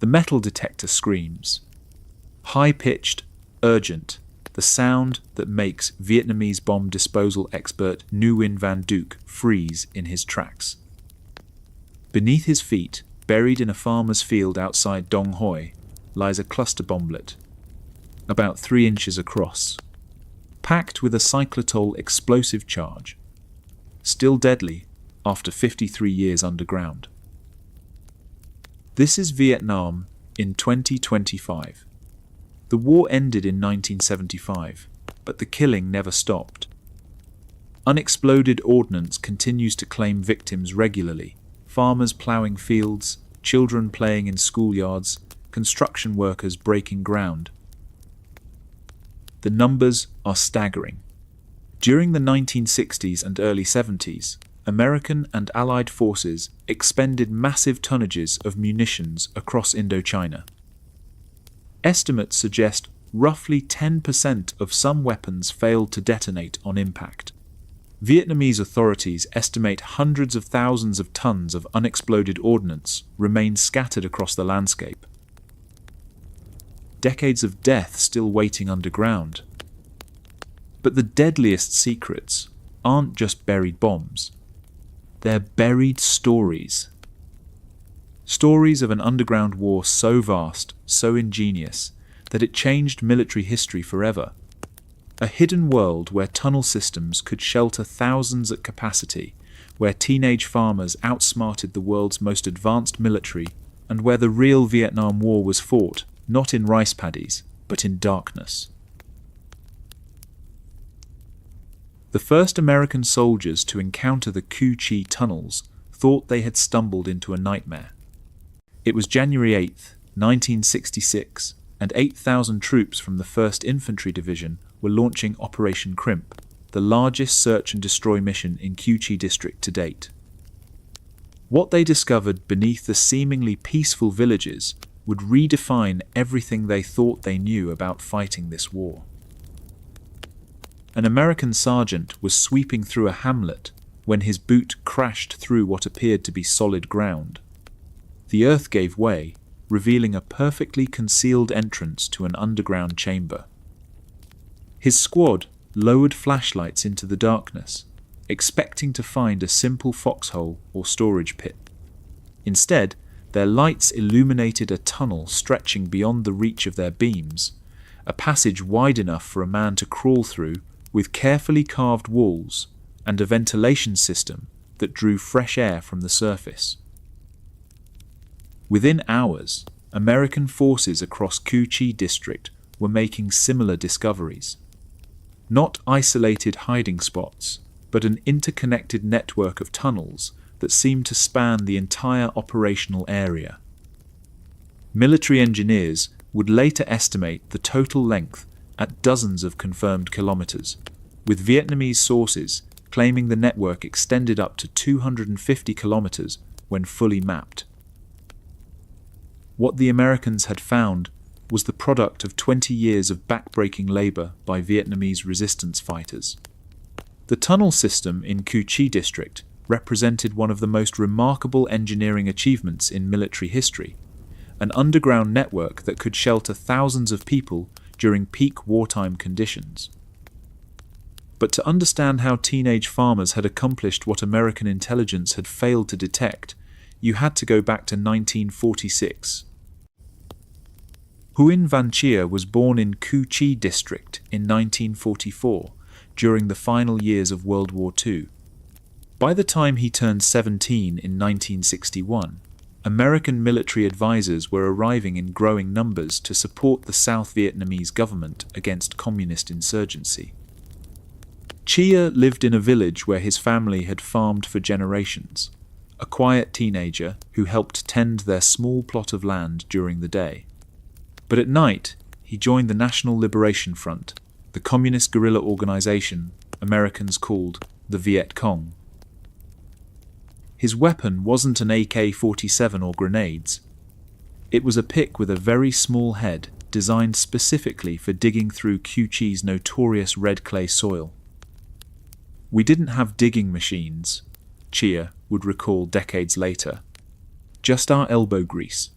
The metal detector screams. High-pitched, urgent, the sound that makes Vietnamese bomb disposal expert Nguyen Van Duc freeze in his tracks. Beneath his feet, buried in a farmer's field outside Dong Hoi, lies a cluster bomblet, about 3 inches across, packed with a cyclotol explosive charge, still deadly after 53 years underground. This is Vietnam in 2025. The war ended in 1975, but the killing never stopped. Unexploded ordnance continues to claim victims regularly, farmers ploughing fields, children playing in schoolyards, construction workers breaking ground. The numbers are staggering. During the 1960s and early 70s, American and Allied forces expended massive tonnages of munitions across Indochina. Estimates suggest roughly 10% of some weapons failed to detonate on impact. Vietnamese authorities estimate hundreds of thousands of tons of unexploded ordnance remain scattered across the landscape. Decades of death still waiting underground. But the deadliest secrets aren't just buried bombs. They're buried stories. Stories of an underground war so vast, so ingenious, that it changed military history forever. A hidden world where tunnel systems could shelter thousands at capacity, where teenage farmers outsmarted the world's most advanced military, and where the real Vietnam War was fought, not in rice paddies, but in darkness. The first American soldiers to encounter the Cu Chi tunnels thought they had stumbled into a nightmare. It was January 8, 1966, and 8,000 troops from the 1st Infantry Division were launching Operation Crimp, the largest search and destroy mission in Cu Chi District to date. What they discovered beneath the seemingly peaceful villages would redefine everything they thought they knew about fighting this war. An American sergeant was sweeping through a hamlet when his boot crashed through what appeared to be solid ground. The earth gave way, revealing a perfectly concealed entrance to an underground chamber. His squad lowered flashlights into the darkness, expecting to find a simple foxhole or storage pit. Instead, their lights illuminated a tunnel stretching beyond the reach of their beams, a passage wide enough for a man to crawl through, with carefully carved walls and a ventilation system that drew fresh air from the surface. Within hours, American forces across Cu Chi District were making similar discoveries. Not isolated hiding spots, but an interconnected network of tunnels that seemed to span the entire operational area. Military engineers would later estimate the total length at dozens of confirmed kilometers, with Vietnamese sources claiming the network extended up to 250 kilometers when fully mapped. What the Americans had found was the product of 20 years of backbreaking labor by Vietnamese resistance fighters. The tunnel system in Cu Chi District represented one of the most remarkable engineering achievements in military history, an underground network that could shelter thousands of people during peak wartime conditions. But to understand how teenage farmers had accomplished what American intelligence had failed to detect, you had to go back to 1946. Nguyen Van Chia was born in Cu Chi District in 1944, during the final years of World War II. By the time he turned 17 in 1961, American military advisors were arriving in growing numbers to support the South Vietnamese government against communist insurgency. Chia lived in a village where his family had farmed for generations, a quiet teenager who helped tend their small plot of land during the day. But at night, he joined the National Liberation Front, the communist guerrilla organization Americans called the Viet Cong. His weapon wasn't an AK-47 or grenades. It was a pick with a very small head designed specifically for digging through Cu Chi's notorious red clay soil. "We didn't have digging machines," Chia would recall decades later. "Just our elbow grease.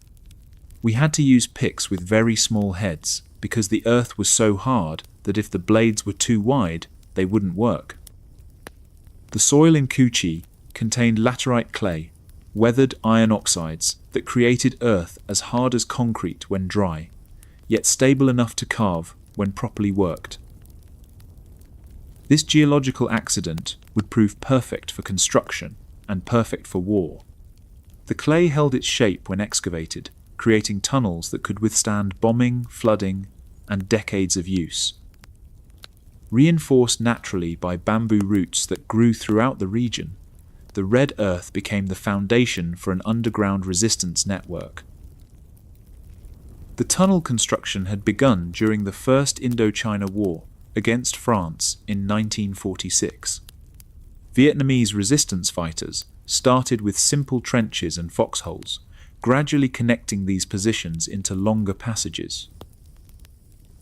We had to use picks with very small heads because the earth was so hard that if the blades were too wide, they wouldn't work. The soil in Cu-Chi contained laterite clay, weathered iron oxides that created earth as hard as concrete when dry, yet stable enough to carve when properly worked. This geological accident would prove perfect for construction and perfect for war. The clay held its shape when excavated, creating tunnels that could withstand bombing, flooding, and decades of use. Reinforced naturally by bamboo roots that grew throughout the region, the red earth became the foundation for an underground resistance network. The tunnel construction had begun during the First Indochina War against France in 1946. Vietnamese resistance fighters started with simple trenches and foxholes, gradually connecting these positions into longer passages.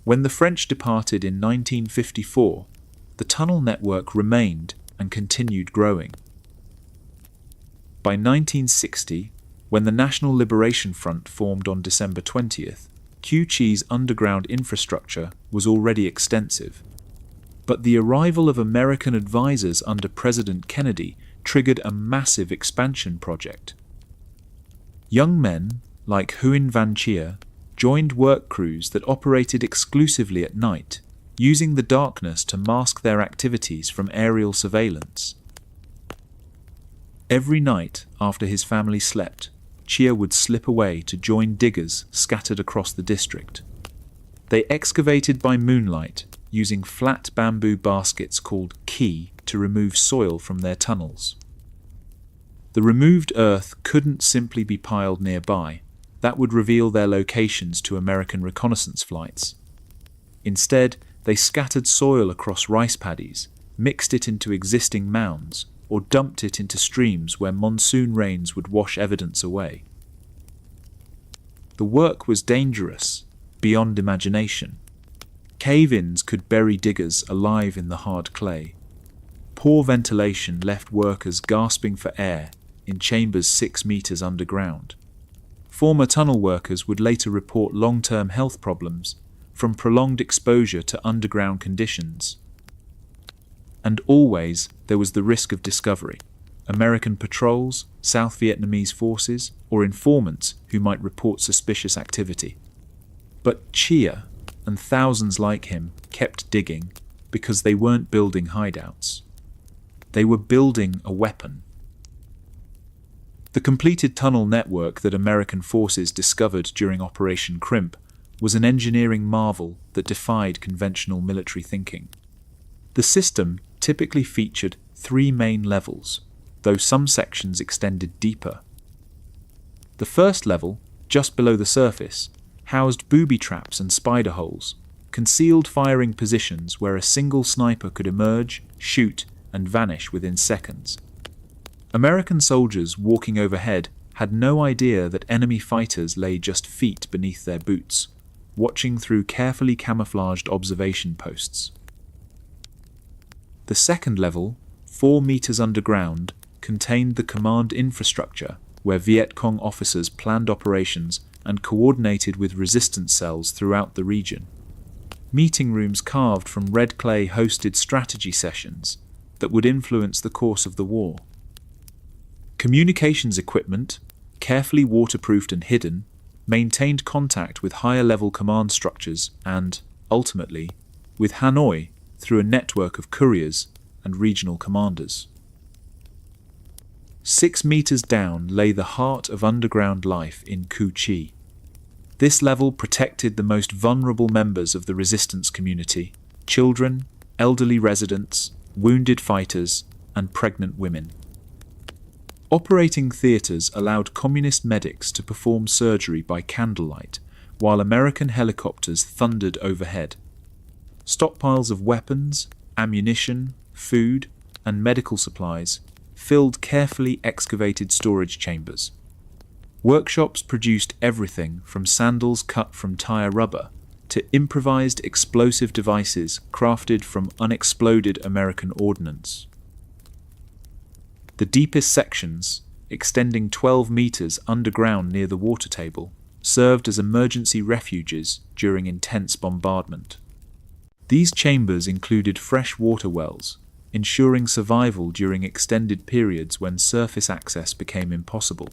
When the French departed in 1954, the tunnel network remained and continued growing. By 1960, when the National Liberation Front formed on December 20th, Cu-Chi's underground infrastructure was already extensive. But the arrival of American advisors under President Kennedy triggered a massive expansion project. Young men like Huyen Van Chia joined work crews that operated exclusively at night, using the darkness to mask their activities from aerial surveillance. Every night after his family slept, Chia would slip away to join diggers scattered across the district. They excavated by moonlight, using flat bamboo baskets called ki to remove soil from their tunnels. The removed earth couldn't simply be piled nearby. That would reveal their locations to American reconnaissance flights. Instead, they scattered soil across rice paddies, mixed it into existing mounds, or dumped it into streams where monsoon rains would wash evidence away. The work was dangerous, beyond imagination. Cave-ins could bury diggers alive in the hard clay. Poor ventilation left workers gasping for air in chambers 6 meters underground. Former tunnel workers would later report long-term health problems from prolonged exposure to underground conditions. And always there was the risk of discovery. American patrols, South Vietnamese forces, or informants who might report suspicious activity. But Chia and thousands like him kept digging because they weren't building hideouts. They were building a weapon. The completed tunnel network that American forces discovered during Operation Crimp was an engineering marvel that defied conventional military thinking. The system typically featured 3 main levels, though some sections extended deeper. The first level, just below the surface, housed booby traps and spider holes, concealed firing positions where a single sniper could emerge, shoot, and vanish within seconds. American soldiers walking overhead had no idea that enemy fighters lay just feet beneath their boots, watching through carefully camouflaged observation posts. The second level, 4 meters underground, contained the command infrastructure where Viet Cong officers planned operations and coordinated with resistance cells throughout the region. Meeting rooms carved from red clay hosted strategy sessions that would influence the course of the war. Communications equipment, carefully waterproofed and hidden, maintained contact with higher-level command structures and, ultimately, with Hanoi through a network of couriers and regional commanders. 6 meters down lay the heart of underground life in Cu-Chi. This level protected the most vulnerable members of the resistance community: children, elderly residents, wounded fighters, and pregnant women. Operating theaters allowed communist medics to perform surgery by candlelight, while American helicopters thundered overhead. Stockpiles of weapons, ammunition, food, and medical supplies filled carefully excavated storage chambers. Workshops produced everything from sandals cut from tire rubber to improvised explosive devices crafted from unexploded American ordnance. The deepest sections, extending 12 meters underground near the water table, served as emergency refuges during intense bombardment. These chambers included fresh water wells, ensuring survival during extended periods when surface access became impossible.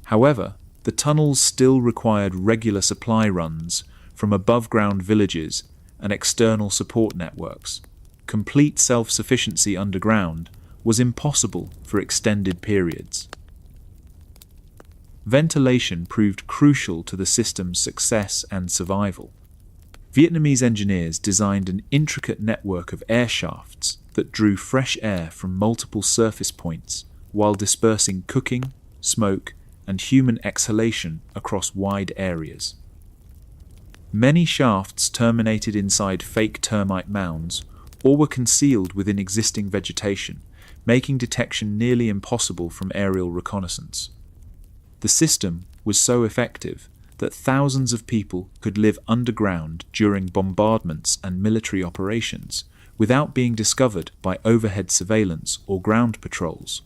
However, the tunnels still required regular supply runs from above-ground villages and external support networks. Complete self-sufficiency underground was impossible for extended periods. Ventilation proved crucial to the system's success and survival. Vietnamese engineers designed an intricate network of air shafts that drew fresh air from multiple surface points while dispersing cooking, smoke, and human exhalation across wide areas. Many shafts terminated inside fake termite mounds or were concealed within existing vegetation, making detection nearly impossible from aerial reconnaissance. The system was so effective that thousands of people could live underground during bombardments and military operations without being discovered by overhead surveillance or ground patrols.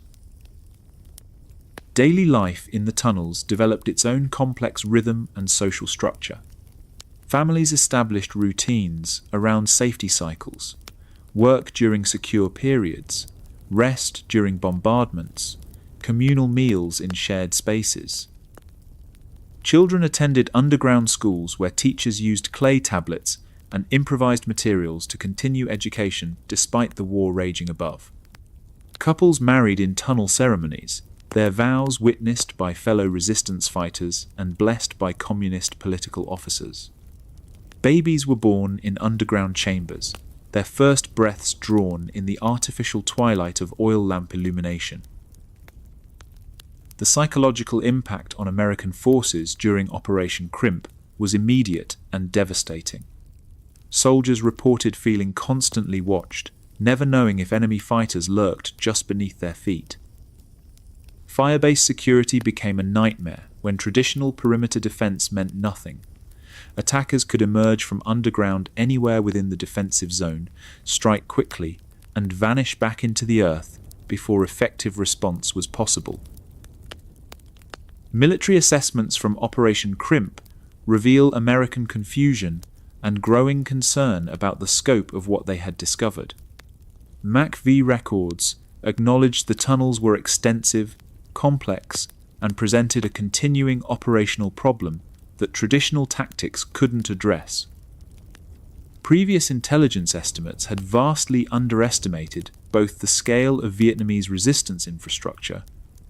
Daily life in the tunnels developed its own complex rhythm and social structure. Families established routines around safety cycles, work during secure periods, rest during bombardments, communal meals in shared spaces. Children attended underground schools where teachers used clay tablets and improvised materials to continue education despite the war raging above. Couples married in tunnel ceremonies, their vows witnessed by fellow resistance fighters and blessed by communist political officers. Babies were born in underground chambers, their first breaths drawn in the artificial twilight of oil lamp illumination. The psychological impact on American forces during Operation Crimp was immediate and devastating. Soldiers reported feeling constantly watched, never knowing if enemy fighters lurked just beneath their feet. Fire-based security became a nightmare when traditional perimeter defense meant nothing. Attackers could emerge from underground anywhere within the defensive zone, strike quickly, and vanish back into the earth before effective response was possible. Military assessments from Operation Crimp reveal American confusion and growing concern about the scope of what they had discovered. MACV records acknowledged the tunnels were extensive, complex, and presented a continuing operational problem that traditional tactics couldn't address. Previous intelligence estimates had vastly underestimated both the scale of Vietnamese resistance infrastructure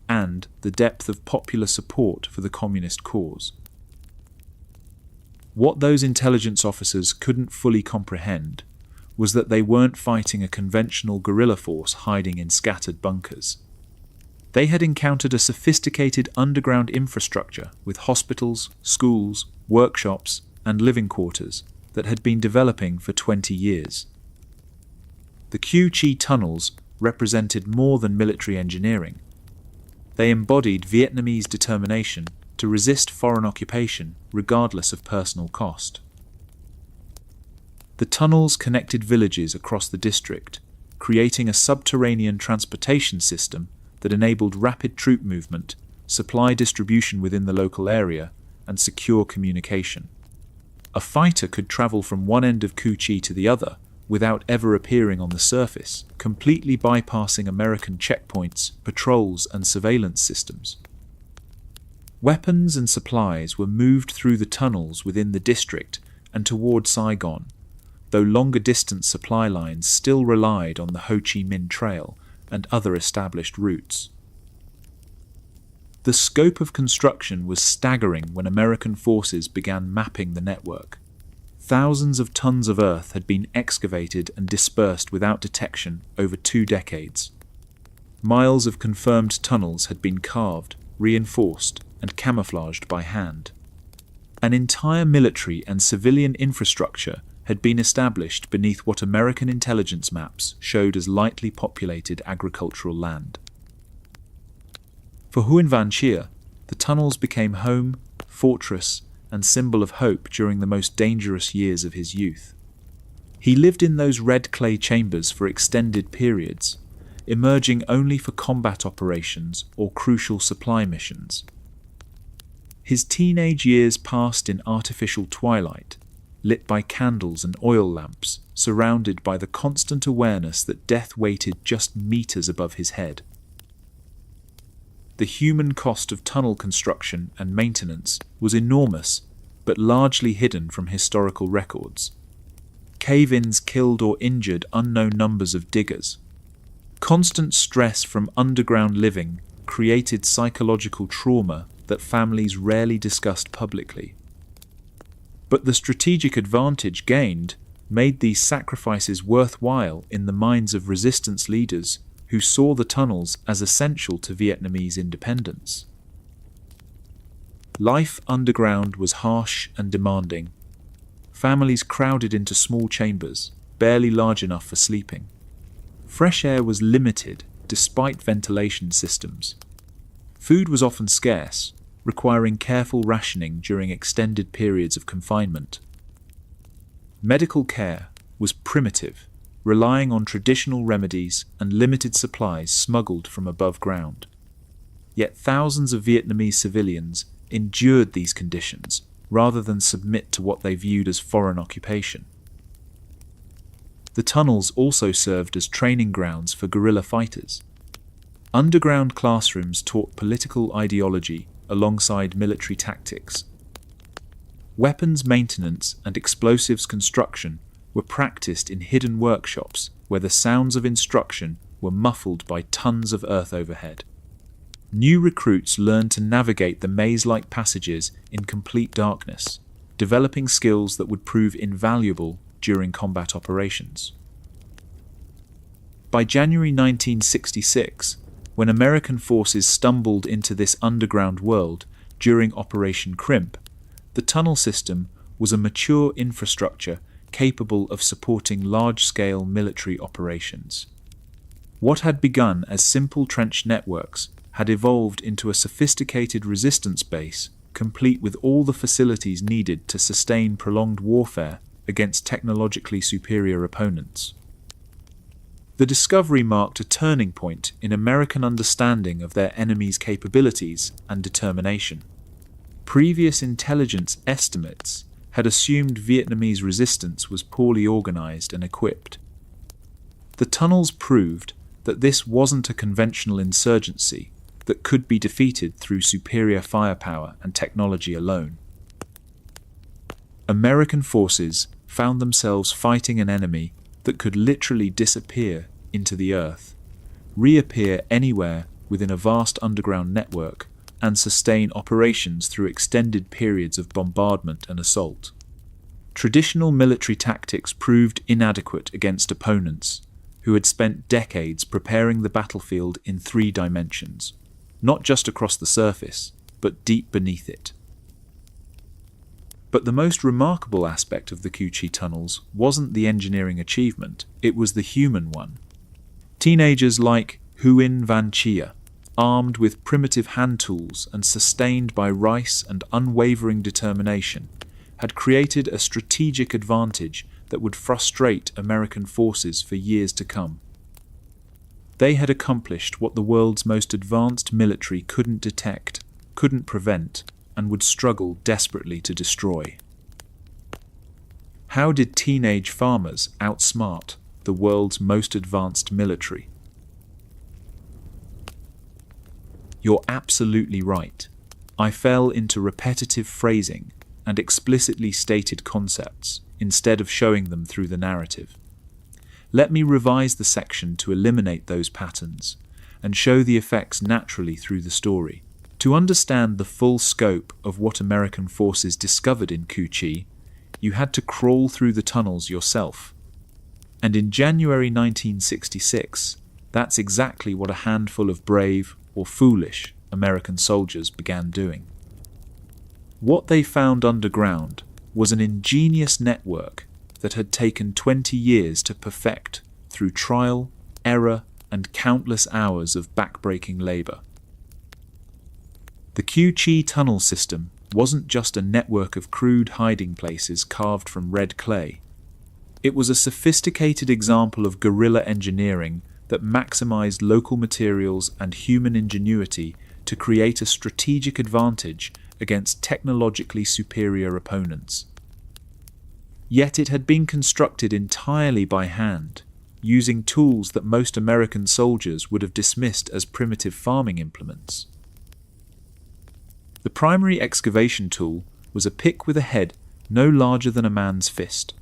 and the depth of popular support for the communist cause. What those intelligence officers couldn't fully comprehend was that they weren't fighting a conventional guerrilla force hiding in scattered bunkers. They had encountered a sophisticated underground infrastructure with hospitals, schools, workshops, and living quarters that had been developing for 20 years. The Cu Chi tunnels represented more than military engineering. They embodied Vietnamese determination to resist foreign occupation regardless of personal cost. The tunnels connected villages across the district, creating a subterranean transportation system that enabled rapid troop movement, supply distribution within the local area, and secure communication. A fighter could travel from one end of Cu Chi to the other without ever appearing on the surface, completely bypassing American checkpoints, patrols, and surveillance systems. Weapons and supplies were moved through the tunnels within the district and toward Saigon, though longer-distance supply lines still relied on the Ho Chi Minh Trail and other established routes. The scope of construction was staggering when American forces began mapping the network. Thousands of tons of earth had been excavated and dispersed without detection over 2 decades. Miles of confirmed tunnels had been carved, reinforced, and camouflaged by hand. An entire military and civilian infrastructure had been established beneath what American intelligence maps showed as lightly populated agricultural land. For Huyen Van Chia, the tunnels became home, fortress, and symbol of hope during the most dangerous years of his youth. He lived in those red clay chambers for extended periods, emerging only for combat operations or crucial supply missions. His teenage years passed in artificial twilight, lit by candles and oil lamps, surrounded by the constant awareness that death waited just meters above his head. The human cost of tunnel construction and maintenance was enormous, but largely hidden from historical records. Cave-ins killed or injured unknown numbers of diggers. Constant stress from underground living created psychological trauma that families rarely discussed publicly. But the strategic advantage gained made these sacrifices worthwhile in the minds of resistance leaders who saw the tunnels as essential to Vietnamese independence. Life underground was harsh and demanding. Families crowded into small chambers, barely large enough for sleeping. Fresh air was limited despite ventilation systems. Food was often scarce, requiring careful rationing during extended periods of confinement. Medical care was primitive, relying on traditional remedies and limited supplies smuggled from above ground. Yet thousands of Vietnamese civilians endured these conditions rather than submit to what they viewed as foreign occupation. The tunnels also served as training grounds for guerrilla fighters. Underground classrooms taught political ideology alongside military tactics. Weapons maintenance and explosives construction were practiced in hidden workshops where the sounds of instruction were muffled by tons of earth overhead. New recruits learned to navigate the maze-like passages in complete darkness, developing skills that would prove invaluable during combat operations. By January 1966, when American forces stumbled into this underground world during Operation Crimp, the tunnel system was a mature infrastructure capable of supporting large-scale military operations. What had begun as simple trench networks had evolved into a sophisticated resistance base, complete with all the facilities needed to sustain prolonged warfare against technologically superior opponents. The discovery marked a turning point in American understanding of their enemy's capabilities and determination. Previous intelligence estimates had assumed Vietnamese resistance was poorly organized and equipped. The tunnels proved that this wasn't a conventional insurgency that could be defeated through superior firepower and technology alone. American forces found themselves fighting an enemy that could literally disappear into the earth, reappear anywhere within a vast underground network, and sustain operations through extended periods of bombardment and assault. Traditional military tactics proved inadequate against opponents who had spent decades preparing the battlefield in 3 dimensions, not just across the surface, but deep beneath it. But the most remarkable aspect of the Cu Chi tunnels wasn't the engineering achievement, it was the human one. Teenagers like Huyen Van Chia, armed with primitive hand tools and sustained by rice and unwavering determination, had created a strategic advantage that would frustrate American forces for years to come. They had accomplished what the world's most advanced military couldn't detect, couldn't prevent, and would struggle desperately to destroy. How did teenage farmers outsmart the world's most advanced military? You're absolutely right. I fell into repetitive phrasing and explicitly stated concepts instead of showing them through the narrative. Let me revise the section to eliminate those patterns and show the effects naturally through the story. To understand the full scope of what American forces discovered in Cu Chi, you had to crawl through the tunnels yourself. And in January 1966, that's exactly what a handful of brave or foolish American soldiers began doing. What they found underground was an ingenious network that had taken 20 years to perfect through trial, error, and countless hours of backbreaking labor. The Cu Chi tunnel system wasn't just a network of crude hiding places carved from red clay. It was a sophisticated example of guerrilla engineering that maximized local materials and human ingenuity to create a strategic advantage against technologically superior opponents. Yet it had been constructed entirely by hand, using tools that most American soldiers would have dismissed as primitive farming implements. The primary excavation tool was a pick with a head no larger than a man's fist.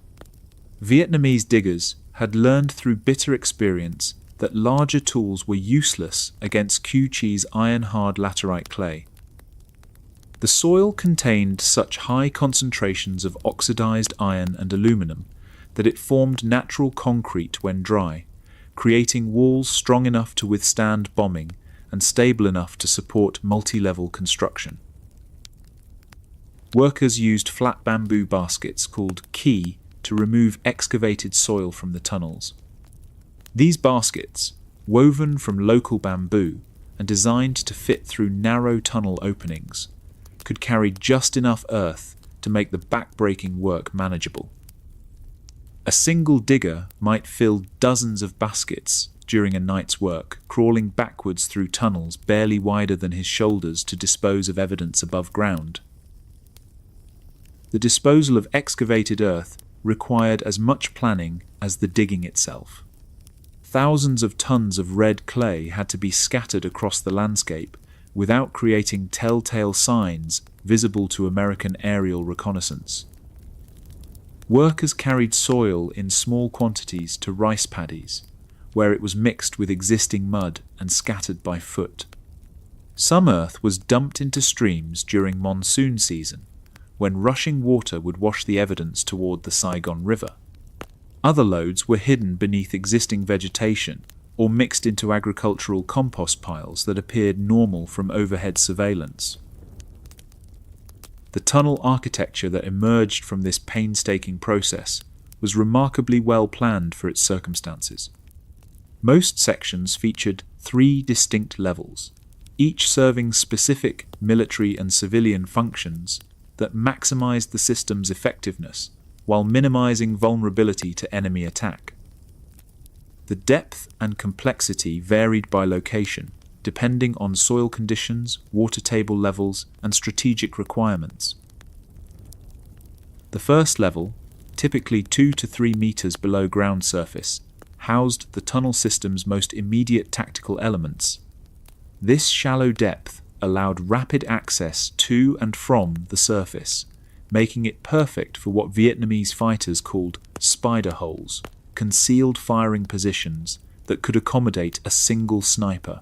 Vietnamese diggers had learned through bitter experience that larger tools were useless against Cu Chi's iron-hard laterite clay. The soil contained such high concentrations of oxidized iron and aluminum that it formed natural concrete when dry, creating walls strong enough to withstand bombing and stable enough to support multi-level construction. Workers used flat bamboo baskets called ki to remove excavated soil from the tunnels. These baskets, woven from local bamboo and designed to fit through narrow tunnel openings, could carry just enough earth to make the back-breaking work manageable. A single digger might fill dozens of baskets during a night's work, crawling backwards through tunnels barely wider than his shoulders to dispose of evidence above ground. The disposal of excavated earth required as much planning as the digging itself. Thousands of tons of red clay had to be scattered across the landscape without creating telltale signs visible to American aerial reconnaissance. Workers carried soil in small quantities to rice paddies, where it was mixed with existing mud and scattered by foot. Some earth was dumped into streams during monsoon season, when rushing water would wash the evidence toward the Saigon River. Other loads were hidden beneath existing vegetation or mixed into agricultural compost piles that appeared normal from overhead surveillance. The tunnel architecture that emerged from this painstaking process was remarkably well planned for its circumstances. Most sections featured 3 distinct levels, each serving specific military and civilian functions that maximized the system's effectiveness while minimizing vulnerability to enemy attack. The depth and complexity varied by location, depending on soil conditions, water table levels, and strategic requirements. The first level, typically 2 to 3 meters below ground surface, housed the tunnel system's most immediate tactical elements. This shallow depth allowed rapid access to and from the surface, making it perfect for what Vietnamese fighters called spider holes, concealed firing positions that could accommodate a single sniper.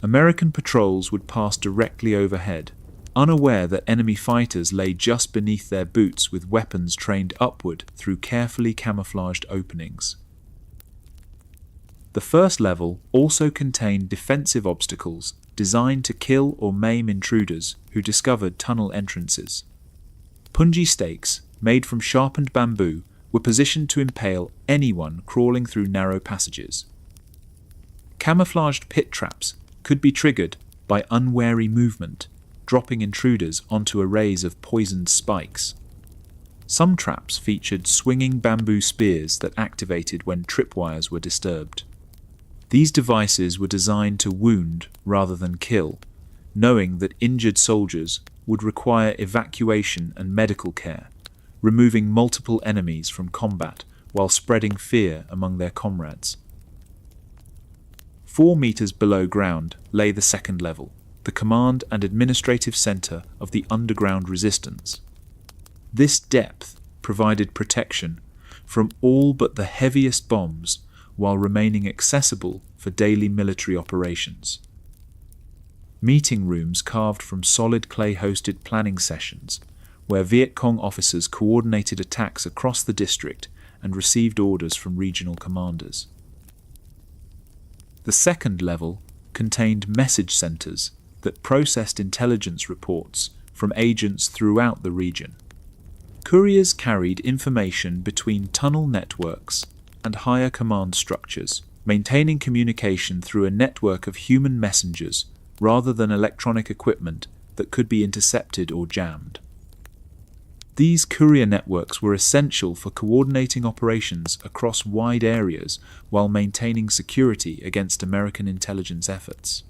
American patrols would pass directly overhead, unaware that enemy fighters lay just beneath their boots with weapons trained upward through carefully camouflaged openings. The first level also contained defensive obstacles designed to kill or maim intruders who discovered tunnel entrances. Punji stakes, made from sharpened bamboo, were positioned to impale anyone crawling through narrow passages. Camouflaged pit traps could be triggered by unwary movement, dropping intruders onto arrays of poisoned spikes. Some traps featured swinging bamboo spears that activated when tripwires were disturbed. These devices were designed to wound rather than kill, knowing that injured soldiers would require evacuation and medical care, removing multiple enemies from combat while spreading fear among their comrades. 4 meters below ground lay the second level, the command and administrative center of the underground resistance. This depth provided protection from all but the heaviest bombs while remaining accessible for daily military operations. Meeting rooms carved from solid clay hosted planning sessions, where Viet Cong officers coordinated attacks across the district and received orders from regional commanders. The second level contained message centers that processed intelligence reports from agents throughout the region. Couriers carried information between tunnel networks and higher command structures, maintaining communication through a network of human messengers rather than electronic equipment that could be intercepted or jammed. These courier networks were essential for coordinating operations across wide areas while maintaining security against American intelligence efforts.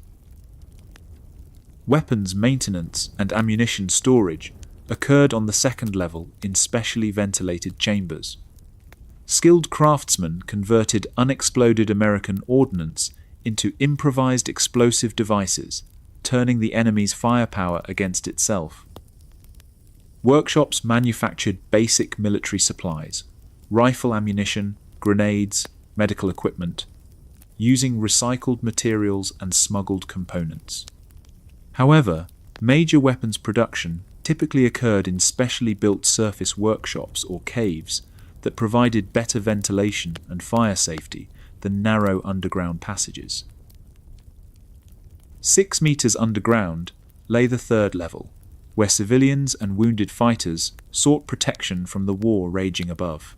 Weapons maintenance and ammunition storage occurred on the second level in specially ventilated chambers. Skilled craftsmen converted unexploded American ordnance into improvised explosive devices, turning the enemy's firepower against itself. Workshops manufactured basic military supplies, rifle ammunition, grenades, medical equipment, using recycled materials and smuggled components. However, major weapons production typically occurred in specially built surface workshops or caves that provided better ventilation and fire safety than narrow underground passages. 6 meters underground lay the third level, where civilians and wounded fighters sought protection from the war raging above.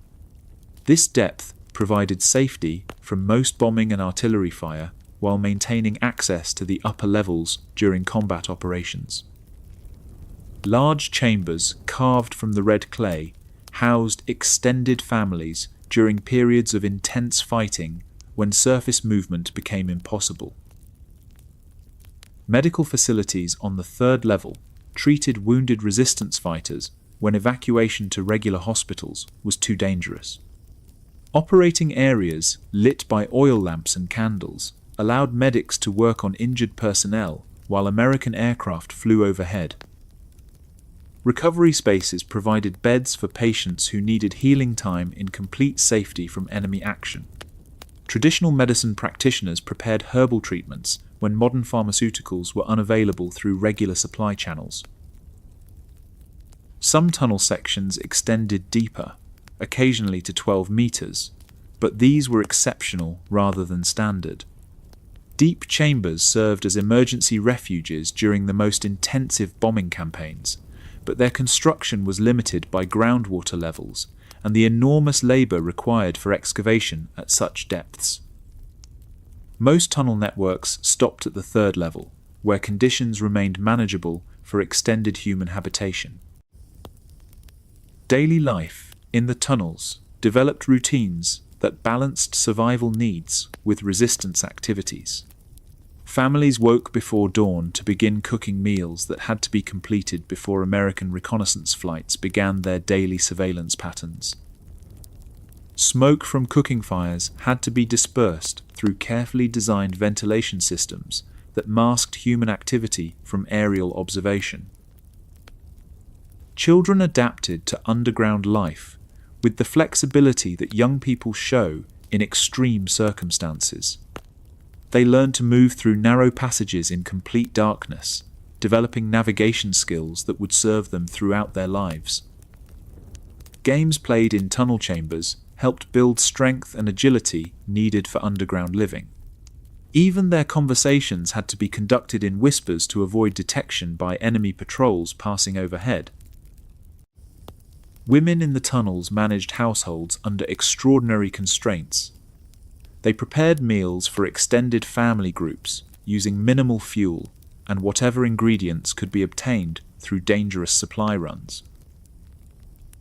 This depth provided safety from most bombing and artillery fire while maintaining access to the upper levels during combat operations. Large chambers carved from the red clay housed extended families during periods of intense fighting when surface movement became impossible. Medical facilities on the third level treated wounded resistance fighters when evacuation to regular hospitals was too dangerous. Operating areas lit by oil lamps and candles allowed medics to work on injured personnel while American aircraft flew overhead. Recovery spaces provided beds for patients who needed healing time in complete safety from enemy action. Traditional medicine practitioners prepared herbal treatments when modern pharmaceuticals were unavailable through regular supply channels. Some tunnel sections extended deeper, occasionally to 12 meters, but these were exceptional rather than standard. Deep chambers served as emergency refuges during the most intensive bombing campaigns, but their construction was limited by groundwater levels and the enormous labor required for excavation at such depths. Most tunnel networks stopped at the third level, where conditions remained manageable for extended human habitation. Daily life in the tunnels developed routines that balanced survival needs with resistance activities. Families woke before dawn to begin cooking meals that had to be completed before American reconnaissance flights began their daily surveillance patterns. Smoke from cooking fires had to be dispersed through carefully designed ventilation systems that masked human activity from aerial observation. Children adapted to underground life with the flexibility that young people show in extreme circumstances. They learned to move through narrow passages in complete darkness, developing navigation skills that would serve them throughout their lives. Games played in tunnel chambers helped build strength and agility needed for underground living. Even their conversations had to be conducted in whispers to avoid detection by enemy patrols passing overhead. Women in the tunnels managed households under extraordinary constraints. They prepared meals for extended family groups using minimal fuel and whatever ingredients could be obtained through dangerous supply runs.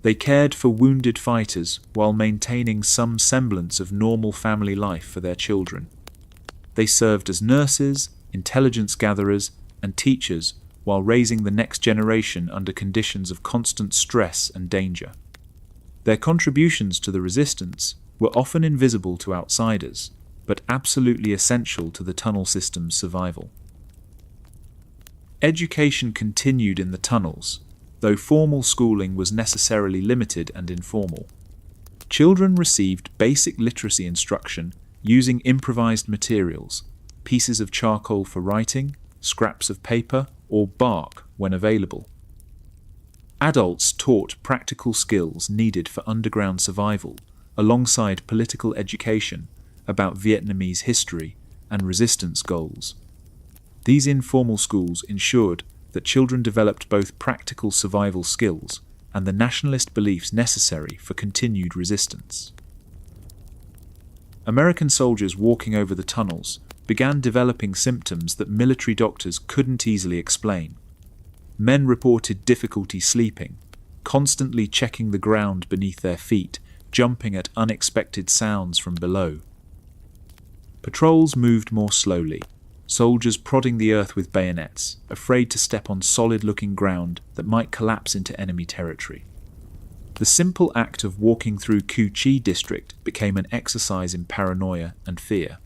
They cared for wounded fighters while maintaining some semblance of normal family life for their children. They served as nurses, intelligence gatherers, and teachers while raising the next generation under conditions of constant stress and danger. Their contributions to the resistance were often invisible to outsiders, but absolutely essential to the tunnel system's survival. Education continued in the tunnels, though formal schooling was necessarily limited and informal. Children received basic literacy instruction using improvised materials, pieces of charcoal for writing, scraps of paper, or bark when available. Adults taught practical skills needed for underground survival, alongside political education about Vietnamese history and resistance goals. These informal schools ensured that children developed both practical survival skills and the nationalist beliefs necessary for continued resistance. American soldiers walking over the tunnels began developing symptoms that military doctors couldn't easily explain. Men reported difficulty sleeping, constantly checking the ground beneath their feet, jumping at unexpected sounds from below. Patrols moved more slowly, soldiers prodding the earth with bayonets, afraid to step on solid-looking ground that might collapse into enemy territory. The simple act of walking through Cu Chi district became an exercise in paranoia and fear.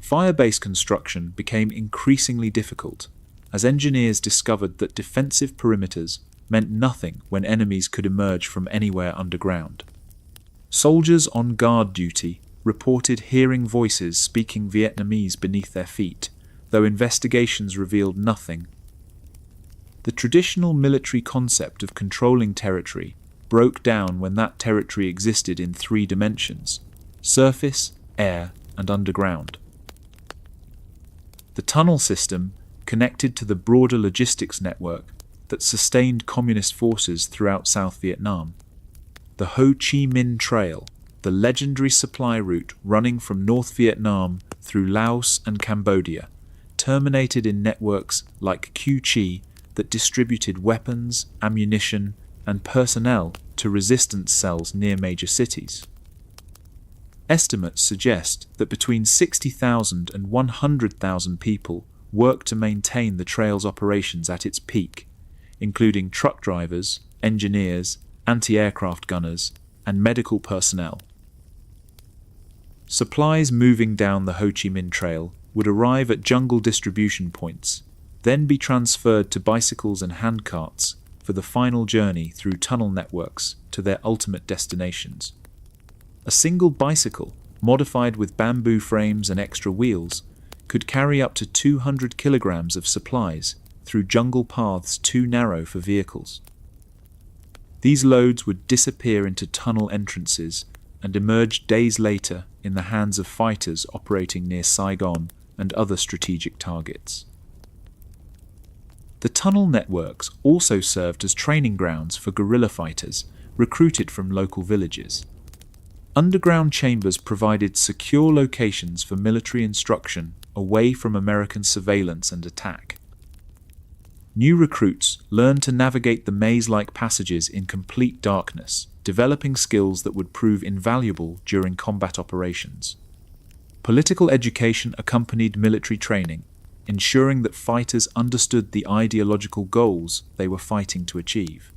Fire-based construction became increasingly difficult, as engineers discovered that defensive perimeters meant nothing when enemies could emerge from anywhere underground. Soldiers on guard duty reported hearing voices speaking Vietnamese beneath their feet, though investigations revealed nothing. The traditional military concept of controlling territory broke down when that territory existed in 3 dimensions: surface, air, and underground. The tunnel system connected to the broader logistics network that sustained communist forces throughout South Vietnam. The Ho Chi Minh Trail, the legendary supply route running from North Vietnam through Laos and Cambodia, terminated in networks like Cu Chi that distributed weapons, ammunition, and personnel to resistance cells near major cities. Estimates suggest that between 60,000 and 100,000 people worked to maintain the trail's operations at its peak, including truck drivers, engineers, anti-aircraft gunners, and medical personnel. Supplies moving down the Ho Chi Minh Trail would arrive at jungle distribution points, then be transferred to bicycles and handcarts for the final journey through tunnel networks to their ultimate destinations. A single bicycle, modified with bamboo frames and extra wheels, could carry up to 200 kilograms of supplies through jungle paths too narrow for vehicles. These loads would disappear into tunnel entrances and emerge days later in the hands of fighters operating near Saigon and other strategic targets. The tunnel networks also served as training grounds for guerrilla fighters recruited from local villages. Underground chambers provided secure locations for military instruction away from American surveillance and attack. New recruits learned to navigate the maze-like passages in complete darkness, developing skills that would prove invaluable during combat operations. Political education accompanied military training, ensuring that fighters understood the ideological goals they were fighting to achieve.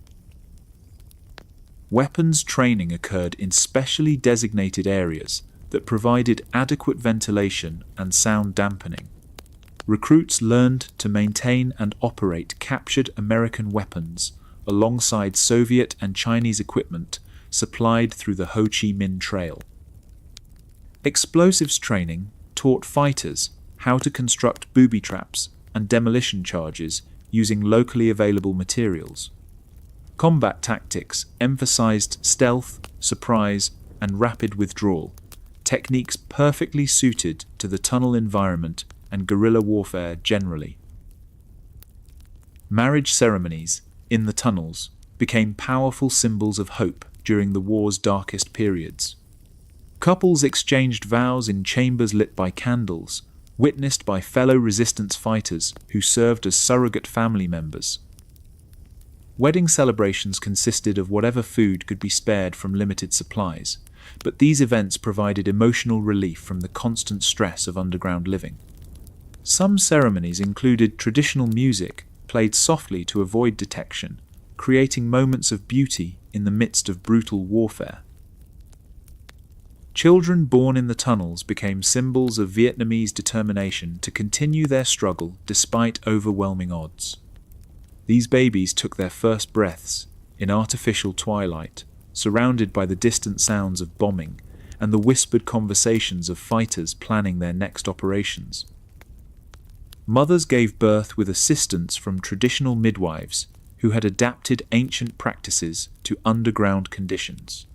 Weapons training occurred in specially designated areas that provided adequate ventilation and sound dampening. Recruits learned to maintain and operate captured American weapons alongside Soviet and Chinese equipment supplied through the Ho Chi Minh Trail. Explosives training taught fighters how to construct booby traps and demolition charges using locally available materials. Combat tactics emphasized stealth, surprise, and rapid withdrawal, techniques perfectly suited to the tunnel environment and guerrilla warfare generally. Marriage ceremonies in the tunnels became powerful symbols of hope during the war's darkest periods. Couples exchanged vows in chambers lit by candles, witnessed by fellow resistance fighters who served as surrogate family members. Wedding celebrations consisted of whatever food could be spared from limited supplies, but these events provided emotional relief from the constant stress of underground living. Some ceremonies included traditional music played softly to avoid detection, creating moments of beauty in the midst of brutal warfare. Children born in the tunnels became symbols of Vietnamese determination to continue their struggle despite overwhelming odds. These babies took their first breaths in artificial twilight, surrounded by the distant sounds of bombing and the whispered conversations of fighters planning their next operations. Mothers gave birth with assistance from traditional midwives who had adapted ancient practices to underground conditions.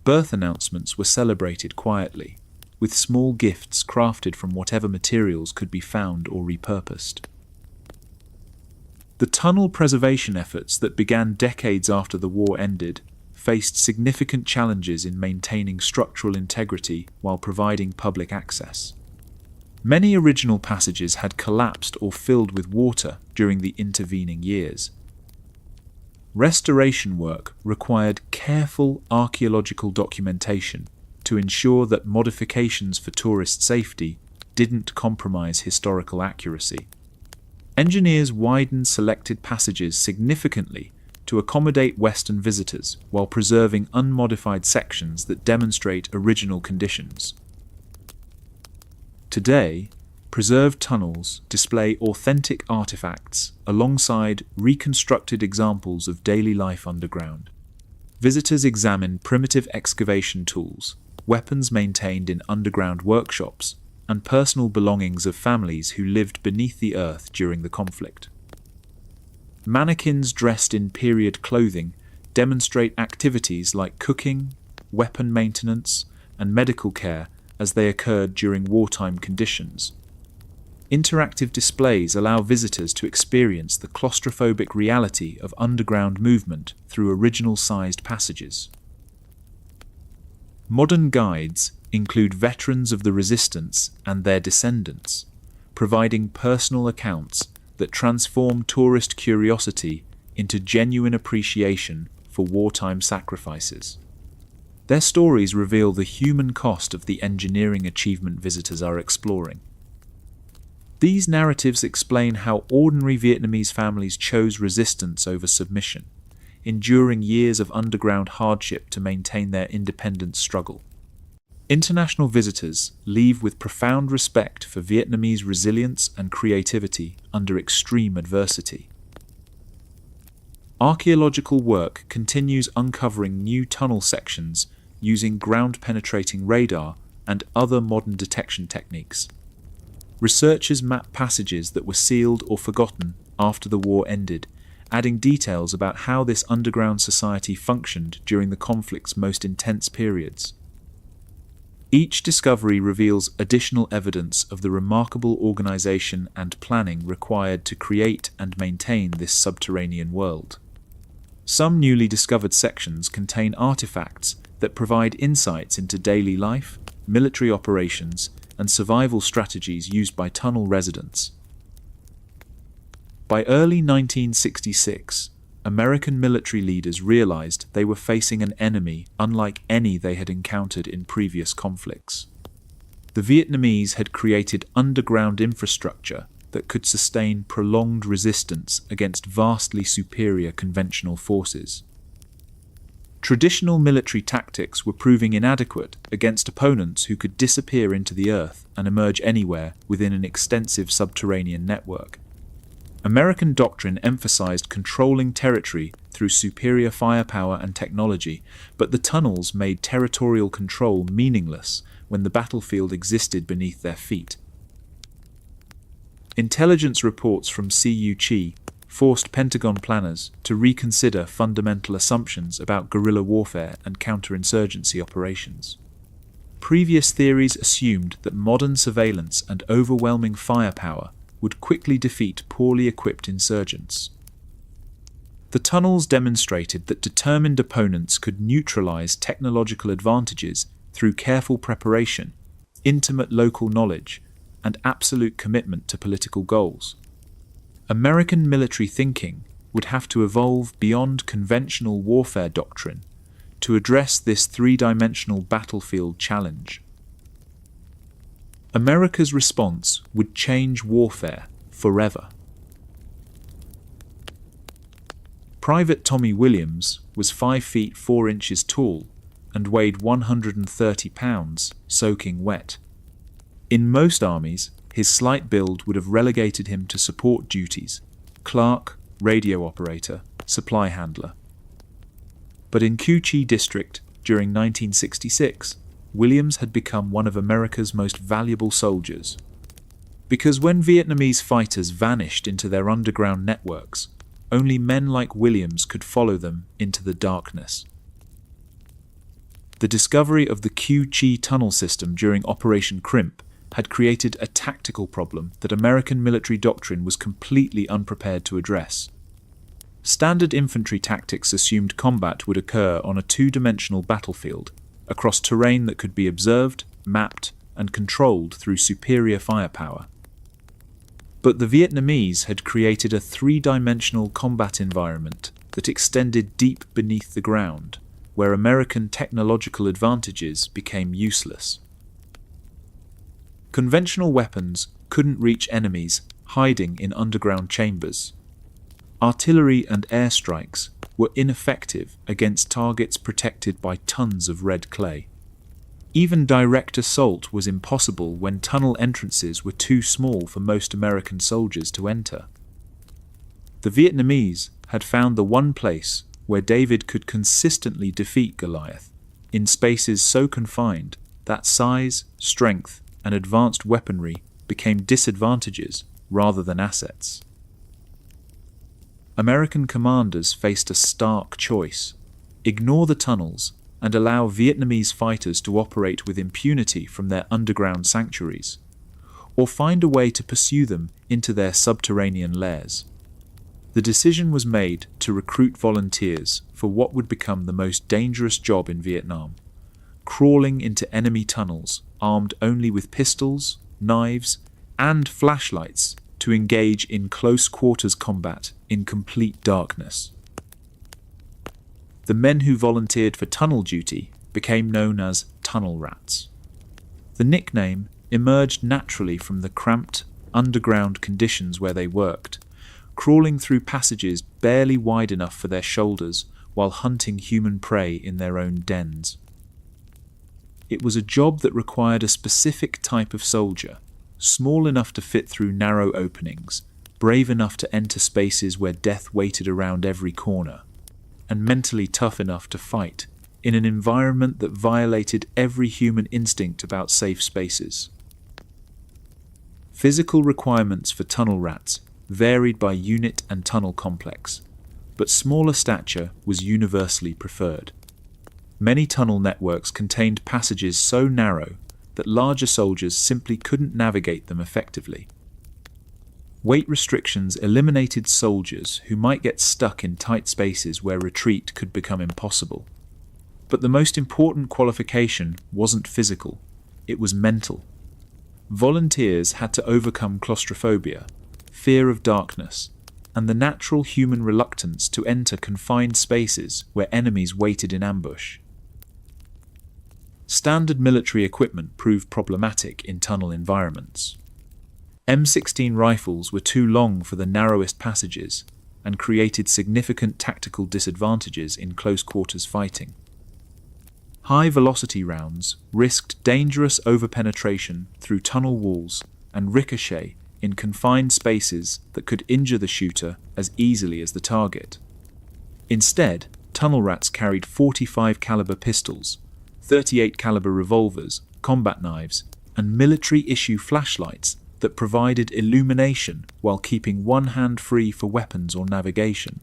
Birth announcements were celebrated quietly, with small gifts crafted from whatever materials could be found or repurposed. The tunnel preservation efforts that began decades after the war ended faced significant challenges in maintaining structural integrity while providing public access. Many original passages had collapsed or filled with water during the intervening years. Restoration work required careful archaeological documentation to ensure that modifications for tourist safety didn't compromise historical accuracy. Engineers widened selected passages significantly to accommodate Western visitors while preserving unmodified sections that demonstrate original conditions. Today, preserved tunnels display authentic artifacts alongside reconstructed examples of daily life underground. Visitors examine primitive excavation tools, weapons maintained in underground workshops, and personal belongings of families who lived beneath the earth during the conflict. Mannequins dressed in period clothing demonstrate activities like cooking, weapon maintenance, and medical care as they occurred during wartime conditions. Interactive displays allow visitors to experience the claustrophobic reality of underground movement through original-sized passages. Modern guides include veterans of the resistance and their descendants, providing personal accounts that transform tourist curiosity into genuine appreciation for wartime sacrifices. Their stories reveal the human cost of the engineering achievement visitors are exploring. These narratives explain how ordinary Vietnamese families chose resistance over submission, enduring years of underground hardship to maintain their independence struggle. International visitors leave with profound respect for Vietnamese resilience and creativity under extreme adversity. Archaeological work continues uncovering new tunnel sections using ground-penetrating radar and other modern detection techniques. Researchers map passages that were sealed or forgotten after the war ended, adding details about how this underground society functioned during the conflict's most intense periods. Each discovery reveals additional evidence of the remarkable organization and planning required to create and maintain this subterranean world. Some newly discovered sections contain artifacts that provide insights into daily life, military operations, and survival strategies used by tunnel residents. By early 1966, American military leaders realized they were facing an enemy unlike any they had encountered in previous conflicts. The Vietnamese had created underground infrastructure that could sustain prolonged resistance against vastly superior conventional forces. Traditional military tactics were proving inadequate against opponents who could disappear into the earth and emerge anywhere within an extensive subterranean network. American doctrine emphasized controlling territory through superior firepower and technology, but the tunnels made territorial control meaningless when the battlefield existed beneath their feet. Intelligence reports from CU Chi forced Pentagon planners to reconsider fundamental assumptions about guerrilla warfare and counterinsurgency operations. Previous theories assumed that modern surveillance and overwhelming firepower would quickly defeat poorly equipped insurgents. The tunnels demonstrated that determined opponents could neutralize technological advantages through careful preparation, intimate local knowledge, and absolute commitment to political goals. American military thinking would have to evolve beyond conventional warfare doctrine to address this three-dimensional battlefield challenge. America's response would change warfare forever. Private Tommy Williams was 5 feet 4 inches tall and weighed 130 pounds, soaking wet. In most armies, his slight build would have relegated him to support duties: clerk, radio operator, supply handler. But in Cu Chi District, during 1966, Williams had become one of America's most valuable soldiers. Because when Vietnamese fighters vanished into their underground networks, only men like Williams could follow them into the darkness. The discovery of the Cu Chi tunnel system during Operation Crimp had created a tactical problem that American military doctrine was completely unprepared to address. Standard infantry tactics assumed combat would occur on a two-dimensional battlefield, across terrain that could be observed, mapped, and controlled through superior firepower. But the Vietnamese had created a three-dimensional combat environment that extended deep beneath the ground, where American technological advantages became useless. Conventional weapons couldn't reach enemies hiding in underground chambers. Artillery and airstrikes were ineffective against targets protected by tons of red clay. Even direct assault was impossible when tunnel entrances were too small for most American soldiers to enter. The Vietnamese had found the one place where David could consistently defeat Goliath, in spaces so confined that size, strength, and advanced weaponry became disadvantages rather than assets. American commanders faced a stark choice: ignore the tunnels and allow Vietnamese fighters to operate with impunity from their underground sanctuaries, or find a way to pursue them into their subterranean lairs. The decision was made to recruit volunteers for what would become the most dangerous job in Vietnam: crawling into enemy tunnels armed only with pistols, knives, and flashlights to engage in close quarters combat in complete darkness. The men who volunteered for tunnel duty became known as tunnel rats. The nickname emerged naturally from the cramped, underground conditions where they worked, crawling through passages barely wide enough for their shoulders while hunting human prey in their own dens. It was a job that required a specific type of soldier, small enough to fit through narrow openings, brave enough to enter spaces where death waited around every corner, and mentally tough enough to fight in an environment that violated every human instinct about safe spaces. Physical requirements for tunnel rats varied by unit and tunnel complex, but smaller stature was universally preferred. Many tunnel networks contained passages so narrow that larger soldiers simply couldn't navigate them effectively. Weight restrictions eliminated soldiers who might get stuck in tight spaces where retreat could become impossible. But the most important qualification wasn't physical, it was mental. Volunteers had to overcome claustrophobia, fear of darkness, and the natural human reluctance to enter confined spaces where enemies waited in ambush. Standard military equipment proved problematic in tunnel environments. M16 rifles were too long for the narrowest passages and created significant tactical disadvantages in close-quarters fighting. High-velocity rounds risked dangerous overpenetration through tunnel walls and ricochet in confined spaces that could injure the shooter as easily as the target. Instead, tunnel rats carried 45 caliber pistols, 38 caliber revolvers, combat knives, and military-issue flashlights that provided illumination while keeping one hand free for weapons or navigation.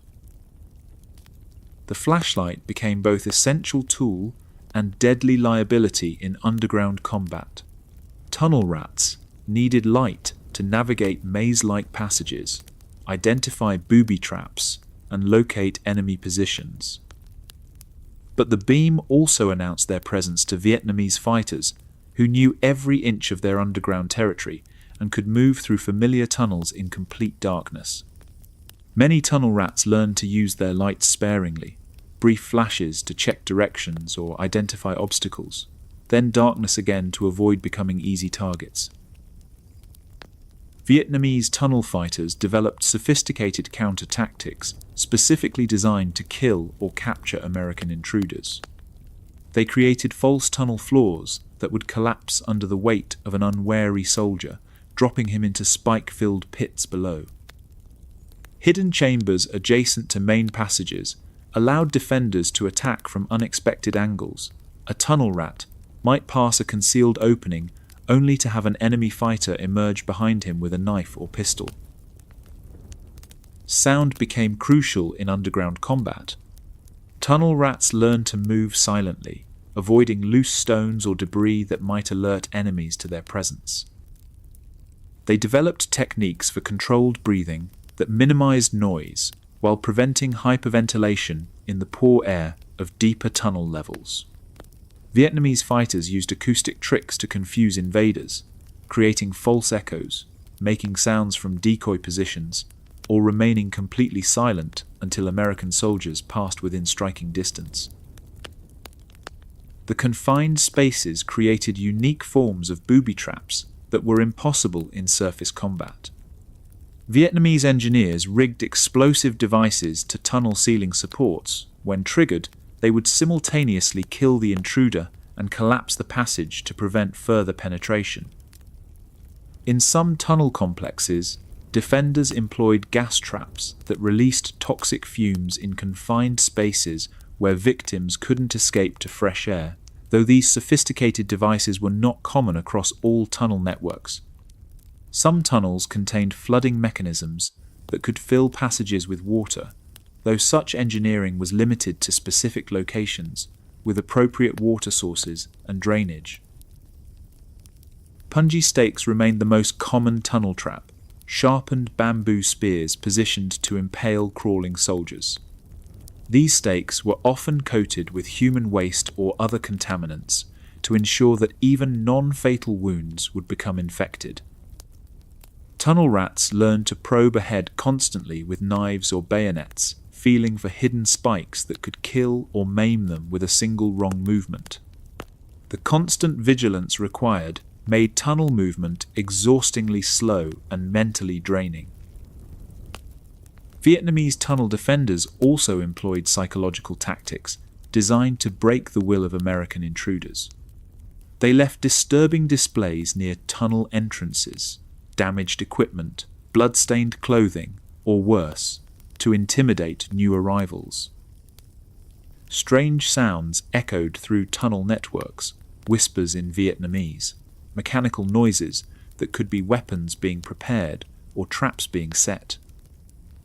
The flashlight became both essential tool and deadly liability in underground combat. Tunnel rats needed light to navigate maze-like passages, identify booby traps, and locate enemy positions. But the beam also announced their presence to Vietnamese fighters who knew every inch of their underground territory and could move through familiar tunnels in complete darkness. Many tunnel rats learned to use their lights sparingly, brief flashes to check directions or identify obstacles, then darkness again to avoid becoming easy targets. Vietnamese tunnel fighters developed sophisticated counter-tactics specifically designed to kill or capture American intruders. They created false tunnel floors that would collapse under the weight of an unwary soldier, dropping him into spike-filled pits below. Hidden chambers adjacent to main passages allowed defenders to attack from unexpected angles. A tunnel rat might pass a concealed opening only to have an enemy fighter emerge behind him with a knife or pistol. Sound became crucial in underground combat. Tunnel rats learned to move silently, avoiding loose stones or debris that might alert enemies to their presence. They developed techniques for controlled breathing that minimized noise while preventing hyperventilation in the poor air of deeper tunnel levels. Vietnamese fighters used acoustic tricks to confuse invaders, creating false echoes, making sounds from decoy positions, or remaining completely silent until American soldiers passed within striking distance. The confined spaces created unique forms of booby traps that were impossible in surface combat. Vietnamese engineers rigged explosive devices to tunnel ceiling supports. When triggered, they would simultaneously kill the intruder and collapse the passage to prevent further penetration. In some tunnel complexes, defenders employed gas traps that released toxic fumes in confined spaces where victims couldn't escape to fresh air, though these sophisticated devices were not common across all tunnel networks. Some tunnels contained flooding mechanisms that could fill passages with water, though such engineering was limited to specific locations with appropriate water sources and drainage. Punji stakes remained the most common tunnel trap, sharpened bamboo spears positioned to impale crawling soldiers. These stakes were often coated with human waste or other contaminants to ensure that even non-fatal wounds would become infected. Tunnel rats learned to probe ahead constantly with knives or bayonets, feeling for hidden spikes that could kill or maim them with a single wrong movement. The constant vigilance required made tunnel movement exhaustingly slow and mentally draining. Vietnamese tunnel defenders also employed psychological tactics designed to break the will of American intruders. They left disturbing displays near tunnel entrances, damaged equipment, blood-stained clothing, or worse, to intimidate new arrivals. Strange sounds echoed through tunnel networks, whispers in Vietnamese, mechanical noises that could be weapons being prepared or traps being set.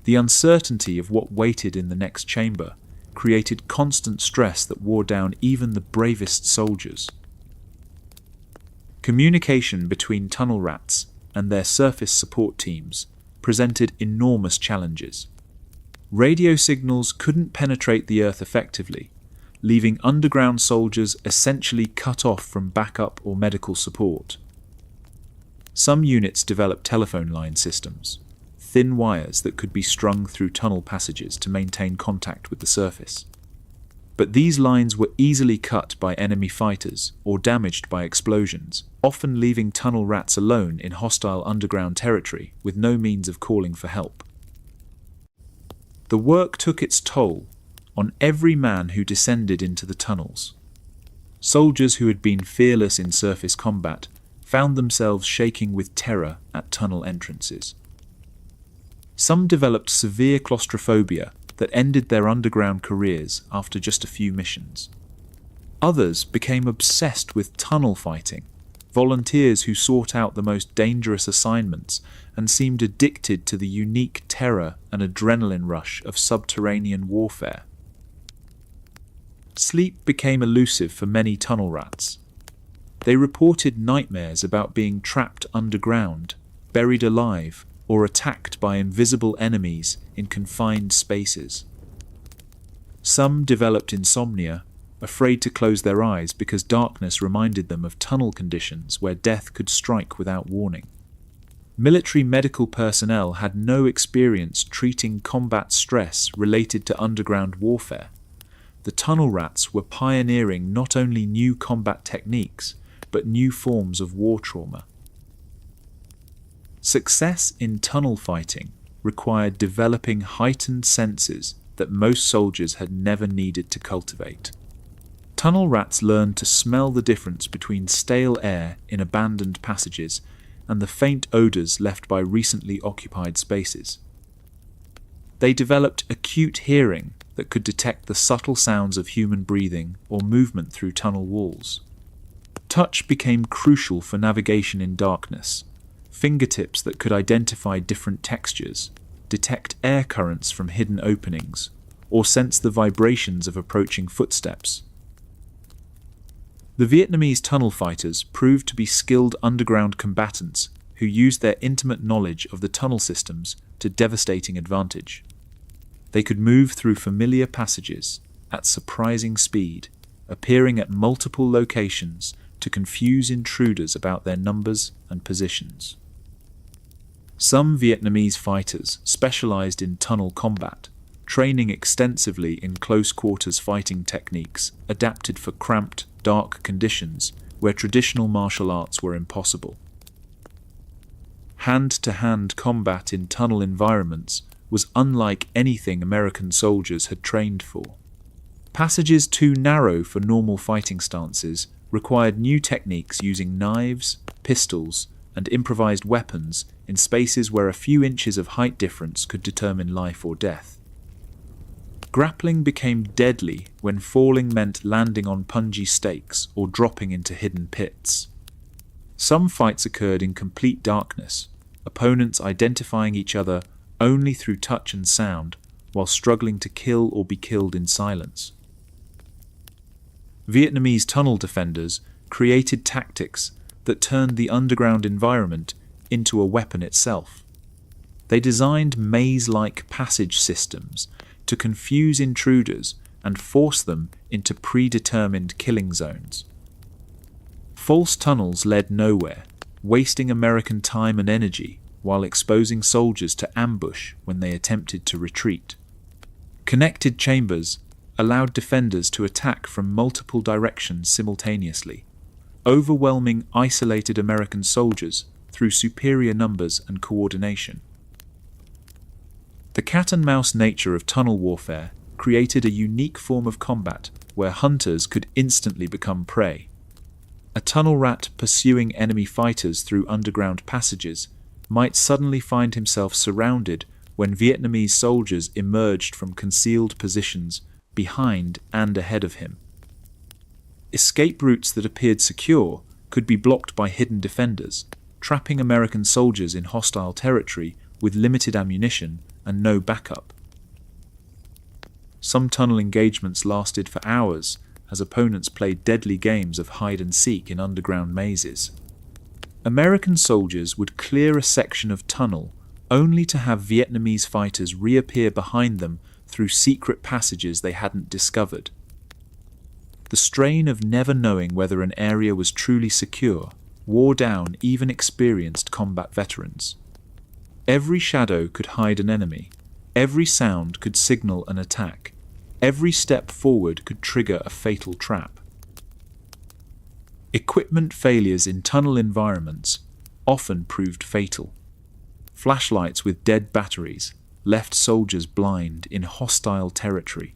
The uncertainty of what waited in the next chamber created constant stress that wore down even the bravest soldiers. Communication between tunnel rats and their surface support teams presented enormous challenges. Radio signals couldn't penetrate the earth effectively, leaving underground soldiers essentially cut off from backup or medical support. Some units developed telephone line systems, thin wires that could be strung through tunnel passages to maintain contact with the surface. But these lines were easily cut by enemy fighters or damaged by explosions, often leaving tunnel rats alone in hostile underground territory with no means of calling for help. The work took its toll on every man who descended into the tunnels. Soldiers who had been fearless in surface combat found themselves shaking with terror at tunnel entrances. Some developed severe claustrophobia that ended their underground careers after just a few missions. Others became obsessed with tunnel fighting, volunteers who sought out the most dangerous assignments and seemed addicted to the unique terror and adrenaline rush of subterranean warfare. Sleep became elusive for many tunnel rats. They reported nightmares about being trapped underground, buried alive, or attacked by invisible enemies in confined spaces. Some developed insomnia, afraid to close their eyes because darkness reminded them of tunnel conditions where death could strike without warning. Military medical personnel had no experience treating combat stress related to underground warfare. The tunnel rats were pioneering not only new combat techniques, but new forms of war trauma. Success in tunnel fighting required developing heightened senses that most soldiers had never needed to cultivate. Tunnel rats learned to smell the difference between stale air in abandoned passages and the faint odors left by recently occupied spaces. They developed acute hearing that could detect the subtle sounds of human breathing or movement through tunnel walls. Touch became crucial for navigation in darkness. Fingertips that could identify different textures, detect air currents from hidden openings, or sense the vibrations of approaching footsteps. The Vietnamese tunnel fighters proved to be skilled underground combatants who used their intimate knowledge of the tunnel systems to devastating advantage. They could move through familiar passages at surprising speed, appearing at multiple locations to confuse intruders about their numbers and positions. Some Vietnamese fighters specialized in tunnel combat, training extensively in close-quarters fighting techniques adapted for cramped, dark conditions where traditional martial arts were impossible. Hand-to-hand combat in tunnel environments was unlike anything American soldiers had trained for. Passages too narrow for normal fighting stances required new techniques using knives, pistols, and improvised weapons in spaces where a few inches of height difference could determine life or death. Grappling became deadly when falling meant landing on pungy stakes or dropping into hidden pits. Some fights occurred in complete darkness, opponents identifying each other only through touch and sound, while struggling to kill or be killed in silence. Vietnamese tunnel defenders created tactics that turned the underground environment into a weapon itself. They designed maze-like passage systems to confuse intruders and force them into predetermined killing zones. False tunnels led nowhere, wasting American time and energy while exposing soldiers to ambush when they attempted to retreat. Connected chambers allowed defenders to attack from multiple directions simultaneously, overwhelming isolated American soldiers through superior numbers and coordination. The cat-and-mouse nature of tunnel warfare created a unique form of combat where hunters could instantly become prey. A tunnel rat pursuing enemy fighters through underground passages might suddenly find himself surrounded when Vietnamese soldiers emerged from concealed positions behind and ahead of him. Escape routes that appeared secure could be blocked by hidden defenders, trapping American soldiers in hostile territory with limited ammunition and no backup. Some tunnel engagements lasted for hours as opponents played deadly games of hide-and-seek in underground mazes. American soldiers would clear a section of tunnel only to have Vietnamese fighters reappear behind them through secret passages they hadn't discovered. The strain of never knowing whether an area was truly secure wore down even experienced combat veterans. Every shadow could hide an enemy, every sound could signal an attack, every step forward could trigger a fatal trap. Equipment failures in tunnel environments often proved fatal. Flashlights with dead batteries left soldiers blind in hostile territory,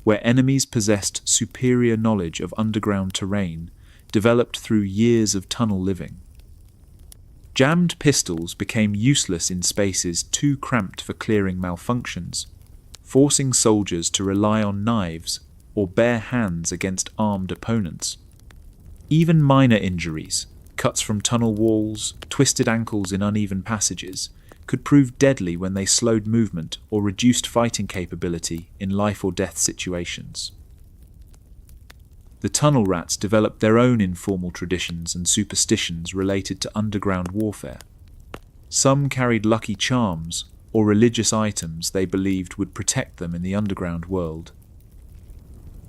where enemies possessed superior knowledge of underground terrain developed through years of tunnel living. Jammed pistols became useless in spaces too cramped for clearing malfunctions, forcing soldiers to rely on knives or bare hands against armed opponents. Even minor injuries, cuts from tunnel walls, twisted ankles in uneven passages, could prove deadly when they slowed movement or reduced fighting capability in life or death situations. The tunnel rats developed their own informal traditions and superstitions related to underground warfare. Some carried lucky charms or religious items they believed would protect them in the underground world.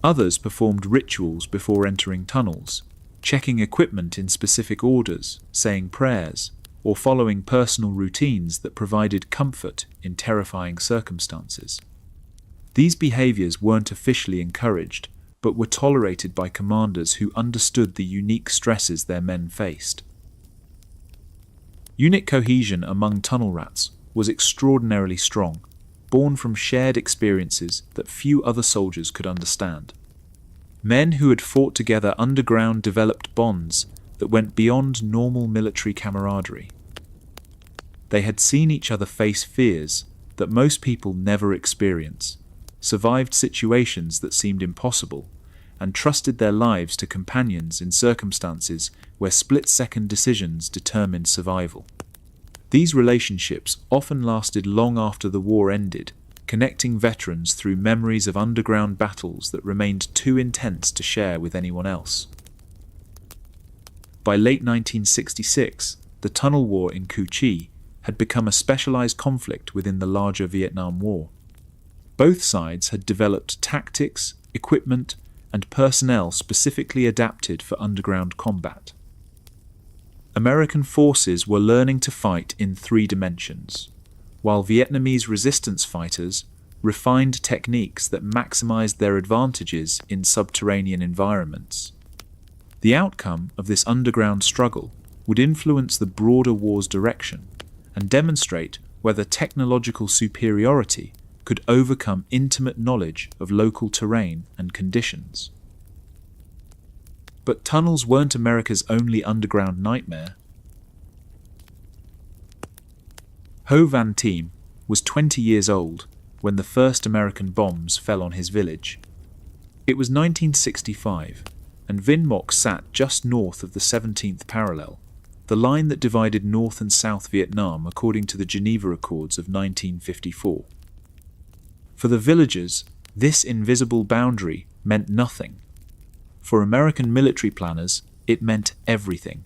Others performed rituals before entering tunnels, checking equipment in specific orders, saying prayers, or following personal routines that provided comfort in terrifying circumstances. These behaviors weren't officially encouraged, but were tolerated by commanders who understood the unique stresses their men faced. Unit cohesion among tunnel rats was extraordinarily strong, born from shared experiences that few other soldiers could understand. Men who had fought together underground developed bonds that went beyond normal military camaraderie. They had seen each other face fears that most people never experience, survived situations that seemed impossible, and trusted their lives to companions in circumstances where split-second decisions determined survival. These relationships often lasted long after the war ended, connecting veterans through memories of underground battles that remained too intense to share with anyone else. By late 1966, the Tunnel War in Cu Chi had become a specialized conflict within the larger Vietnam War. Both sides had developed tactics, equipment, and personnel specifically adapted for underground combat. American forces were learning to fight in 3 dimensions, while Vietnamese resistance fighters refined techniques that maximized their advantages in subterranean environments. The outcome of this underground struggle would influence the broader war's direction, and demonstrate whether technological superiority could overcome intimate knowledge of local terrain and conditions. But tunnels weren't America's only underground nightmare. Ho Van Tiem was 20 years old when the first American bombs fell on his village. It was 1965, and Vinh Moc sat just north of the 17th parallel, the line that divided North and South Vietnam according to the Geneva Accords of 1954. For the villagers, this invisible boundary meant nothing. For American military planners, it meant everything.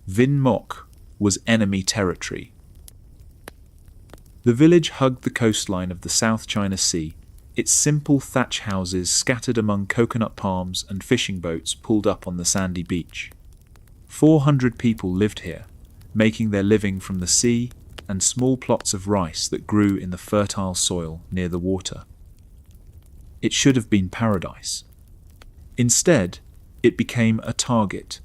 Vinh Moc was enemy territory. The village hugged the coastline of the South China Sea, its simple thatch houses scattered among coconut palms and fishing boats pulled up on the sandy beach. 400 people lived here, making their living from the sea and small plots of rice that grew in the fertile soil near the water. It should have been paradise. Instead, it became a target.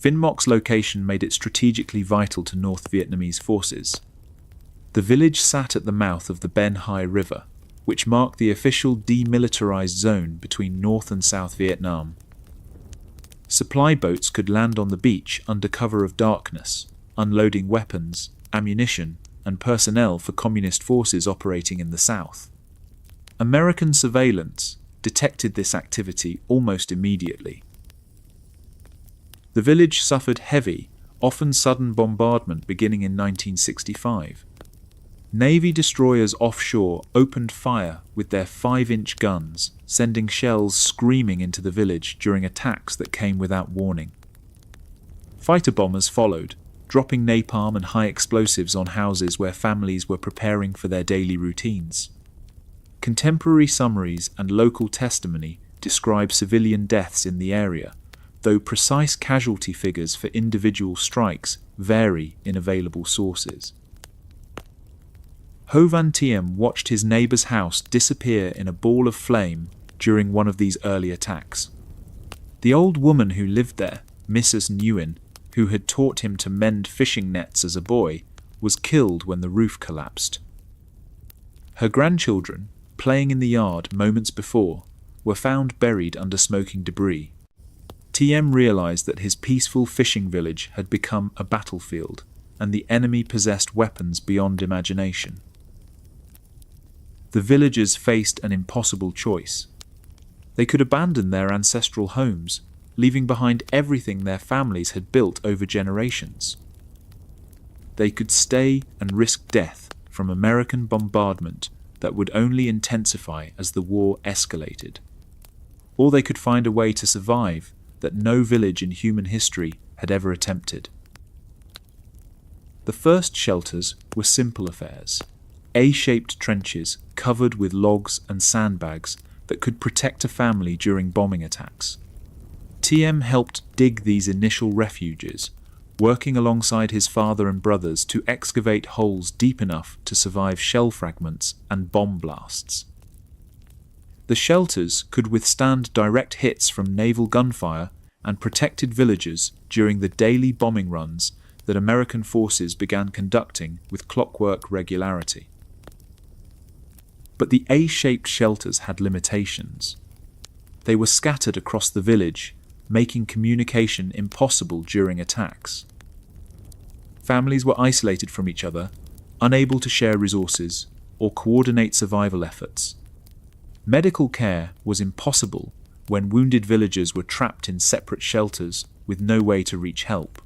Vinh Moc's location made it strategically vital to North Vietnamese forces. The village sat at the mouth of the Ben Hai River, which marked the official demilitarized zone between North and South Vietnam. Supply boats could land on the beach under cover of darkness, unloading weapons, ammunition, and personnel for communist forces operating in the south. American surveillance detected this activity almost immediately. The village suffered heavy, often sudden bombardment beginning in 1965. Navy destroyers offshore opened fire with their 5-inch guns, sending shells screaming into the village during attacks that came without warning. Fighter bombers followed, dropping napalm and high explosives on houses where families were preparing for their daily routines. Contemporary summaries and local testimony describe civilian deaths in the area, though precise casualty figures for individual strikes vary in available sources. Ho Van Tiem watched his neighbour's house disappear in a ball of flame during one of these early attacks. The old woman who lived there, Mrs. Nguyen, who had taught him to mend fishing nets as a boy, was killed when the roof collapsed. Her grandchildren, playing in the yard moments before, were found buried under smoking debris. Tiem realized that his peaceful fishing village had become a battlefield, and the enemy possessed weapons beyond imagination. The villagers faced an impossible choice. They could abandon their ancestral homes, leaving behind everything their families had built over generations. They could stay and risk death from American bombardment that would only intensify as the war escalated. Or they could find a way to survive that no village in human history had ever attempted. The first shelters were simple affairs, A-shaped trenches covered with logs and sandbags that could protect a family during bombing attacks. Tiem helped dig these initial refuges, working alongside his father and brothers to excavate holes deep enough to survive shell fragments and bomb blasts. The shelters could withstand direct hits from naval gunfire and protected villagers during the daily bombing runs that American forces began conducting with clockwork regularity. But the A-shaped shelters had limitations. They were scattered across the village, making communication impossible during attacks. Families were isolated from each other, unable to share resources or coordinate survival efforts. Medical care was impossible when wounded villagers were trapped in separate shelters with no way to reach help.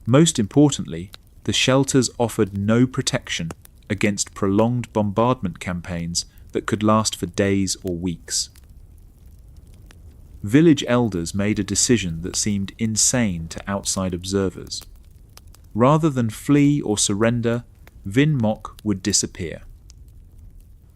Most importantly, the shelters offered no protection against prolonged bombardment campaigns that could last for days or weeks. Village elders made a decision that seemed insane to outside observers. Rather than flee or surrender, Vinh Moc would disappear.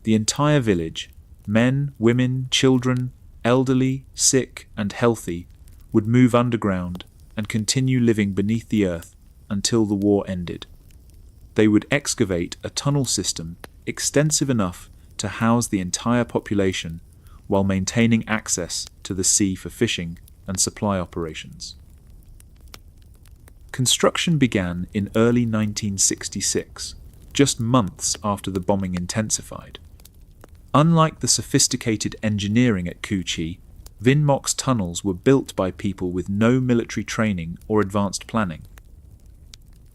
The entire village, men, women, children, elderly, sick, and healthy, would move underground and continue living beneath the earth until the war ended. They would excavate a tunnel system extensive enough to house the entire population while maintaining access to the sea for fishing and supply operations. Construction began in early 1966, just months after the bombing intensified. Unlike the sophisticated engineering at Cu Chi, Vinh Moc's tunnels were built by people with no military training or advanced planning.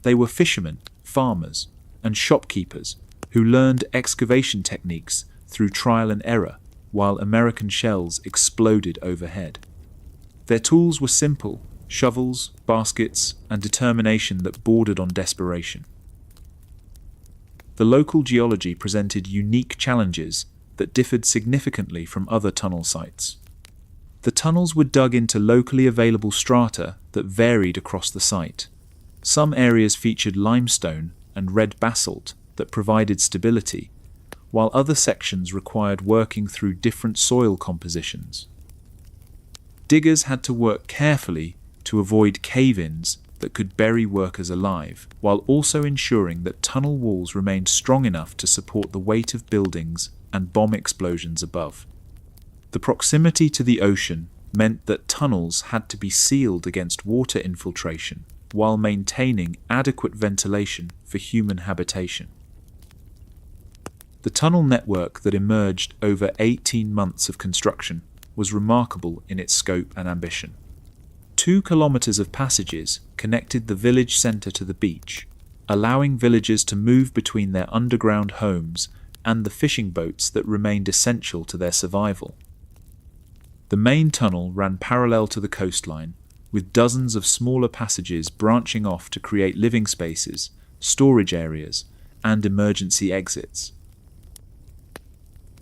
They were fishermen, farmers, and shopkeepers who learned excavation techniques through trial and error while American shells exploded overhead. Their tools were simple: shovels, baskets, and determination that bordered on desperation. The local geology presented unique challenges that differed significantly from other tunnel sites. The tunnels were dug into locally available strata that varied across the site. Some areas featured limestone and red basalt that provided stability, while other sections required working through different soil compositions. Diggers had to work carefully to avoid cave-ins that could bury workers alive, while also ensuring that tunnel walls remained strong enough to support the weight of buildings and bomb explosions above. The proximity to the ocean meant that tunnels had to be sealed against water infiltration while maintaining adequate ventilation for human habitation. The tunnel network that emerged over 18 months of construction was remarkable in its scope and ambition. 2 kilometers of passages connected the village center to the beach, allowing villagers to move between their underground homes and the fishing boats that remained essential to their survival. The main tunnel ran parallel to the coastline, with dozens of smaller passages branching off to create living spaces, storage areas, and emergency exits.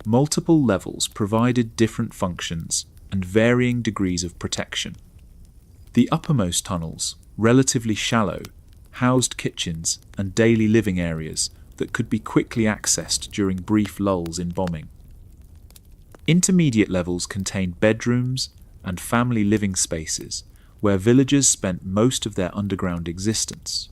Multiple levels provided different functions and varying degrees of protection. The uppermost tunnels, relatively shallow, housed kitchens and daily living areas that could be quickly accessed during brief lulls in bombing. Intermediate levels contained bedrooms and family living spaces where villagers spent most of their underground existence.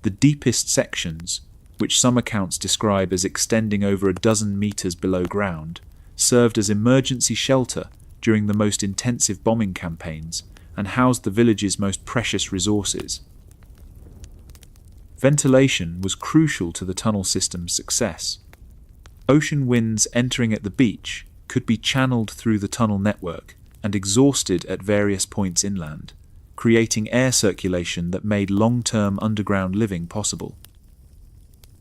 The deepest sections, which some accounts describe as extending over a dozen meters below ground, served as emergency shelter during the most intensive bombing campaigns and housed the village's most precious resources. Ventilation was crucial to the tunnel system's success. Ocean winds entering at the beach could be channeled through the tunnel network and exhausted at various points inland, creating air circulation that made long-term underground living possible.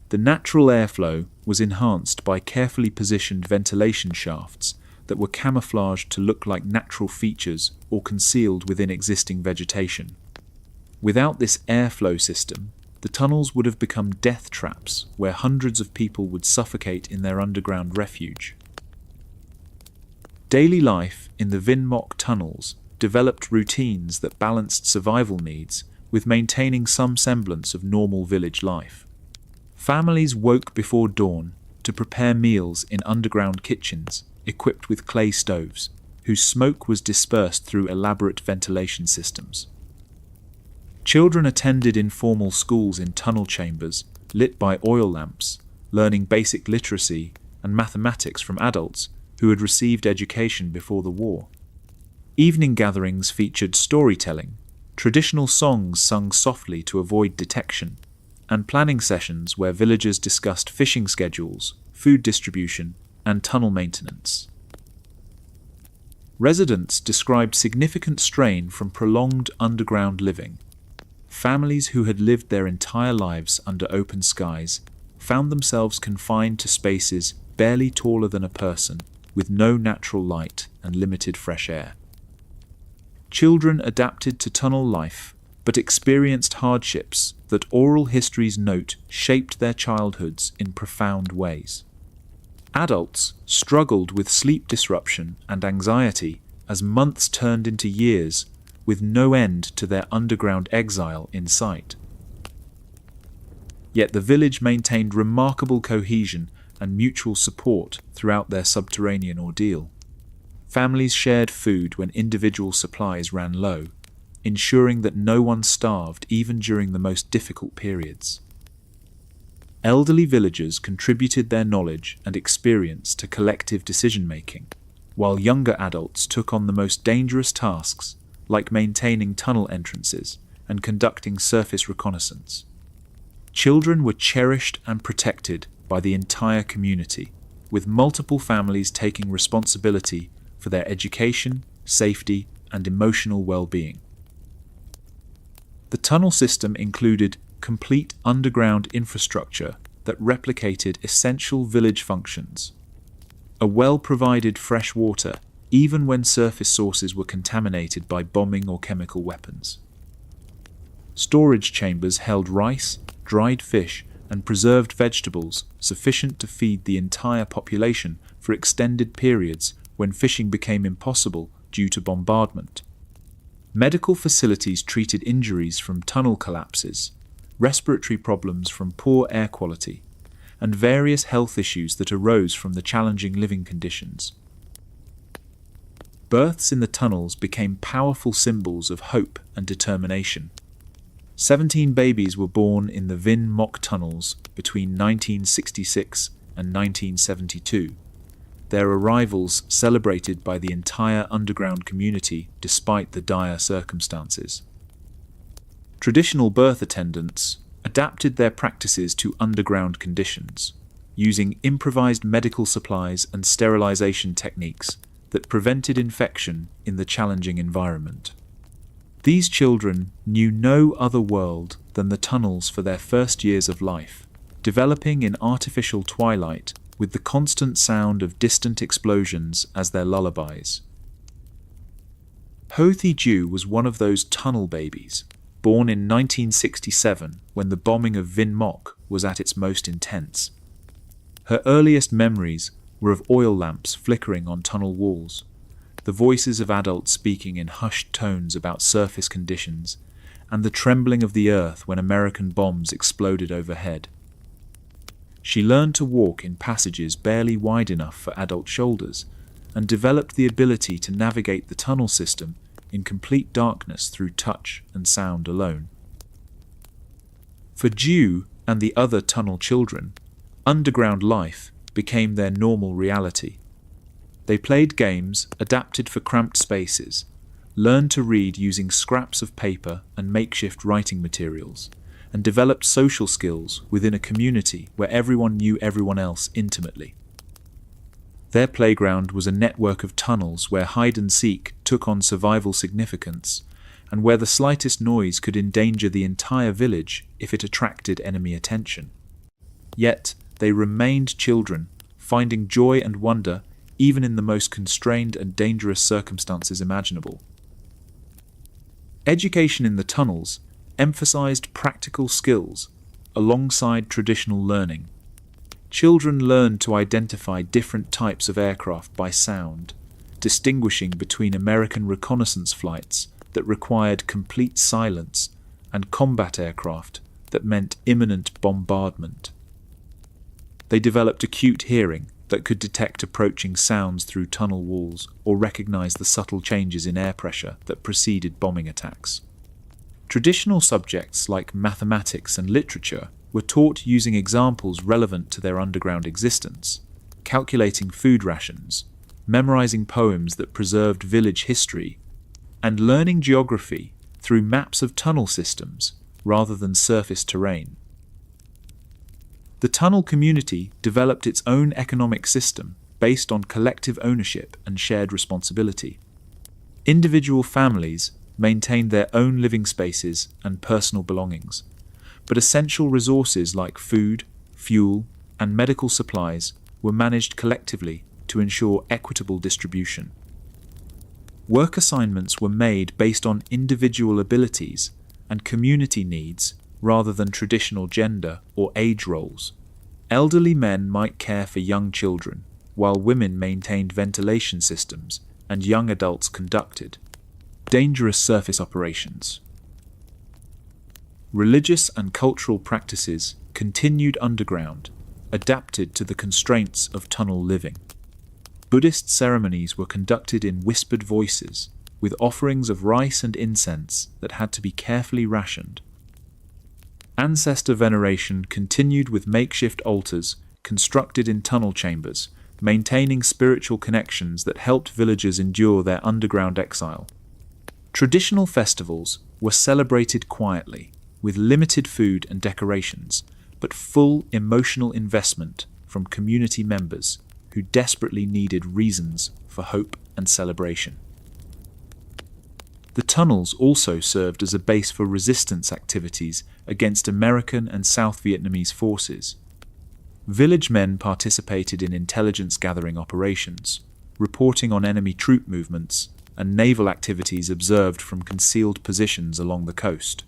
The natural airflow was enhanced by carefully positioned ventilation shafts that were camouflaged to look like natural features or concealed within existing vegetation. Without this airflow system, the tunnels would have become death traps where hundreds of people would suffocate in their underground refuge. Daily life in the Vinh Moc tunnels developed routines that balanced survival needs with maintaining some semblance of normal village life. Families woke before dawn to prepare meals in underground kitchens equipped with clay stoves, whose smoke was dispersed through elaborate ventilation systems. Children attended informal schools in tunnel chambers lit by oil lamps, learning basic literacy and mathematics from adults who had received education before the war. Evening gatherings featured storytelling, traditional songs sung softly to avoid detection, and planning sessions where villagers discussed fishing schedules, food distribution, and tunnel maintenance. Residents described significant strain from prolonged underground living. Families who had lived their entire lives under open skies found themselves confined to spaces barely taller than a person, with no natural light and limited fresh air. Children adapted to tunnel life, but experienced hardships that oral histories note shaped their childhoods in profound ways. Adults struggled with sleep disruption and anxiety as months turned into years, with no end to their underground exile in sight. Yet the village maintained remarkable cohesion and mutual support throughout their subterranean ordeal. Families shared food when individual supplies ran low, ensuring that no one starved even during the most difficult periods. Elderly villagers contributed their knowledge and experience to collective decision-making, while younger adults took on the most dangerous tasks, like maintaining tunnel entrances and conducting surface reconnaissance. Children were cherished and protected by the entire community, with multiple families taking responsibility for their education, safety, and emotional well-being. The tunnel system included complete underground infrastructure that replicated essential village functions. A well-provided fresh water, even when surface sources were contaminated by bombing or chemical weapons. Storage chambers held rice, dried fish, and preserved vegetables sufficient to feed the entire population for extended periods when fishing became impossible due to bombardment. Medical facilities treated injuries from tunnel collapses, respiratory problems from poor air quality, and various health issues that arose from the challenging living conditions. Births in the tunnels became powerful symbols of hope and determination. 17 babies were born in the Vin Mock tunnels between 1966 and 1972, their arrivals celebrated by the entire underground community despite the dire circumstances. Traditional birth attendants adapted their practices to underground conditions, using improvised medical supplies and sterilization techniques that prevented infection in the challenging environment. These children knew no other world than the tunnels for their first years of life, developing in artificial twilight with the constant sound of distant explosions as their lullabies. Ho Thi-Ju was one of those tunnel babies, born in 1967 when the bombing of Vin Mock was at its most intense. Her earliest memories were of oil lamps flickering on tunnel walls, the voices of adults speaking in hushed tones about surface conditions, and the trembling of the earth when American bombs exploded overhead. She learned to walk in passages barely wide enough for adult shoulders, and developed the ability to navigate the tunnel system in complete darkness through touch and sound alone. For Ju and the other tunnel children, underground life became their normal reality. They played games adapted for cramped spaces, learned to read using scraps of paper and makeshift writing materials, and developed social skills within a community where everyone knew everyone else intimately. Their playground was a network of tunnels where hide and seek took on survival significance, and where the slightest noise could endanger the entire village if it attracted enemy attention. Yet they remained children, finding joy and wonder even in the most constrained and dangerous circumstances imaginable. Education in the tunnels emphasized practical skills alongside traditional learning. Children learned to identify different types of aircraft by sound, distinguishing between American reconnaissance flights that required complete silence and combat aircraft that meant imminent bombardment. They developed acute hearing that could detect approaching sounds through tunnel walls or recognize the subtle changes in air pressure that preceded bombing attacks. Traditional subjects like mathematics and literature were taught using examples relevant to their underground existence, calculating food rations, memorizing poems that preserved village history, and learning geography through maps of tunnel systems rather than surface terrain. The tunnel community developed its own economic system based on collective ownership and shared responsibility. Individual families maintained their own living spaces and personal belongings, but essential resources like food, fuel, and medical supplies were managed collectively to ensure equitable distribution. Work assignments were made based on individual abilities and community needs rather than traditional gender or age roles. Elderly men might care for young children, while women maintained ventilation systems and young adults conducted dangerous surface operations. Religious and cultural practices continued underground, adapted to the constraints of tunnel living. Buddhist ceremonies were conducted in whispered voices, with offerings of rice and incense that had to be carefully rationed. Ancestor veneration continued with makeshift altars constructed in tunnel chambers, maintaining spiritual connections that helped villagers endure their underground exile. Traditional festivals were celebrated quietly, with limited food and decorations, but full emotional investment from community members who desperately needed reasons for hope and celebration. The tunnels also served as a base for resistance activities against American and South Vietnamese forces. Village men participated in intelligence gathering operations, reporting on enemy troop movements and naval activities observed from concealed positions along the coast.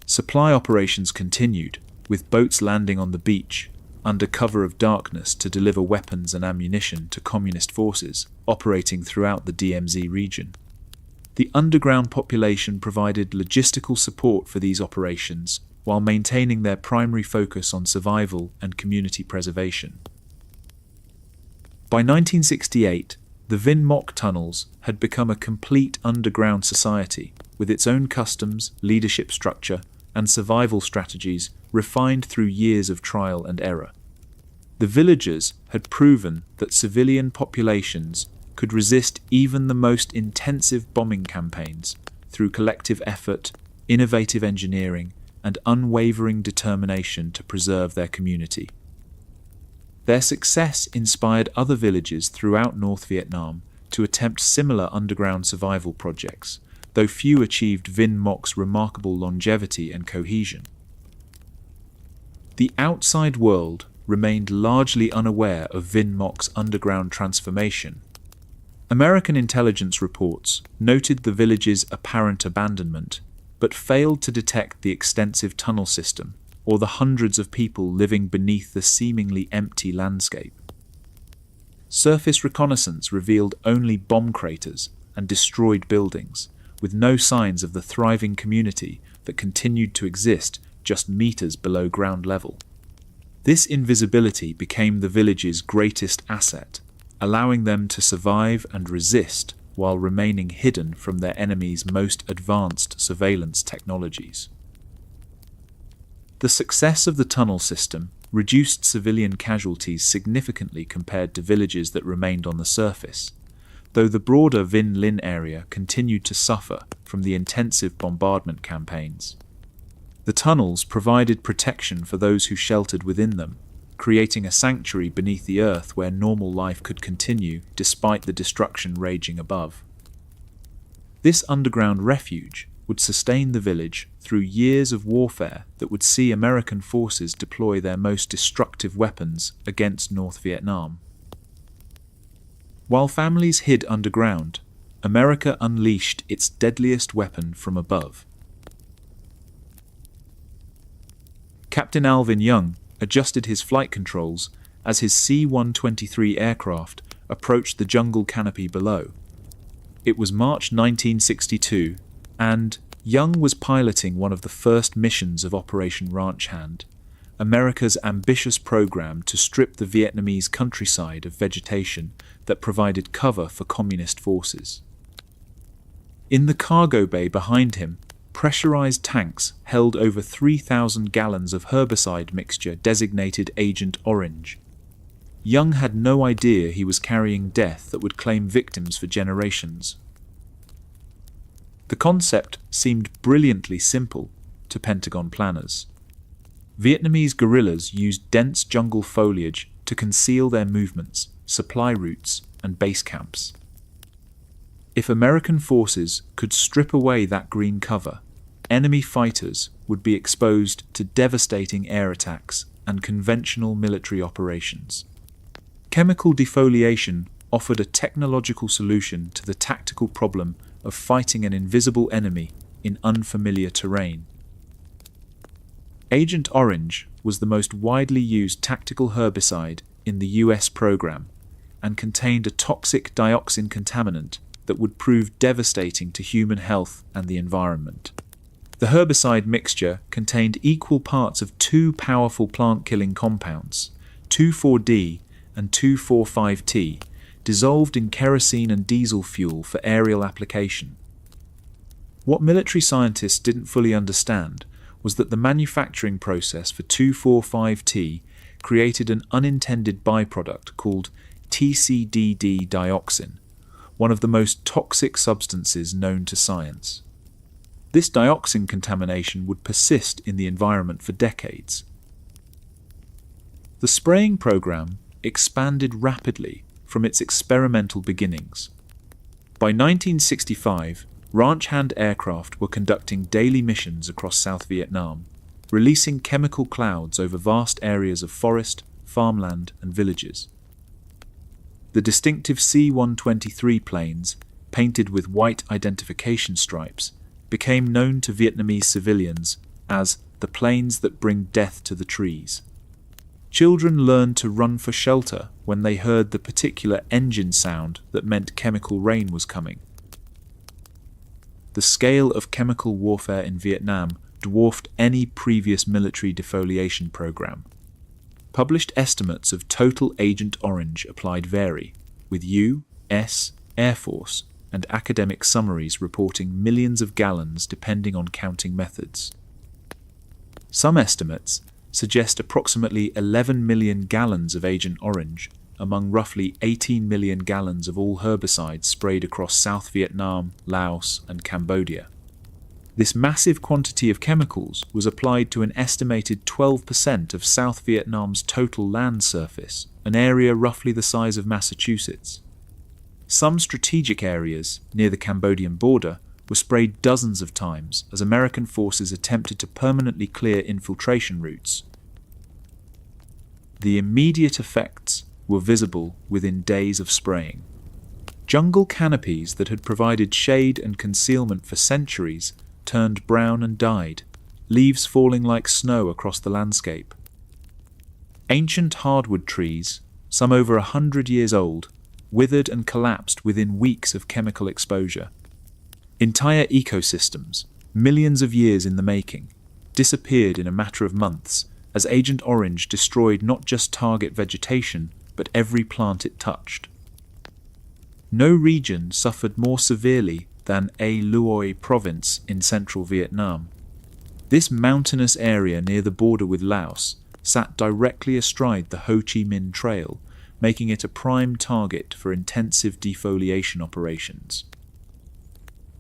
Supply operations continued, with boats landing on the beach under cover of darkness to deliver weapons and ammunition to communist forces operating throughout the DMZ region. The underground population provided logistical support for these operations while maintaining their primary focus on survival and community preservation. By 1968, the Vinh Moc tunnels had become a complete underground society with its own customs, leadership structure, and survival strategies refined through years of trial and error. The villagers had proven that civilian populations could resist even the most intensive bombing campaigns through collective effort, innovative engineering, and unwavering determination to preserve their community. Their success inspired other villages throughout North Vietnam to attempt similar underground survival projects, though few achieved Vinh Moc's remarkable longevity and cohesion. The outside world remained largely unaware of Vinh Moc's underground transformation. American intelligence reports noted the village's apparent abandonment, but failed to detect the extensive tunnel system or the hundreds of people living beneath the seemingly empty landscape. Surface reconnaissance revealed only bomb craters and destroyed buildings, with no signs of the thriving community that continued to exist just meters below ground level. This invisibility became the village's greatest asset, allowing them to survive and resist while remaining hidden from their enemy's most advanced surveillance technologies. The success of the tunnel system reduced civilian casualties significantly compared to villages that remained on the surface, though the broader Vinh Linh area continued to suffer from the intensive bombardment campaigns. The tunnels provided protection for those who sheltered within them, creating a sanctuary beneath the earth where normal life could continue despite the destruction raging above. This underground refuge would sustain the village through years of warfare that would see American forces deploy their most destructive weapons against North Vietnam. While families hid underground, America unleashed its deadliest weapon from above. Captain Alvin Young adjusted his flight controls as his C-123 aircraft approached the jungle canopy below. It was March 1962, and Young was piloting one of the first missions of Operation Ranch Hand, America's ambitious program to strip the Vietnamese countryside of vegetation that provided cover for communist forces. In the cargo bay behind him, pressurized tanks held over 3,000 gallons of herbicide mixture designated Agent Orange. Young had no idea he was carrying death that would claim victims for generations. The concept seemed brilliantly simple to Pentagon planners. Vietnamese guerrillas used dense jungle foliage to conceal their movements, supply routes, and base camps. If American forces could strip away that green cover, enemy fighters would be exposed to devastating air attacks and conventional military operations. Chemical defoliation offered a technological solution to the tactical problem of fighting an invisible enemy in unfamiliar terrain. Agent Orange was the most widely used tactical herbicide in the US program and contained a toxic dioxin contaminant that would prove devastating to human health and the environment. The herbicide mixture contained equal parts of two powerful plant-killing compounds, 2,4-D and 2,4,5-T, dissolved in kerosene and diesel fuel for aerial application. What military scientists didn't fully understand was that the manufacturing process for 2,4,5-T created an unintended byproduct called TCDD dioxin, one of the most toxic substances known to science. This dioxin contamination would persist in the environment for decades. The spraying program expanded rapidly from its experimental beginnings. By 1965, ranch hand aircraft were conducting daily missions across South Vietnam, releasing chemical clouds over vast areas of forest, farmland, and villages. The distinctive C-123 planes, painted with white identification stripes, became known to Vietnamese civilians as the planes that bring death to the trees. Children learned to run for shelter when they heard the particular engine sound that meant chemical rain was coming. The scale of chemical warfare in Vietnam dwarfed any previous military defoliation program. Published estimates of total Agent Orange applied vary, with U.S. Air Force and academic summaries reporting millions of gallons depending on counting methods. Some estimates suggest approximately 11 million gallons of Agent Orange among roughly 18 million gallons of all herbicides sprayed across South Vietnam, Laos, and Cambodia. This massive quantity of chemicals was applied to an estimated 12% of South Vietnam's total land surface, an area roughly the size of Massachusetts. Some strategic areas near the Cambodian border were sprayed dozens of times as American forces attempted to permanently clear infiltration routes. The immediate effects were visible within days of spraying. Jungle canopies that had provided shade and concealment for centuries turned brown and died, leaves falling like snow across the landscape. Ancient hardwood trees, some over 100 years old, withered and collapsed within weeks of chemical exposure. Entire ecosystems, millions of years in the making, disappeared in a matter of months as Agent Orange destroyed not just target vegetation, but every plant it touched. No region suffered more severely than A Luoi province in central Vietnam. This mountainous area near the border with Laos sat directly astride the Ho Chi Minh Trail, making it a prime target for intensive defoliation operations.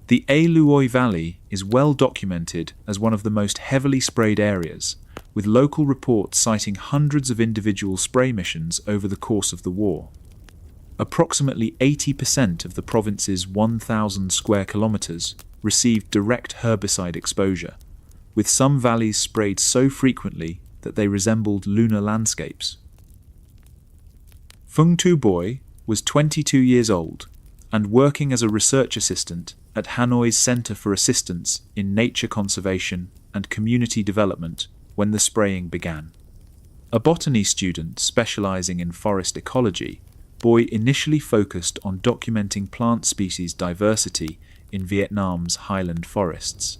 The A Luoi Valley is well documented as one of the most heavily sprayed areas, with local reports citing hundreds of individual spray missions over the course of the war. Approximately 80% of the province's 1,000 square kilometers received direct herbicide exposure, with some valleys sprayed so frequently that they resembled lunar landscapes. Phung Tu Boy was 22 years old and working as a research assistant at Hanoi's Center for Assistance in Nature Conservation and Community Development when the spraying began. A botany student specializing in forest ecology, Boy initially focused on documenting plant species diversity in Vietnam's highland forests.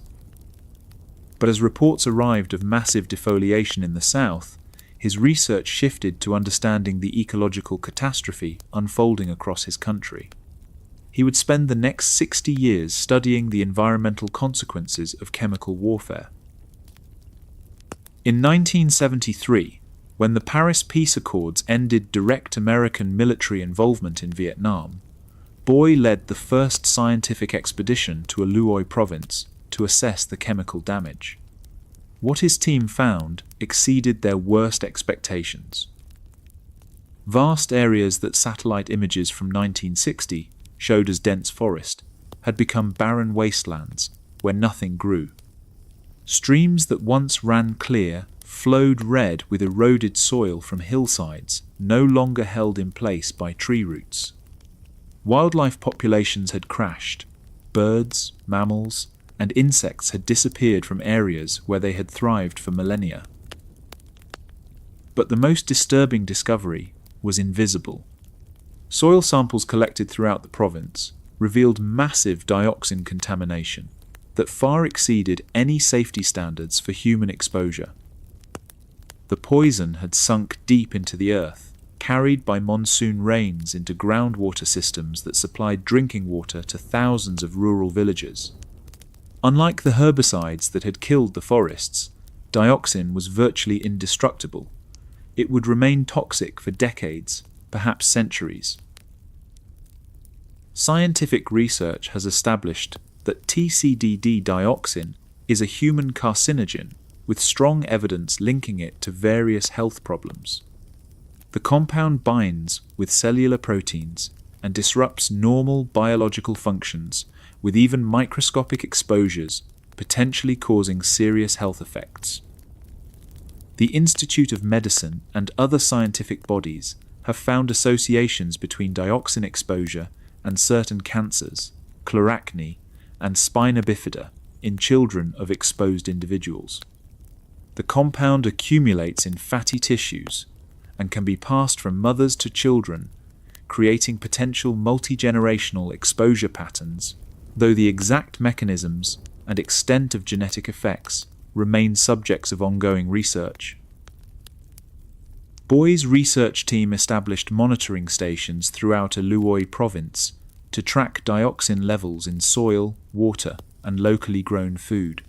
But as reports arrived of massive defoliation in the south, his research shifted to understanding the ecological catastrophe unfolding across his country. He would spend the next 60 years studying the environmental consequences of chemical warfare. In 1973, when the Paris Peace Accords ended direct American military involvement in Vietnam, Boy led the first scientific expedition to A Luoi province to assess the chemical damage. What his team found exceeded their worst expectations. Vast areas that satellite images from 1960 showed as dense forest had become barren wastelands where nothing grew. Streams that once ran clear flowed red with eroded soil from hillsides no longer held in place by tree roots. Wildlife populations had crashed. Birds, mammals, and insects had disappeared from areas where they had thrived for millennia. But the most disturbing discovery was invisible. Soil samples collected throughout the province revealed massive dioxin contamination that far exceeded any safety standards for human exposure. The poison had sunk deep into the earth, carried by monsoon rains into groundwater systems that supplied drinking water to thousands of rural villages. Unlike the herbicides that had killed the forests, dioxin was virtually indestructible. It would remain toxic for decades, perhaps centuries. Scientific research has established that TCDD dioxin is a human carcinogen with strong evidence linking it to various health problems. The compound binds with cellular proteins and disrupts normal biological functions with even microscopic exposures, potentially causing serious health effects. The Institute of Medicine and other scientific bodies have found associations between dioxin exposure and certain cancers, chloracne, and spina bifida in children of exposed individuals. The compound accumulates in fatty tissues and can be passed from mothers to children, creating potential multi-generational exposure patterns, though the exact mechanisms and extent of genetic effects remain subjects of ongoing research. Boy's research team established monitoring stations throughout Aluoi province to track dioxin levels in soil, water, and locally grown food.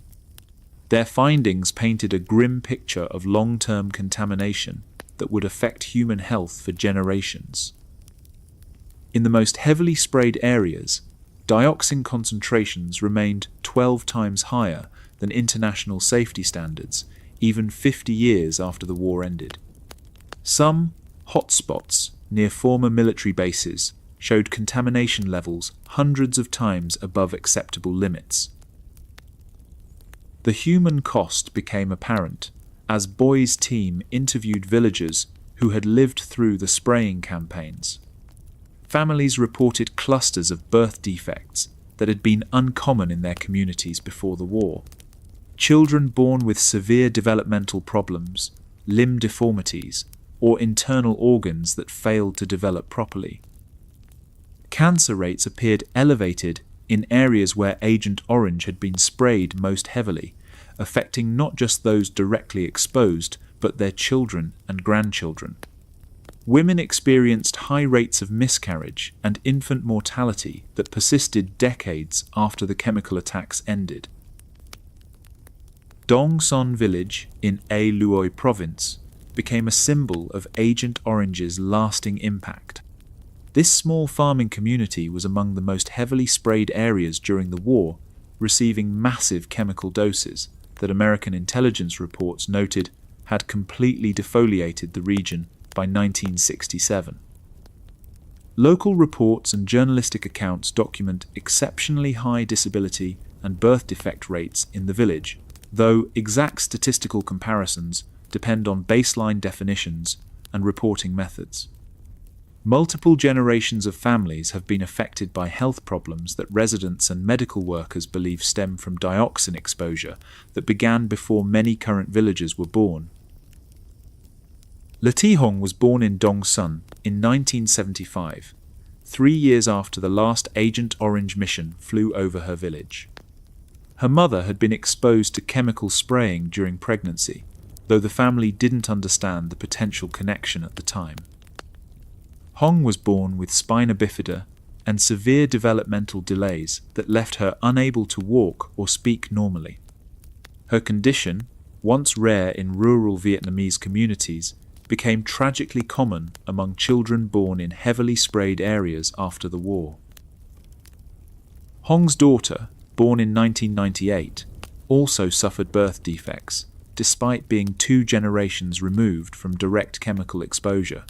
Their findings painted a grim picture of long-term contamination that would affect human health for generations. In the most heavily sprayed areas, dioxin concentrations remained 12 times higher than international safety standards, even 50 years after the war ended. Some hotspots near former military bases showed contamination levels hundreds of times above acceptable limits. The human cost became apparent as Boy's team interviewed villagers who had lived through the spraying campaigns. Families reported clusters of birth defects that had been uncommon in their communities before the war. Children born with severe developmental problems, limb deformities, or internal organs that failed to develop properly. Cancer rates appeared elevated in areas where Agent Orange had been sprayed most heavily, affecting not just those directly exposed, but their children and grandchildren. Women experienced high rates of miscarriage and infant mortality that persisted decades after the chemical attacks ended. Dong Son village in A Luoi province became a symbol of Agent Orange's lasting impact. This small farming community was among the most heavily sprayed areas during the war, receiving massive chemical doses that American intelligence reports noted had completely defoliated the region by 1967. Local reports and journalistic accounts document exceptionally high disability and birth defect rates in the village, though exact statistical comparisons depend on baseline definitions and reporting methods. Multiple generations of families have been affected by health problems that residents and medical workers believe stem from dioxin exposure that began before many current villagers were born. Letihong was born in Dongsun in 1975, 3 years after the last Agent Orange mission flew over her village. Her mother had been exposed to chemical spraying during pregnancy, though the family didn't understand the potential connection at the time. Hong was born with spina bifida and severe developmental delays that left her unable to walk or speak normally. Her condition, once rare in rural Vietnamese communities, became tragically common among children born in heavily sprayed areas after the war. Hong's daughter, born in 1998, also suffered birth defects, despite being 2 generations removed from direct chemical exposure.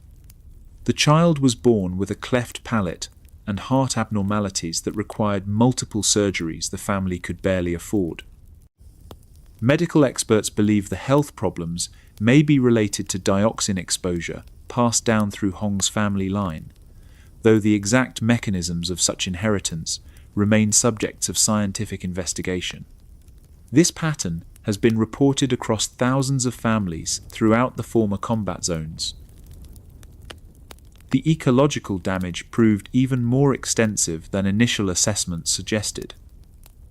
The child was born with a cleft palate and heart abnormalities that required multiple surgeries the family could barely afford. Medical experts believe the health problems may be related to dioxin exposure passed down through Hong's family line, though the exact mechanisms of such inheritance remain subjects of scientific investigation. This pattern has been reported across thousands of families throughout the former combat zones. The ecological damage proved even more extensive than initial assessments suggested.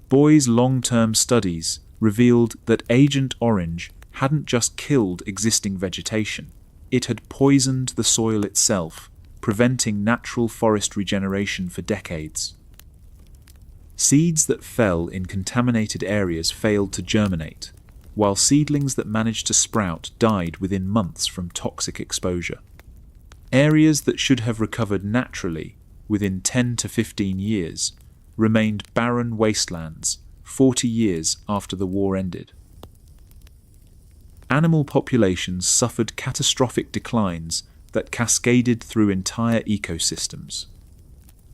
Boy's long-term studies revealed that Agent Orange hadn't just killed existing vegetation, it had poisoned the soil itself, preventing natural forest regeneration for decades. Seeds that fell in contaminated areas failed to germinate, while seedlings that managed to sprout died within months from toxic exposure. Areas that should have recovered naturally within 10 to 15 years, remained barren wastelands 40 years after the war ended. Animal populations suffered catastrophic declines that cascaded through entire ecosystems.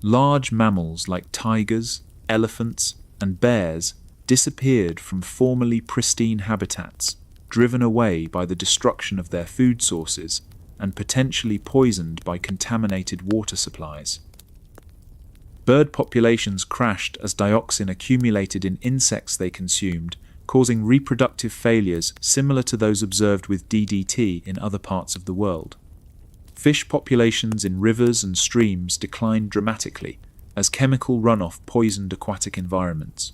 Large mammals like tigers, elephants, and bears disappeared from formerly pristine habitats, driven away by the destruction of their food sources and potentially poisoned by contaminated water supplies. Bird populations crashed as dioxin accumulated in insects they consumed, causing reproductive failures similar to those observed with DDT in other parts of the world. Fish populations in rivers and streams declined dramatically as chemical runoff poisoned aquatic environments.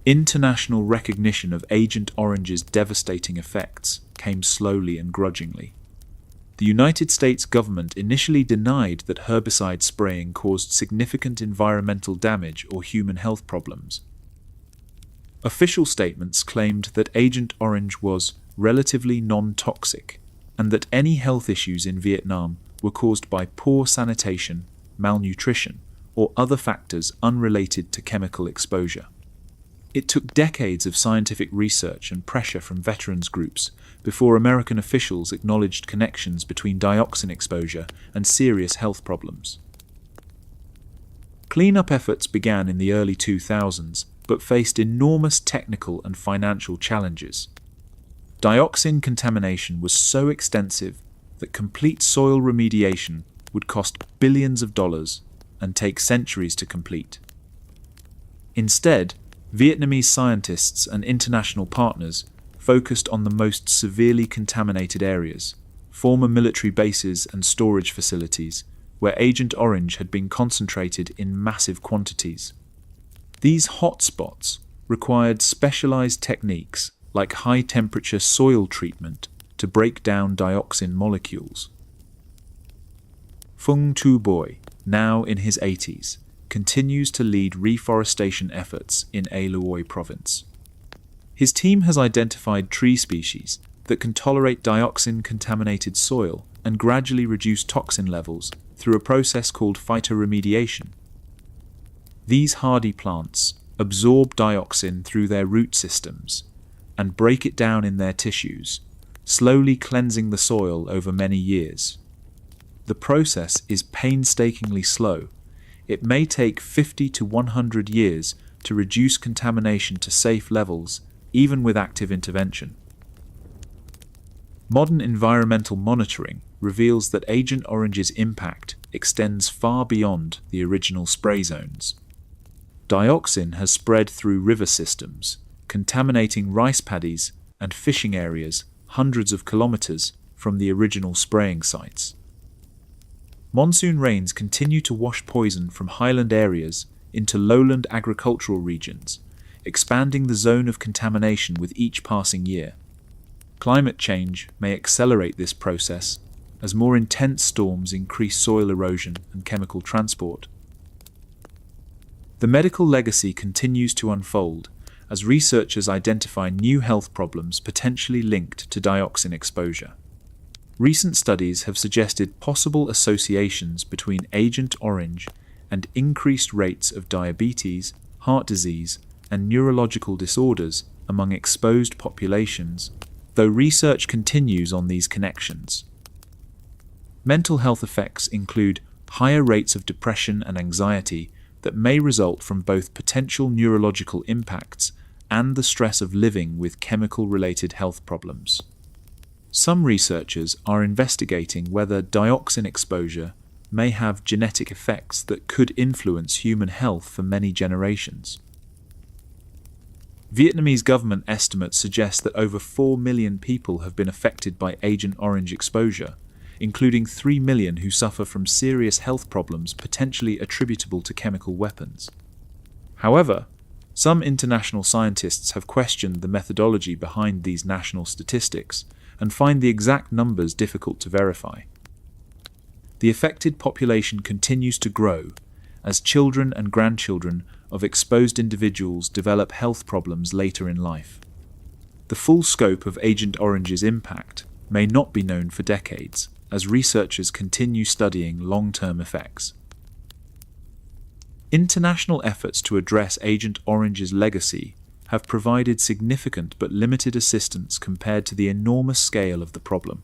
International recognition of Agent Orange's devastating effects came slowly and grudgingly. The United States government initially denied that herbicide spraying caused significant environmental damage or human health problems. Official statements claimed that Agent Orange was relatively non-toxic and that any health issues in Vietnam were caused by poor sanitation, malnutrition, or other factors unrelated to chemical exposure. It took decades of scientific research and pressure from veterans groups before American officials acknowledged connections between dioxin exposure and serious health problems. Cleanup efforts began in the early 2000s, but faced enormous technical and financial challenges. Dioxin contamination was so extensive that complete soil remediation would cost billions of dollars and take centuries to complete. Instead, Vietnamese scientists and international partners focused on the most severely contaminated areas, former military bases and storage facilities, where Agent Orange had been concentrated in massive quantities. These hotspots required specialized techniques like high-temperature soil treatment to break down dioxin molecules. Phung Tu Boy, now in his 80s, continues to lead reforestation efforts in A Luoi province. His team has identified tree species that can tolerate dioxin-contaminated soil and gradually reduce toxin levels through a process called phytoremediation. These hardy plants absorb dioxin through their root systems and break it down in their tissues, slowly cleansing the soil over many years. The process is painstakingly slow. It may take 50 to 100 years to reduce contamination to safe levels, even with active intervention. Modern environmental monitoring reveals that Agent Orange's impact extends far beyond the original spray zones. Dioxin has spread through river systems, contaminating rice paddies and fishing areas hundreds of kilometers from the original spraying sites. Monsoon rains continue to wash poison from highland areas into lowland agricultural regions, expanding the zone of contamination with each passing year. Climate change may accelerate this process as more intense storms increase soil erosion and chemical transport. The medical legacy continues to unfold as researchers identify new health problems potentially linked to dioxin exposure. Recent studies have suggested possible associations between Agent Orange and increased rates of diabetes, heart disease, and neurological disorders among exposed populations, though research continues on these connections. Mental health effects include higher rates of depression and anxiety that may result from both potential neurological impacts and the stress of living with chemical-related health problems. Some researchers are investigating whether dioxin exposure may have genetic effects that could influence human health for many generations. Vietnamese government estimates suggest that over 4 million people have been affected by Agent Orange exposure, including 3 million who suffer from serious health problems potentially attributable to chemical weapons. However, some international scientists have questioned the methodology behind these national statistics and find the exact numbers difficult to verify. The affected population continues to grow as children and grandchildren of exposed individuals develop health problems later in life. The full scope of Agent Orange's impact may not be known for decades, as researchers continue studying long-term effects. International efforts to address Agent Orange's legacy have provided significant but limited assistance compared to the enormous scale of the problem.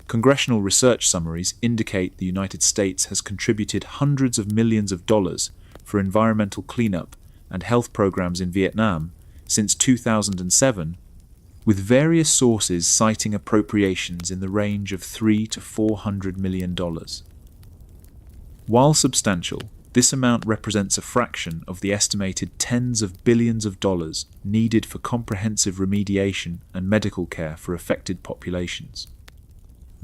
Congressional research summaries indicate the United States has contributed hundreds of millions of dollars for environmental cleanup and health programs in Vietnam since 2007, with various sources citing appropriations in the range of $300 to $400 million. While substantial, this amount represents a fraction of the estimated tens of billions of dollars needed for comprehensive remediation and medical care for affected populations.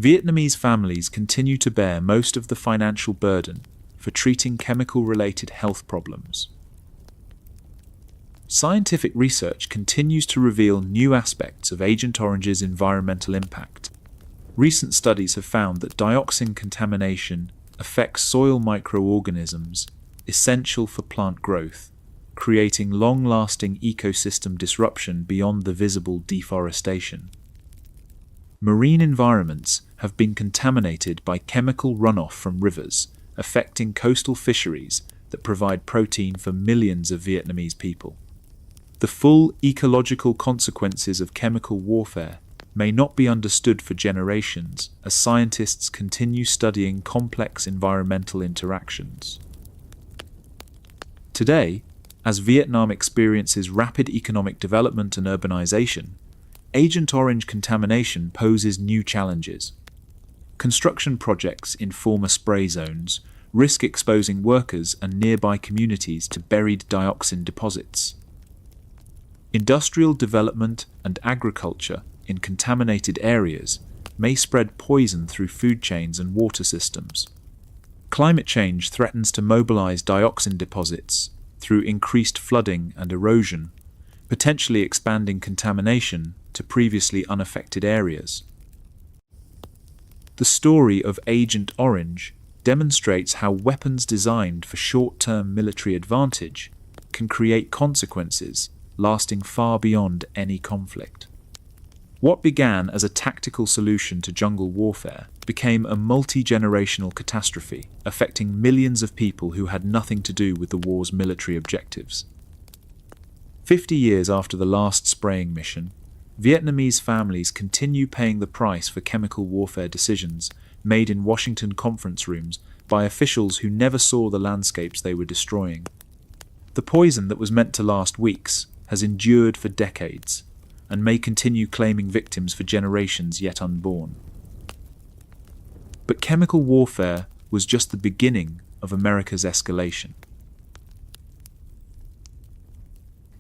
Vietnamese families continue to bear most of the financial burden for treating chemical-related health problems. Scientific research continues to reveal new aspects of Agent Orange's environmental impact. Recent studies have found that dioxin contamination affects soil microorganisms essential for plant growth, creating long-lasting ecosystem disruption beyond the visible deforestation. Marine environments have been contaminated by chemical runoff from rivers, affecting coastal fisheries that provide protein for millions of Vietnamese people. The full ecological consequences of chemical warfare may not be understood for generations as scientists continue studying complex environmental interactions. Today, as Vietnam experiences rapid economic development and urbanization, Agent Orange contamination poses new challenges. Construction projects in former spray zones risk exposing workers and nearby communities to buried dioxin deposits. Industrial development and agriculture in contaminated areas may spread poison through food chains and water systems. Climate change threatens to mobilize dioxin deposits through increased flooding and erosion, potentially expanding contamination to previously unaffected areas. The story of Agent Orange demonstrates how weapons designed for short-term military advantage can create consequences lasting far beyond any conflict. What began as a tactical solution to jungle warfare became a multi-generational catastrophe, affecting millions of people who had nothing to do with the war's military objectives. 50 years after the last spraying mission, Vietnamese families continue paying the price for chemical warfare decisions made in Washington conference rooms by officials who never saw the landscapes they were destroying. The poison that was meant to last weeks has endured for decades and may continue claiming victims for generations yet unborn. But chemical warfare was just the beginning of America's escalation.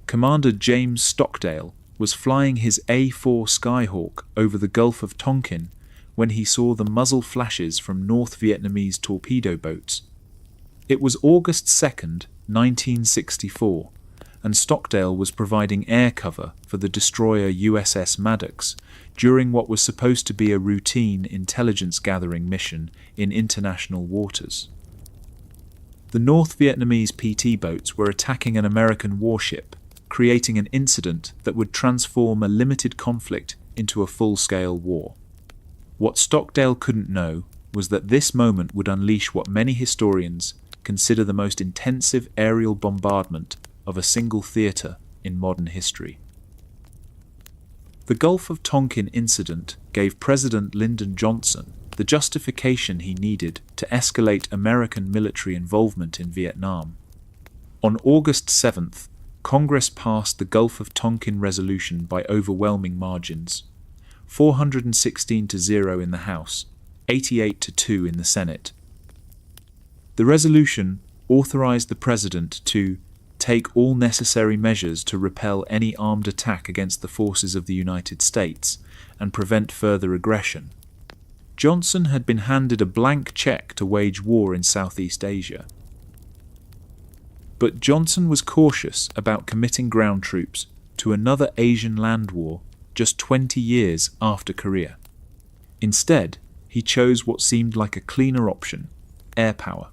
Commander James Stockdale was flying his A-4 Skyhawk over the Gulf of Tonkin when he saw the muzzle flashes from North Vietnamese torpedo boats. It was August 2nd, 1964, and Stockdale was providing air cover for the destroyer USS Maddox during what was supposed to be a routine intelligence-gathering mission in international waters. The North Vietnamese PT boats were attacking an American warship, creating an incident that would transform a limited conflict into a full-scale war. What Stockdale couldn't know was that this moment would unleash what many historians consider the most intensive aerial bombardment of a single theatre in modern history. The Gulf of Tonkin incident gave President Lyndon Johnson the justification he needed to escalate American military involvement in Vietnam. On August 7th, Congress passed the Gulf of Tonkin resolution by overwhelming margins, 416-0 in the House, 88-2 in the Senate. The resolution authorized the President to take all necessary measures to repel any armed attack against the forces of the United States and prevent further aggression. Johnson had been handed a blank check to wage war in Southeast Asia. But Johnson was cautious about committing ground troops to another Asian land war just 20 years after Korea. Instead, he chose what seemed like a cleaner option: air power.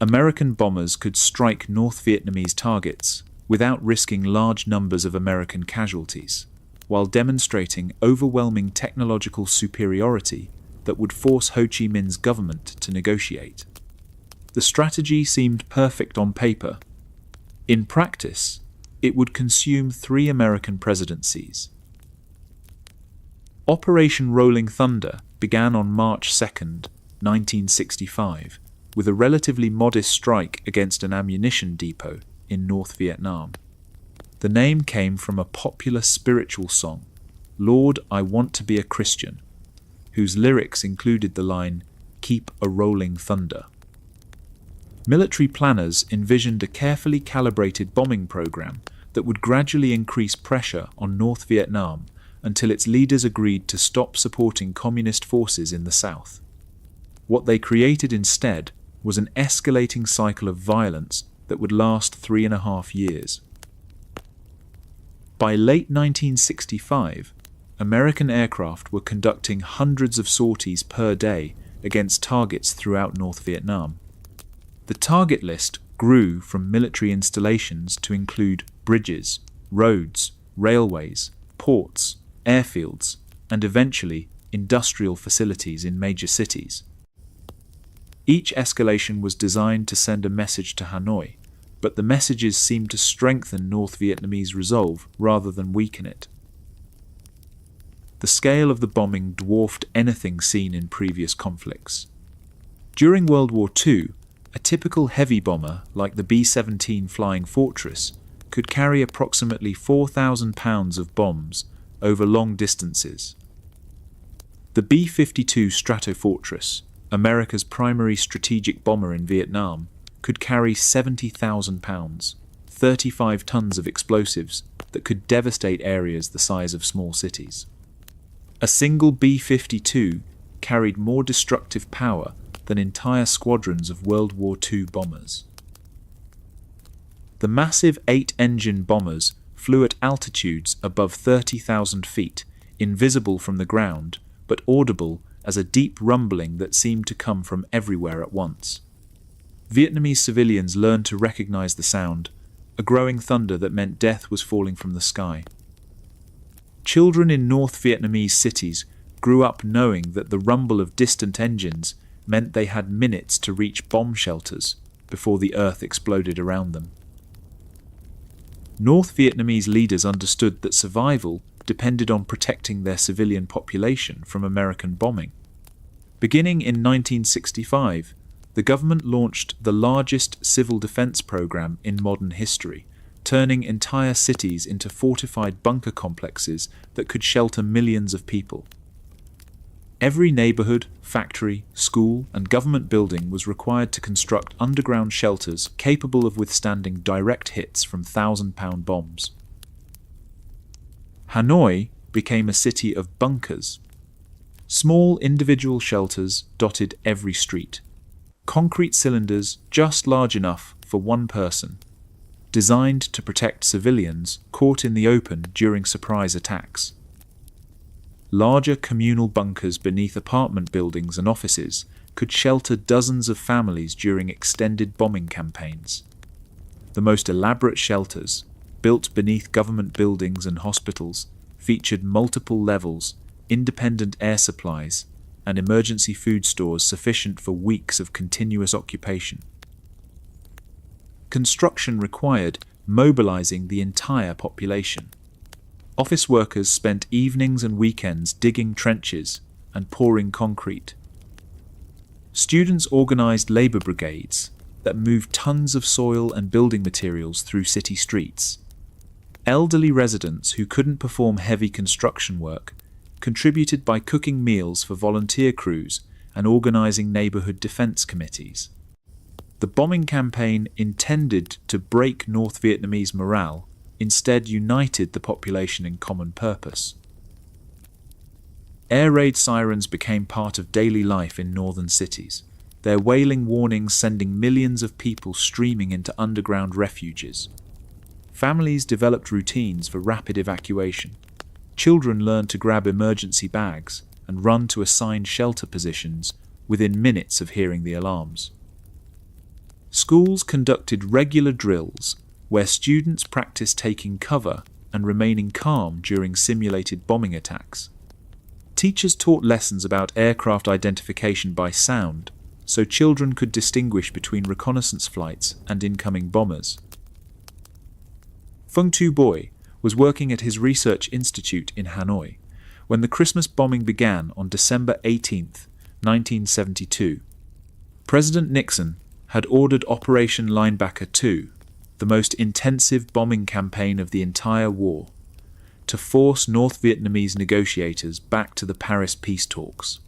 American bombers could strike North Vietnamese targets without risking large numbers of American casualties, while demonstrating overwhelming technological superiority that would force Ho Chi Minh's government to negotiate. The strategy seemed perfect on paper. In practice, it would consume 3 American presidencies. Operation Rolling Thunder began on March 2, 1965, with a relatively modest strike against an ammunition depot in North Vietnam. The name came from a popular spiritual song, Lord, I Want to Be a Christian, whose lyrics included the line, Keep a Rolling Thunder. Military planners envisioned a carefully calibrated bombing program that would gradually increase pressure on North Vietnam until its leaders agreed to stop supporting communist forces in the south. What they created instead was an escalating cycle of violence that would last 3.5 years. By late 1965, American aircraft were conducting hundreds of sorties per day against targets throughout North Vietnam. The target list grew from military installations to include bridges, roads, railways, ports, airfields, and eventually industrial facilities in major cities. Each escalation was designed to send a message to Hanoi, but the messages seemed to strengthen North Vietnamese resolve rather than weaken it. The scale of the bombing dwarfed anything seen in previous conflicts. During World War II, a typical heavy bomber like the B-17 Flying Fortress could carry approximately 4,000 pounds of bombs over long distances. The B-52 Stratofortress, America's primary strategic bomber in Vietnam, could carry 70,000 pounds, 35 tons of explosives that could devastate areas the size of small cities. A single B-52 carried more destructive power than entire squadrons of World War II bombers. The massive 8-engine bombers flew at altitudes above 30,000 feet, invisible from the ground, but audible as a deep rumbling that seemed to come from everywhere at once. Vietnamese civilians learned to recognize the sound, a growing thunder that meant death was falling from the sky. Children in North Vietnamese cities grew up knowing that the rumble of distant engines meant they had minutes to reach bomb shelters before the earth exploded around them. North Vietnamese leaders understood that survival depended on protecting their civilian population from American bombing. Beginning in 1965, the government launched the largest civil defense program in modern history, turning entire cities into fortified bunker complexes that could shelter millions of people. Every neighborhood, factory, school, and government building was required to construct underground shelters capable of withstanding direct hits from 1,000-pound bombs. Hanoi became a city of bunkers. Small individual shelters dotted every street. Concrete cylinders just large enough for one person, designed to protect civilians caught in the open during surprise attacks. Larger communal bunkers beneath apartment buildings and offices could shelter dozens of families during extended bombing campaigns. The most elaborate shelters, built beneath government buildings and hospitals, featured multiple levels, independent air supplies, and emergency food stores sufficient for weeks of continuous occupation. Construction required mobilizing the entire population. Office workers spent evenings and weekends digging trenches and pouring concrete. Students organized labor brigades that moved tons of soil and building materials through city streets. Elderly residents who couldn't perform heavy construction work contributed by cooking meals for volunteer crews and organizing neighborhood defense committees. The bombing campaign, intended to break North Vietnamese morale, instead united the population in common purpose. Air raid sirens became part of daily life in northern cities, their wailing warnings sending millions of people streaming into underground refuges. Families developed routines for rapid evacuation. Children learned to grab emergency bags and run to assigned shelter positions within minutes of hearing the alarms. Schools conducted regular drills where students practiced taking cover and remaining calm during simulated bombing attacks. Teachers taught lessons about aircraft identification by sound, so children could distinguish between reconnaissance flights and incoming bombers. Fung Tu Boy was working at his research institute in Hanoi when the Christmas bombing began on December 18, 1972. President Nixon had ordered Operation Linebacker 2, the most intensive bombing campaign of the entire war, to force North Vietnamese negotiators back to the Paris peace talks.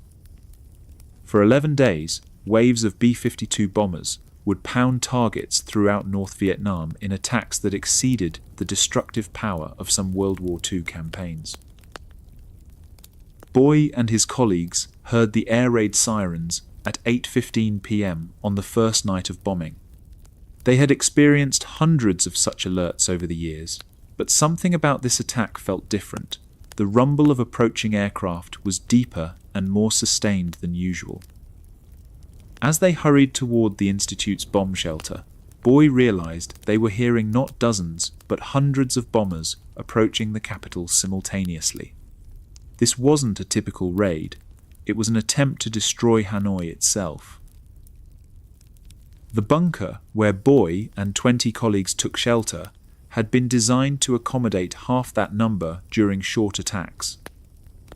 For 11 days, waves of B-52 bombers would pound targets throughout North Vietnam in attacks that exceeded the destructive power of some World War II campaigns. Boy and his colleagues heard the air raid sirens at 8:15 p.m. on the first night of bombing. They had experienced hundreds of such alerts over the years, but something about this attack felt different. The rumble of approaching aircraft was deeper and more sustained than usual. As they hurried toward the Institute's bomb shelter, Boy realized they were hearing not dozens, but hundreds of bombers approaching the capital simultaneously. This wasn't a typical raid. It was an attempt to destroy Hanoi itself. The bunker where Boy and 20 colleagues took shelter had been designed to accommodate half that number during short attacks.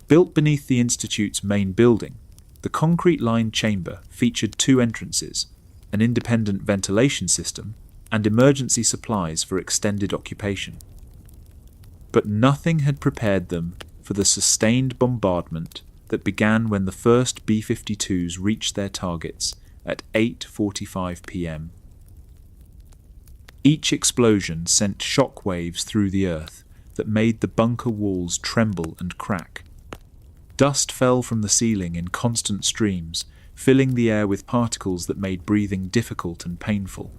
Built beneath the Institute's main building, the concrete-lined chamber featured 2 entrances, an independent ventilation system, and emergency supplies for extended occupation. But nothing had prepared them for the sustained bombardment that began when the first B-52s reached their targets at 8:45 p.m. Each explosion sent shock waves through the earth that made the bunker walls tremble and crack. Dust fell from the ceiling in constant streams, filling the air with particles that made breathing difficult and painful.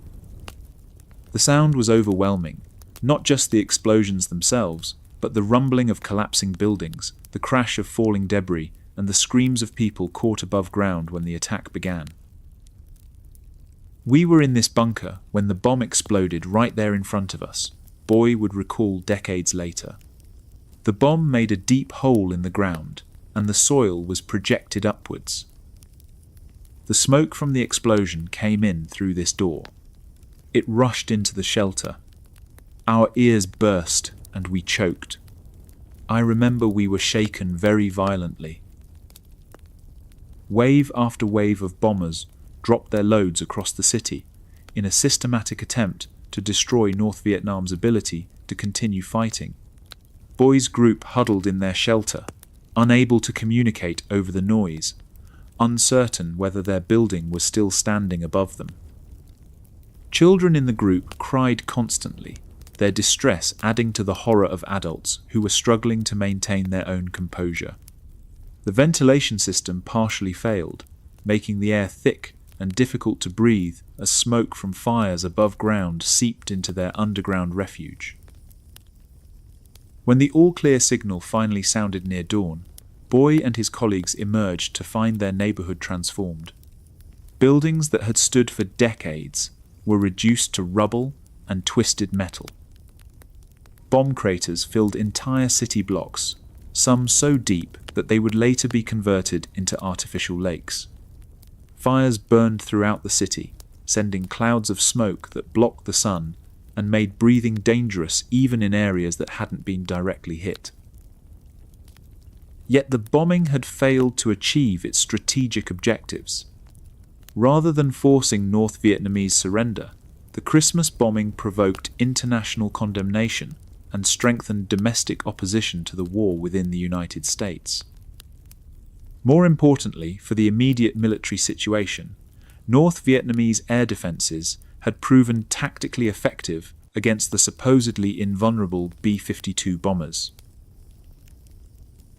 The sound was overwhelming, not just the explosions themselves, but the rumbling of collapsing buildings, the crash of falling debris, and the screams of people caught above ground when the attack began. We were in this bunker when the bomb exploded right there in front of us, Boy would recall decades later. The bomb made a deep hole in the ground, and the soil was projected upwards. The smoke from the explosion came in through this door. It rushed into the shelter. Our ears burst, and we choked. I remember we were shaken very violently. Wave after wave of bombers dropped their loads across the city in a systematic attempt to destroy North Vietnam's ability to continue fighting. Boy's group huddled in their shelter, unable to communicate over the noise, uncertain whether their building was still standing above them. Children in the group cried constantly, their distress adding to the horror of adults who were struggling to maintain their own composure. The ventilation system partially failed, making the air thick and difficult to breathe as smoke from fires above ground seeped into their underground refuge. When the all-clear signal finally sounded near dawn, Boy and his colleagues emerged to find their neighborhood transformed. Buildings that had stood for decades were reduced to rubble and twisted metal. Bomb craters filled entire city blocks, some so deep that they would later be converted into artificial lakes. Fires burned throughout the city, sending clouds of smoke that blocked the sun and made breathing dangerous even in areas that hadn't been directly hit. Yet the bombing had failed to achieve its strategic objectives. Rather than forcing North Vietnamese surrender, the Christmas bombing provoked international condemnation and strengthened domestic opposition to the war within the United States. More importantly, for the immediate military situation, North Vietnamese air defences had proven tactically effective against the supposedly invulnerable B-52 bombers.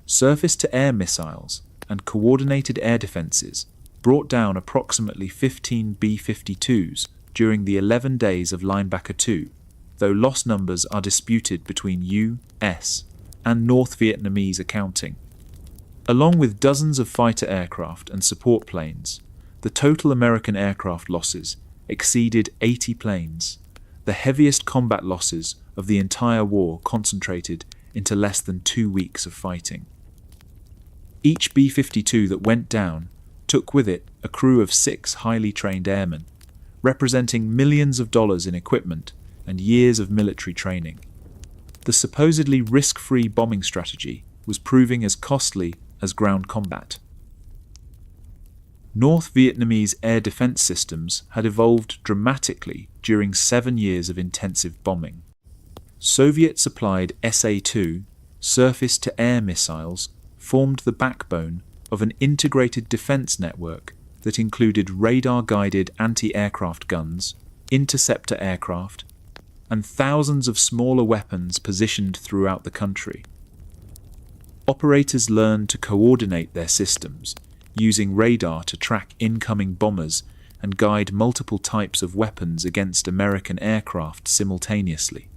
Surface-to-air missiles and coordinated air defences brought down approximately 15 B-52s during the 11 days of Linebacker 2, though loss numbers are disputed between U.S. and North Vietnamese accounting. Along with dozens of fighter aircraft and support planes, the total American aircraft losses exceeded 80 planes, the heaviest combat losses of the entire war concentrated into less than 2 weeks of fighting. Each B-52 that went down took with it a crew of 6 highly trained airmen, representing millions of dollars in equipment and years of military training. The supposedly risk-free bombing strategy was proving as costly as ground combat. North Vietnamese air defense systems had evolved dramatically during 7 years of intensive bombing. Soviet-supplied SA-2 surface-to-air missiles formed the backbone of an integrated defense network that included radar-guided anti-aircraft guns, interceptor aircraft, and thousands of smaller weapons positioned throughout the country. Operators learned to coordinate their systems, using radar to track incoming bombers and guide multiple types of weapons against American aircraft simultaneously.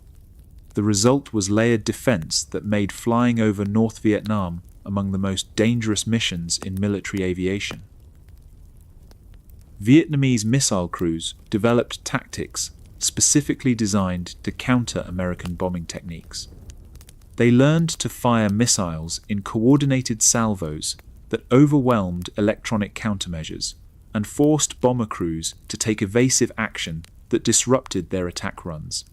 The result was layered defense that made flying over North Vietnam among the most dangerous missions in military aviation. Vietnamese missile crews developed tactics specifically designed to counter American bombing techniques. They learned to fire missiles in coordinated salvos that overwhelmed electronic countermeasures and forced bomber crews to take evasive action that disrupted their attack runs.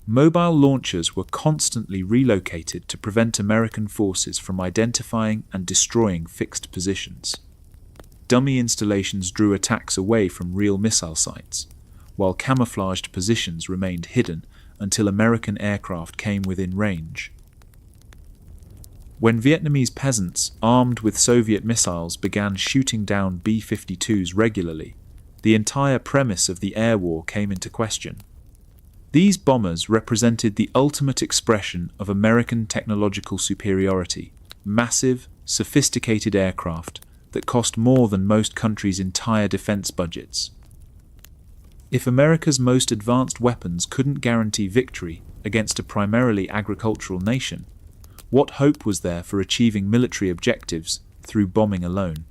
Mobile launchers were constantly relocated to prevent American forces from identifying and destroying fixed positions. Dummy installations drew attacks away from real missile sites, while camouflaged positions remained hidden until American aircraft came within range. When Vietnamese peasants armed with Soviet missiles began shooting down B-52s regularly, the entire premise of the air war came into question. These bombers represented the ultimate expression of American technological superiority, massive, sophisticated aircraft that cost more than most countries' entire defense budgets. If America's most advanced weapons couldn't guarantee victory against a primarily agricultural nation, what hope was there for achieving military objectives through bombing alone?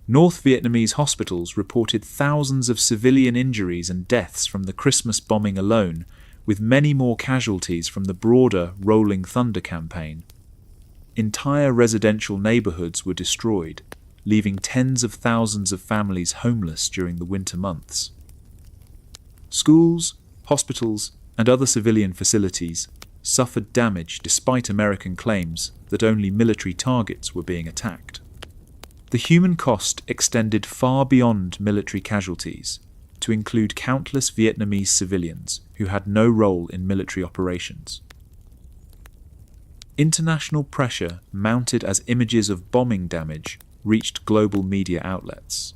North Vietnamese hospitals reported thousands of civilian injuries and deaths from the Christmas bombing alone, with many more casualties from the broader Rolling Thunder campaign. Entire residential neighborhoods were destroyed, leaving tens of thousands of families homeless during the winter months. Schools, hospitals, and other civilian facilities suffered damage despite American claims that only military targets were being attacked. The human cost extended far beyond military casualties, to include countless Vietnamese civilians who had no role in military operations. International pressure mounted as images of bombing damage reached global media outlets.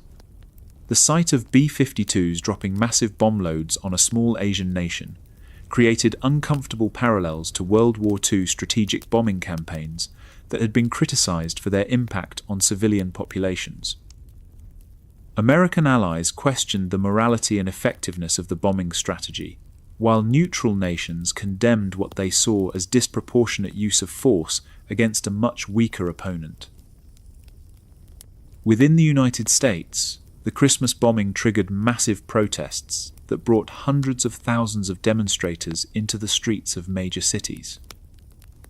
The sight of B-52s dropping massive bomb loads on a small Asian nation created uncomfortable parallels to World War II strategic bombing campaigns that had been criticized for their impact on civilian populations. American allies questioned the morality and effectiveness of the bombing strategy, while neutral nations condemned what they saw as disproportionate use of force against a much weaker opponent. Within the United States, the Christmas bombing triggered massive protests that brought hundreds of thousands of demonstrators into the streets of major cities.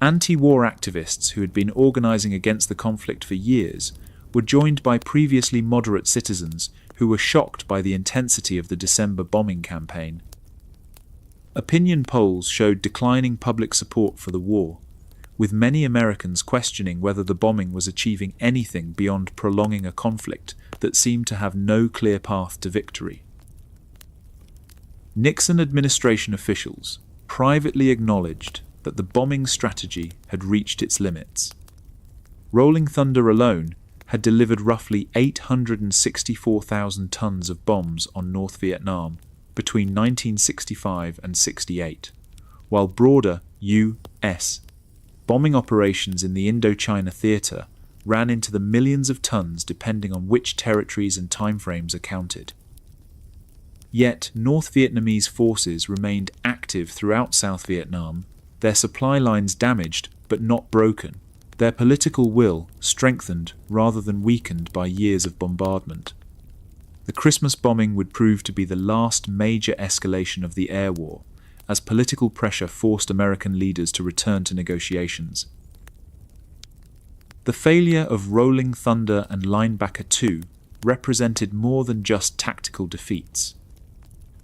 Anti-war activists who had been organizing against the conflict for years were joined by previously moderate citizens who were shocked by the intensity of the December bombing campaign. Opinion polls showed declining public support for the war, with many Americans questioning whether the bombing was achieving anything beyond prolonging a conflict that seemed to have no clear path to victory. Nixon administration officials privately acknowledged that the bombing strategy had reached its limits. Rolling Thunder alone had delivered roughly 864,000 tons of bombs on North Vietnam between 1965 and 68, while broader U.S. bombing operations in the Indochina theater ran into the millions of tons depending on which territories and timeframes are counted. Yet North Vietnamese forces remained active throughout South Vietnam, their supply lines damaged but not broken, their political will strengthened rather than weakened by years of bombardment. The Christmas bombing would prove to be the last major escalation of the air war, as political pressure forced American leaders to return to negotiations. The failure of Rolling Thunder and Linebacker 2 represented more than just tactical defeats.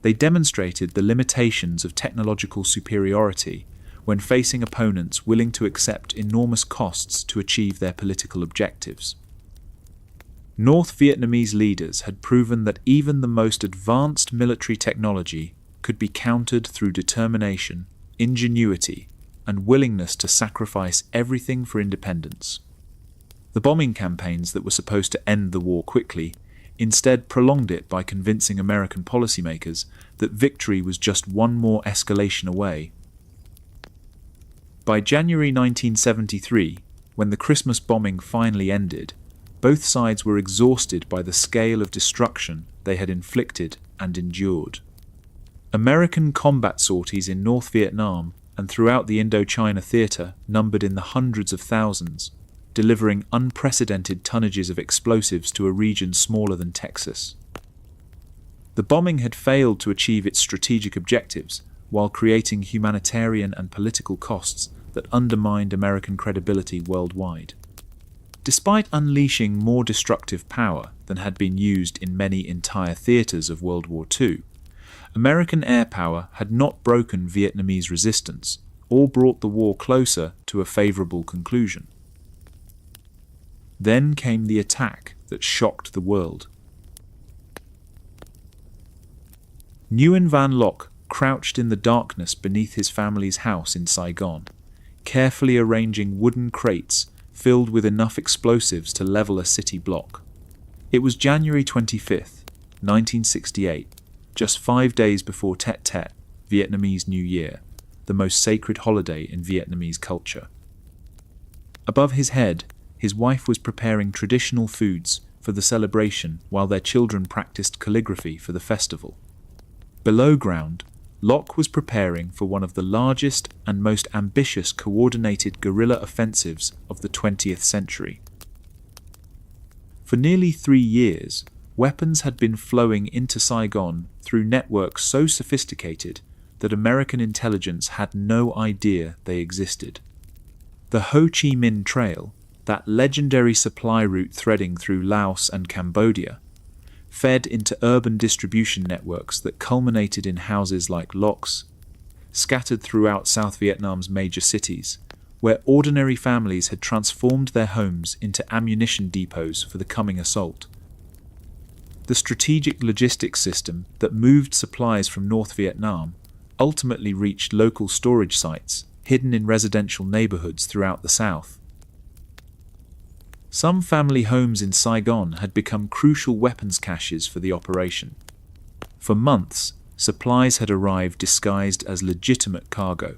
They demonstrated the limitations of technological superiority when facing opponents willing to accept enormous costs to achieve their political objectives. North Vietnamese leaders had proven that even the most advanced military technology could be countered through determination, ingenuity, and willingness to sacrifice everything for independence. The bombing campaigns that were supposed to end the war quickly instead prolonged it by convincing American policymakers that victory was just one more escalation away. By January 1973, when the Christmas bombing finally ended, both sides were exhausted by the scale of destruction they had inflicted and endured. American combat sorties in North Vietnam and throughout the Indochina theater numbered in the hundreds of thousands, delivering unprecedented tonnages of explosives to a region smaller than Texas. The bombing had failed to achieve its strategic objectives while creating humanitarian and political costs that undermined American credibility worldwide. Despite unleashing more destructive power than had been used in many entire theaters of World War II, American air power had not broken Vietnamese resistance or brought the war closer to a favorable conclusion. Then came the attack that shocked the world. Nguyen Van Loc crouched in the darkness beneath his family's house in Saigon, carefully arranging wooden crates filled with enough explosives to level a city block. It was January 25th, 1968, just 5 days before Tet Tet, Vietnamese New Year, the most sacred holiday in Vietnamese culture. Above his head, his wife was preparing traditional foods for the celebration while their children practiced calligraphy for the festival. Below ground, Locke was preparing for one of the largest and most ambitious coordinated guerrilla offensives of the 20th century. For nearly 3 years, weapons had been flowing into Saigon through networks so sophisticated that American intelligence had no idea they existed. The Ho Chi Minh Trail, that legendary supply route threading through Laos and Cambodia, fed into urban distribution networks that culminated in houses like Loc's, scattered throughout South Vietnam's major cities, where ordinary families had transformed their homes into ammunition depots for the coming assault. The strategic logistics system that moved supplies from North Vietnam ultimately reached local storage sites hidden in residential neighborhoods throughout the South. Some family homes in Saigon had become crucial weapons caches for the operation. For months, supplies had arrived disguised as legitimate cargo.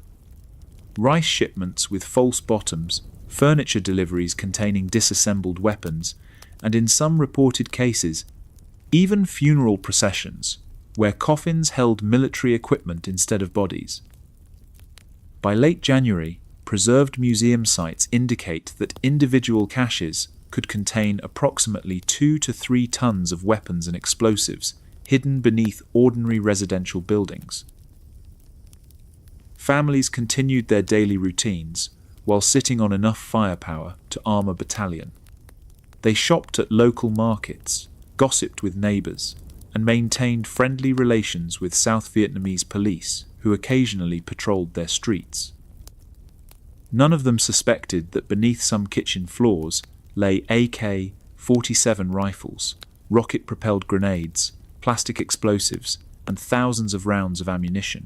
Rice shipments with false bottoms, furniture deliveries containing disassembled weapons, and in some reported cases, even funeral processions, where coffins held military equipment instead of bodies. By late January, preserved museum sites indicate that individual caches could contain approximately 2 to 3 tons of weapons and explosives hidden beneath ordinary residential buildings. Families continued their daily routines while sitting on enough firepower to arm a battalion. They shopped at local markets, gossiped with neighbors, and maintained friendly relations with South Vietnamese police who occasionally patrolled their streets. None of them suspected that beneath some kitchen floors lay AK-47 rifles, rocket-propelled grenades, plastic explosives, and thousands of rounds of ammunition.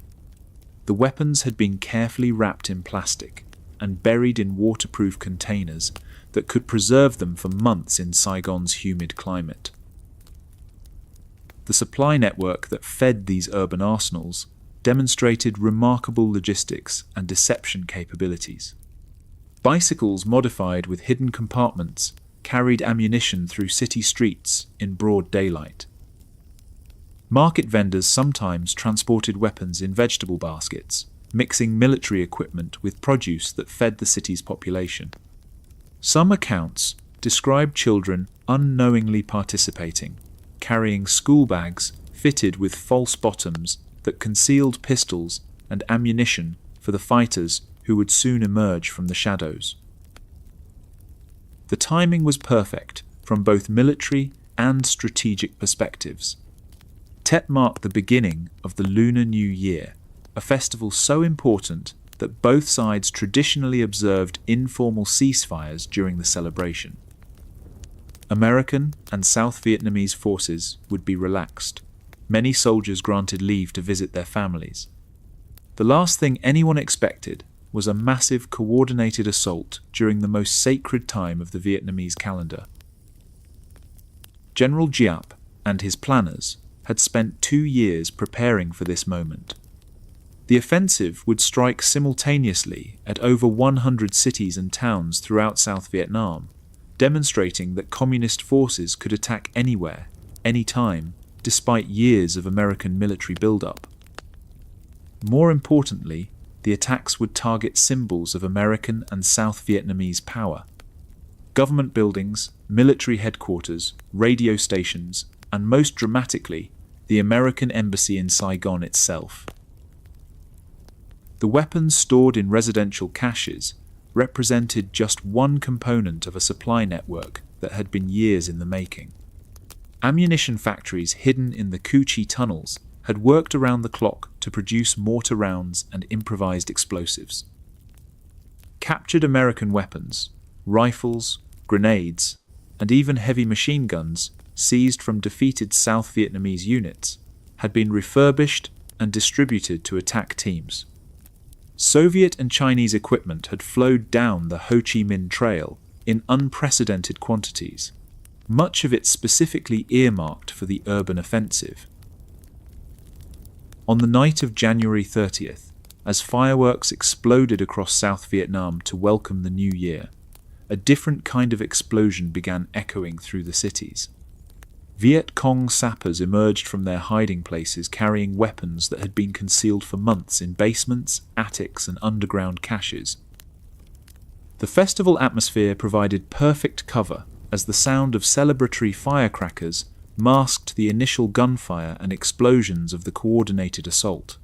The weapons had been carefully wrapped in plastic and buried in waterproof containers that could preserve them for months in Saigon's humid climate. The supply network that fed these urban arsenals demonstrated remarkable logistics and deception capabilities. Bicycles modified with hidden compartments carried ammunition through city streets in broad daylight. Market vendors sometimes transported weapons in vegetable baskets, mixing military equipment with produce that fed the city's population. Some accounts describe children unknowingly participating, carrying school bags fitted with false bottoms that concealed pistols and ammunition for the fighters who would soon emerge from the shadows. The timing was perfect from both military and strategic perspectives. Tet marked the beginning of the Lunar New Year, a festival so important that both sides traditionally observed informal ceasefires during the celebration. American and South Vietnamese forces would be relaxed. Many soldiers granted leave to visit their families. The last thing anyone expected was a massive coordinated assault during the most sacred time of the Vietnamese calendar. General Giap and his planners had spent 2 years preparing for this moment. The offensive would strike simultaneously at over 100 cities and towns throughout South Vietnam, demonstrating that communist forces could attack anywhere, anytime, despite years of American military buildup. More importantly, the attacks would target symbols of American and South Vietnamese power. Government buildings, military headquarters, radio stations, and most dramatically, the American embassy in Saigon itself. The weapons stored in residential caches represented just one component of a supply network that had been years in the making. Ammunition factories hidden in the Cu Chi tunnels had worked around the clock to produce mortar rounds and improvised explosives. Captured American weapons, rifles, grenades, and even heavy machine guns seized from defeated South Vietnamese units had been refurbished and distributed to attack teams. Soviet and Chinese equipment had flowed down the Ho Chi Minh Trail in unprecedented quantities, much of it specifically earmarked for the urban offensive. On the night of January 30th, as fireworks exploded across South Vietnam to welcome the new year, a different kind of explosion began echoing through the cities. Viet Cong sappers emerged from their hiding places carrying weapons that had been concealed for months in basements, attics, and underground caches. The festival atmosphere provided perfect cover as the sound of celebratory firecrackers masked the initial gunfire and explosions of the coordinated assault.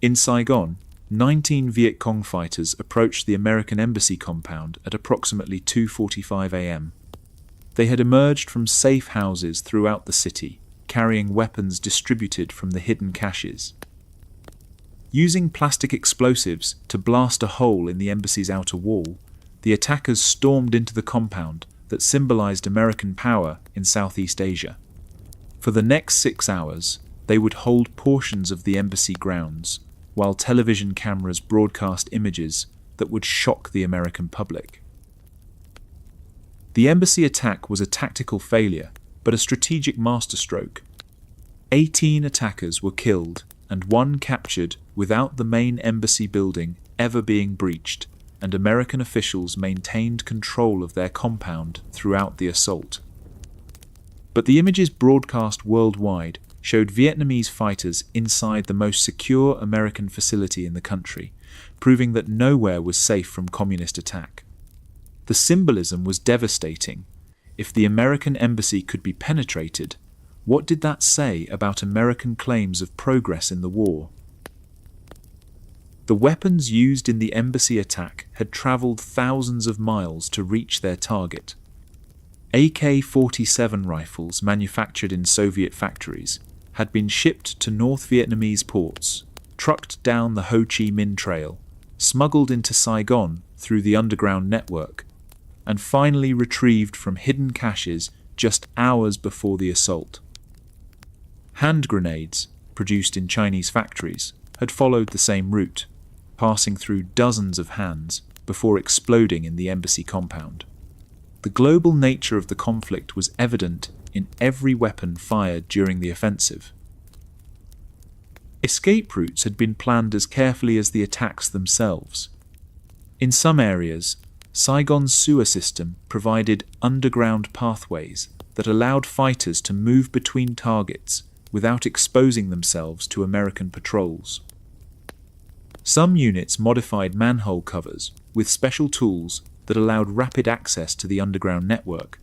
In Saigon, 19 Viet Cong fighters approached the American embassy compound at approximately 2:45 a.m. They had emerged from safe houses throughout the city, carrying weapons distributed from the hidden caches. Using plastic explosives to blast a hole in the embassy's outer wall, the attackers stormed into the compound that symbolized American power in Southeast Asia. For the next 6 hours, they would hold portions of the embassy grounds, while television cameras broadcast images that would shock the American public. The embassy attack was a tactical failure, but a strategic masterstroke. 18 attackers were killed and 1 captured without the main embassy building ever being breached, and American officials maintained control of their compound throughout the assault. But the images broadcast worldwide showed Vietnamese fighters inside the most secure American facility in the country, proving that nowhere was safe from communist attack. The symbolism was devastating. If the American embassy could be penetrated, what did that say about American claims of progress in the war? The weapons used in the embassy attack had traveled thousands of miles to reach their target. AK-47 rifles manufactured in Soviet factories had been shipped to North Vietnamese ports, trucked down the Ho Chi Minh Trail, smuggled into Saigon through the underground network, and finally retrieved from hidden caches just hours before the assault. Hand grenades, produced in Chinese factories, had followed the same route, passing through dozens of hands before exploding in the embassy compound. The global nature of the conflict was evident in every weapon fired during the offensive. Escape routes had been planned as carefully as the attacks themselves. In some areas, Saigon's sewer system provided underground pathways that allowed fighters to move between targets without exposing themselves to American patrols. Some units modified manhole covers with special tools that allowed rapid access to the underground network.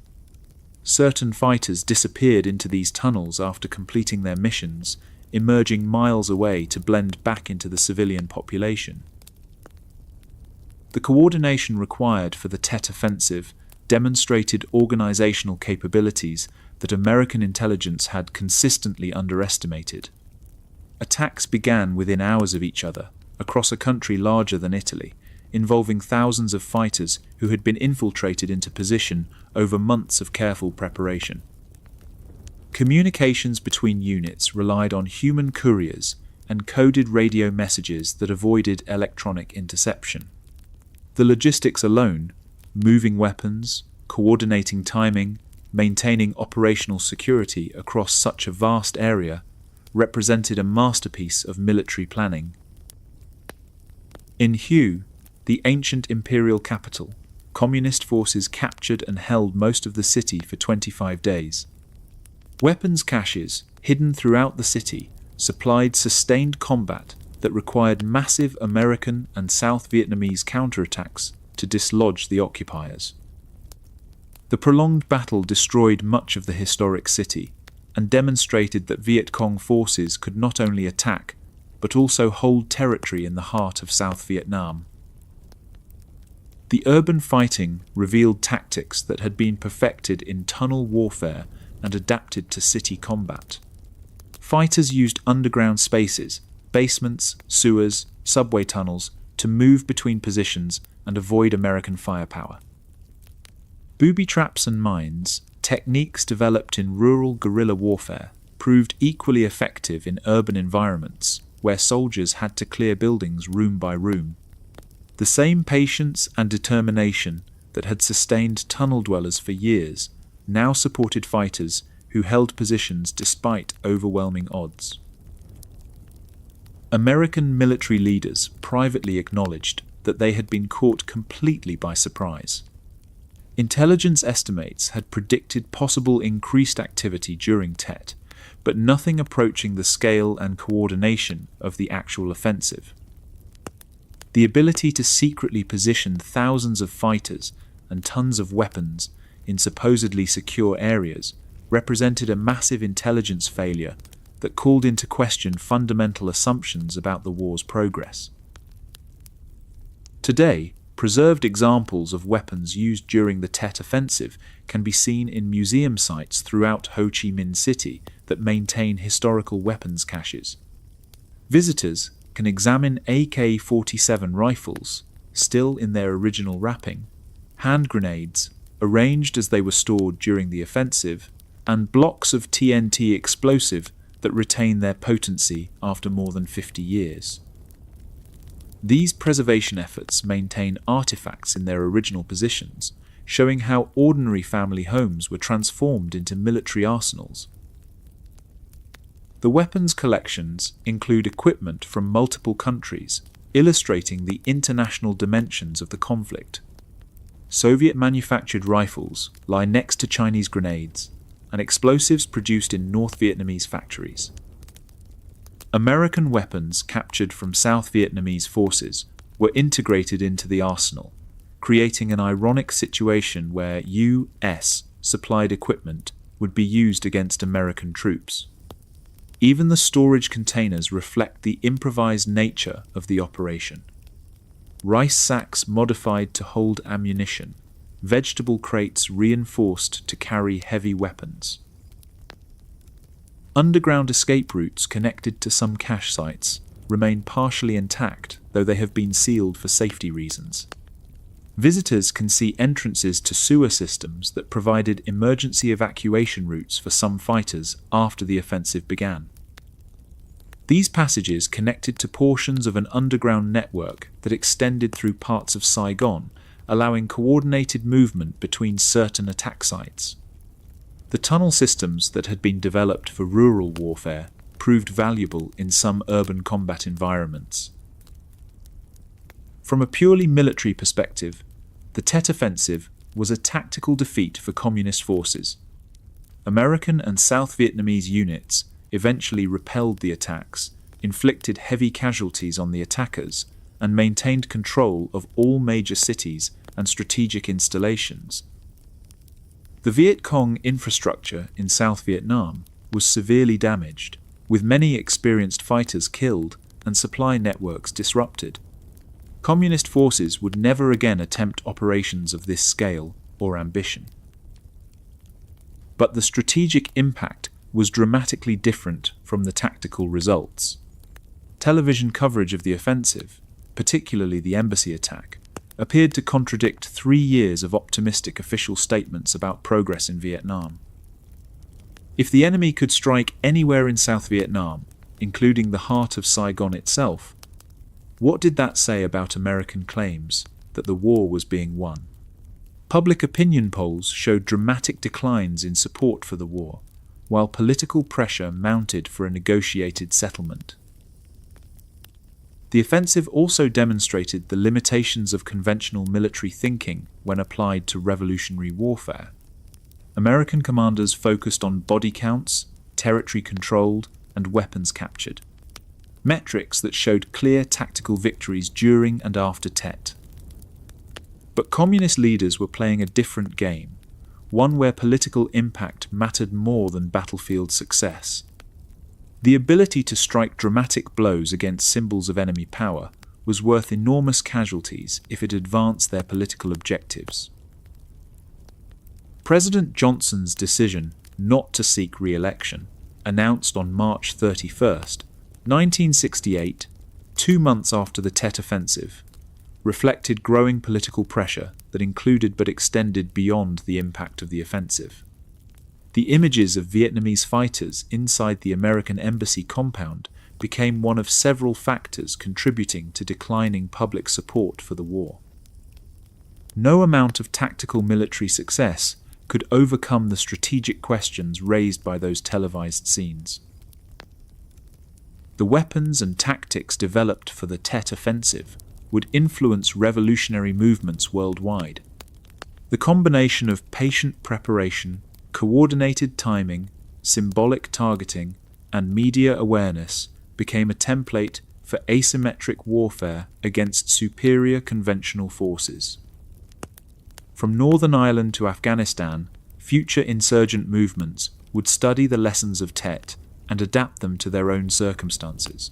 Certain fighters disappeared into these tunnels after completing their missions, emerging miles away to blend back into the civilian population. The coordination required for the Tet Offensive demonstrated organizational capabilities that American intelligence had consistently underestimated. Attacks began within hours of each other, across a country larger than Italy, involving thousands of fighters who had been infiltrated into position over months of careful preparation. Communications between units relied on human couriers and coded radio messages that avoided electronic interception. The logistics alone, moving weapons, coordinating timing, maintaining operational security across such a vast area, represented a masterpiece of military planning. In Hue, the ancient imperial capital, communist forces captured and held most of the city for 25 days. Weapons caches, hidden throughout the city, supplied sustained combat that required massive American and South Vietnamese counterattacks to dislodge the occupiers. The prolonged battle destroyed much of the historic city and demonstrated that Viet Cong forces could not only attack, but also hold territory in the heart of South Vietnam. The urban fighting revealed tactics that had been perfected in tunnel warfare and adapted to city combat. Fighters used underground spaces, basements, sewers, subway tunnels to move between positions and avoid American firepower. Booby traps and mines, techniques developed in rural guerrilla warfare, proved equally effective in urban environments where soldiers had to clear buildings room by room. The same patience and determination that had sustained tunnel dwellers for years now supported fighters who held positions despite overwhelming odds. American military leaders privately acknowledged that they had been caught completely by surprise. Intelligence estimates had predicted possible increased activity during Tet, but nothing approaching the scale and coordination of the actual offensive. The ability to secretly position thousands of fighters and tons of weapons in supposedly secure areas represented a massive intelligence failure that called into question fundamental assumptions about the war's progress. Today, preserved examples of weapons used during the Tet Offensive can be seen in museum sites throughout Ho Chi Minh City that maintain historical weapons caches. Visitors can examine AK-47 rifles, still in their original wrapping, hand grenades, arranged as they were stored during the offensive, and blocks of TNT explosive that retain their potency after more than 50 years. These preservation efforts maintain artifacts in their original positions, showing how ordinary family homes were transformed into military arsenals. The weapons collections include equipment from multiple countries, illustrating the international dimensions of the conflict. Soviet-manufactured rifles lie next to Chinese grenades, and explosives produced in North Vietnamese factories. American weapons captured from South Vietnamese forces were integrated into the arsenal, creating an ironic situation where U.S. supplied equipment would be used against American troops. Even the storage containers reflect the improvised nature of the operation. Rice sacks modified to hold ammunition, vegetable crates reinforced to carry heavy weapons. Underground escape routes connected to some cache sites remain partially intact, though they have been sealed for safety reasons. Visitors can see entrances to sewer systems that provided emergency evacuation routes for some fighters after the offensive began. These passages connected to portions of an underground network that extended through parts of Saigon, allowing coordinated movement between certain attack sites. The tunnel systems that had been developed for rural warfare proved valuable in some urban combat environments. From a purely military perspective, the Tet Offensive was a tactical defeat for Communist forces. American and South Vietnamese units eventually repelled the attacks, inflicted heavy casualties on the attackers, and maintained control of all major cities and strategic installations. The Viet Cong infrastructure in South Vietnam was severely damaged, with many experienced fighters killed and supply networks disrupted. Communist forces would never again attempt operations of this scale or ambition. But the strategic impact was dramatically different from the tactical results. Television coverage of the offensive, particularly the embassy attack, appeared to contradict 3 years of optimistic official statements about progress in Vietnam. If the enemy could strike anywhere in South Vietnam, including the heart of Saigon itself, what did that say about American claims that the war was being won? Public opinion polls showed dramatic declines in support for the war, while political pressure mounted for a negotiated settlement. The offensive also demonstrated the limitations of conventional military thinking when applied to revolutionary warfare. American commanders focused on body counts, territory controlled, and weapons captured, metrics that showed clear tactical victories during and after Tet. But communist leaders were playing a different game, one where political impact mattered more than battlefield success. The ability to strike dramatic blows against symbols of enemy power was worth enormous casualties if it advanced their political objectives. President Johnson's decision not to seek re-election, announced on March 31, 1968, 2 months after the Tet Offensive, reflected growing political pressure that included but extended beyond the impact of the offensive. The images of Vietnamese fighters inside the American embassy compound became one of several factors contributing to declining public support for the war. No amount of tactical military success could overcome the strategic questions raised by those televised scenes. The weapons and tactics developed for the Tet Offensive would influence revolutionary movements worldwide. The combination of patient preparation, coordinated timing, symbolic targeting, and media awareness became a template for asymmetric warfare against superior conventional forces. From Northern Ireland to Afghanistan, future insurgent movements would study the lessons of Tet and adapt them to their own circumstances.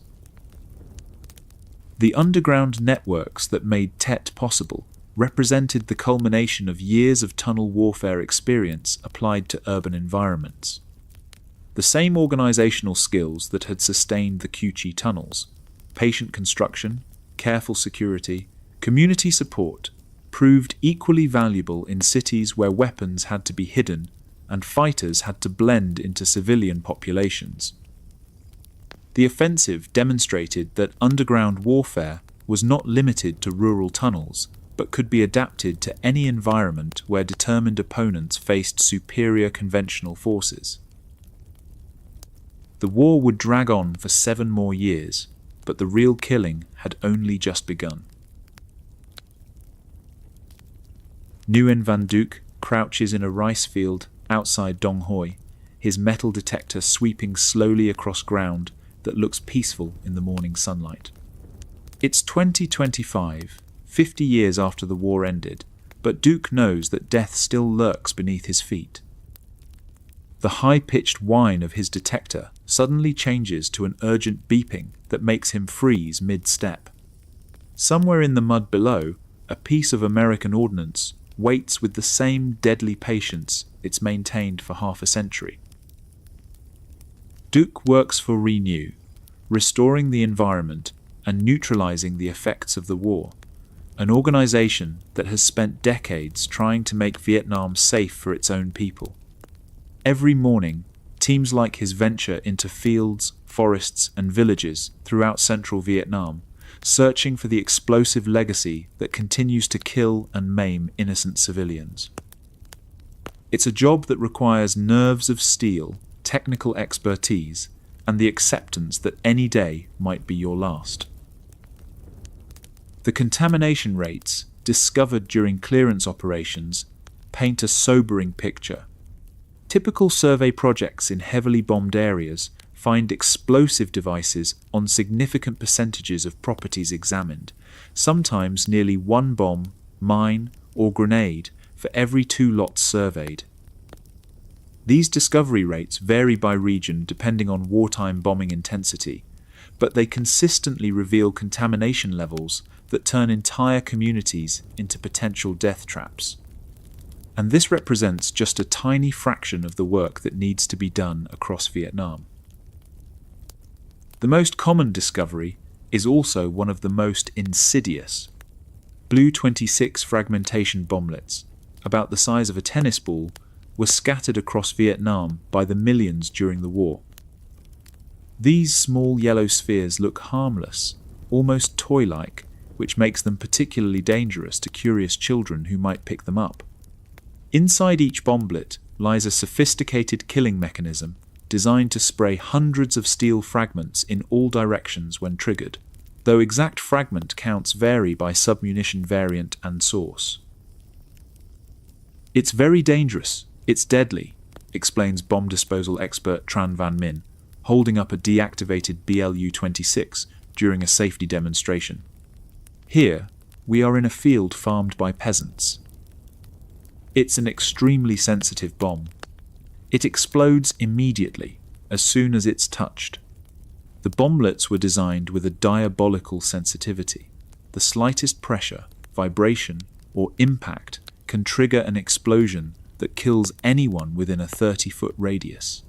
The underground networks that made Tet possible represented the culmination of years of tunnel warfare experience applied to urban environments. The same organizational skills that had sustained the Cu Chi tunnels, patient construction, careful security, community support, proved equally valuable in cities where weapons had to be hidden and fighters had to blend into civilian populations. The offensive demonstrated that underground warfare was not limited to rural tunnels, but could be adapted to any environment where determined opponents faced superior conventional forces. The war would drag on for 7 more years, but the real killing had only just begun. Nguyen Van Duc crouches in a rice field outside Dong Hoi, his metal detector sweeping slowly across ground that looks peaceful in the morning sunlight. It's 2025, 50 years after the war ended, but Duc knows that death still lurks beneath his feet. The high-pitched whine of his detector suddenly changes to an urgent beeping that makes him freeze mid-step. Somewhere in the mud below, a piece of American ordnance waits with the same deadly patience it's maintained for half a century. Duc works for Renew, restoring the environment and neutralizing the effects of the war, an organization that has spent decades trying to make Vietnam safe for its own people. Every morning, teams like his venture into fields, forests, and villages throughout central Vietnam, searching for the explosive legacy that continues to kill and maim innocent civilians. It's a job that requires nerves of steel, technical expertise, and the acceptance that any day might be your last. The contamination rates discovered during clearance operations paint a sobering picture. Typical survey projects in heavily bombed areas find explosive devices on significant percentages of properties examined, sometimes nearly 1 bomb, mine, or grenade for every 2 lots surveyed. These discovery rates vary by region depending on wartime bombing intensity, but they consistently reveal contamination levels that turn entire communities into potential death traps. And this represents just a tiny fraction of the work that needs to be done across Vietnam. The most common discovery is also one of the most insidious. Blue 26 fragmentation bomblets, about the size of a tennis ball, were scattered across Vietnam by the millions during the war. These small yellow spheres look harmless, almost toy-like, which makes them particularly dangerous to curious children who might pick them up. Inside each bomblet lies a sophisticated killing mechanism designed to spray hundreds of steel fragments in all directions when triggered, though exact fragment counts vary by submunition variant and source. "It's very dangerous, it's deadly," explains bomb disposal expert Tran Van Min, holding up a deactivated BLU-26 during a safety demonstration. "Here, we are in a field farmed by peasants. It's an extremely sensitive bomb. It explodes immediately, as soon as it's touched. The bomblets were designed with a diabolical sensitivity. The slightest pressure, vibration, or impact can trigger an explosion that kills anyone within a 30-foot radius."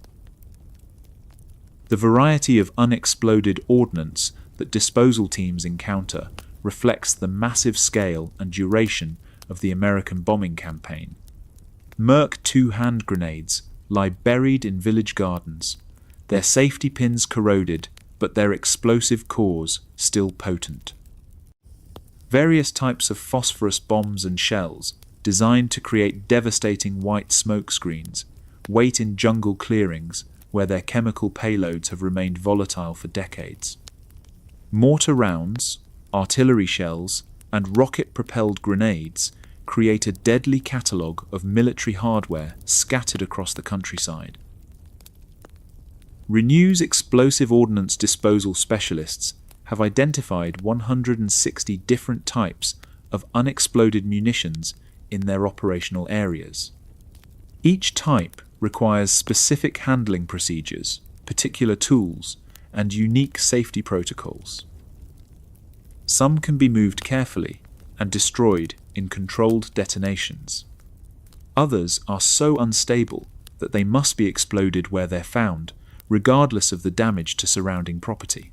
The variety of unexploded ordnance that disposal teams encounter reflects the massive scale and duration of the American bombing campaign. Merc 2 hand grenades lie buried in village gardens, their safety pins corroded, but their explosive cores still potent. Various types of phosphorus bombs and shells, designed to create devastating white smoke screens, wait in jungle clearings where their chemical payloads have remained volatile for decades. Mortar rounds, artillery shells, and rocket-propelled grenades create a deadly catalogue of military hardware scattered across the countryside. Renew's explosive ordnance disposal specialists have identified 160 different types of unexploded munitions in their operational areas. Each type requires specific handling procedures, particular tools, and unique safety protocols. Some can be moved carefully and destroyed in controlled detonations. Others are so unstable that they must be exploded where they're found, regardless of the damage to surrounding property.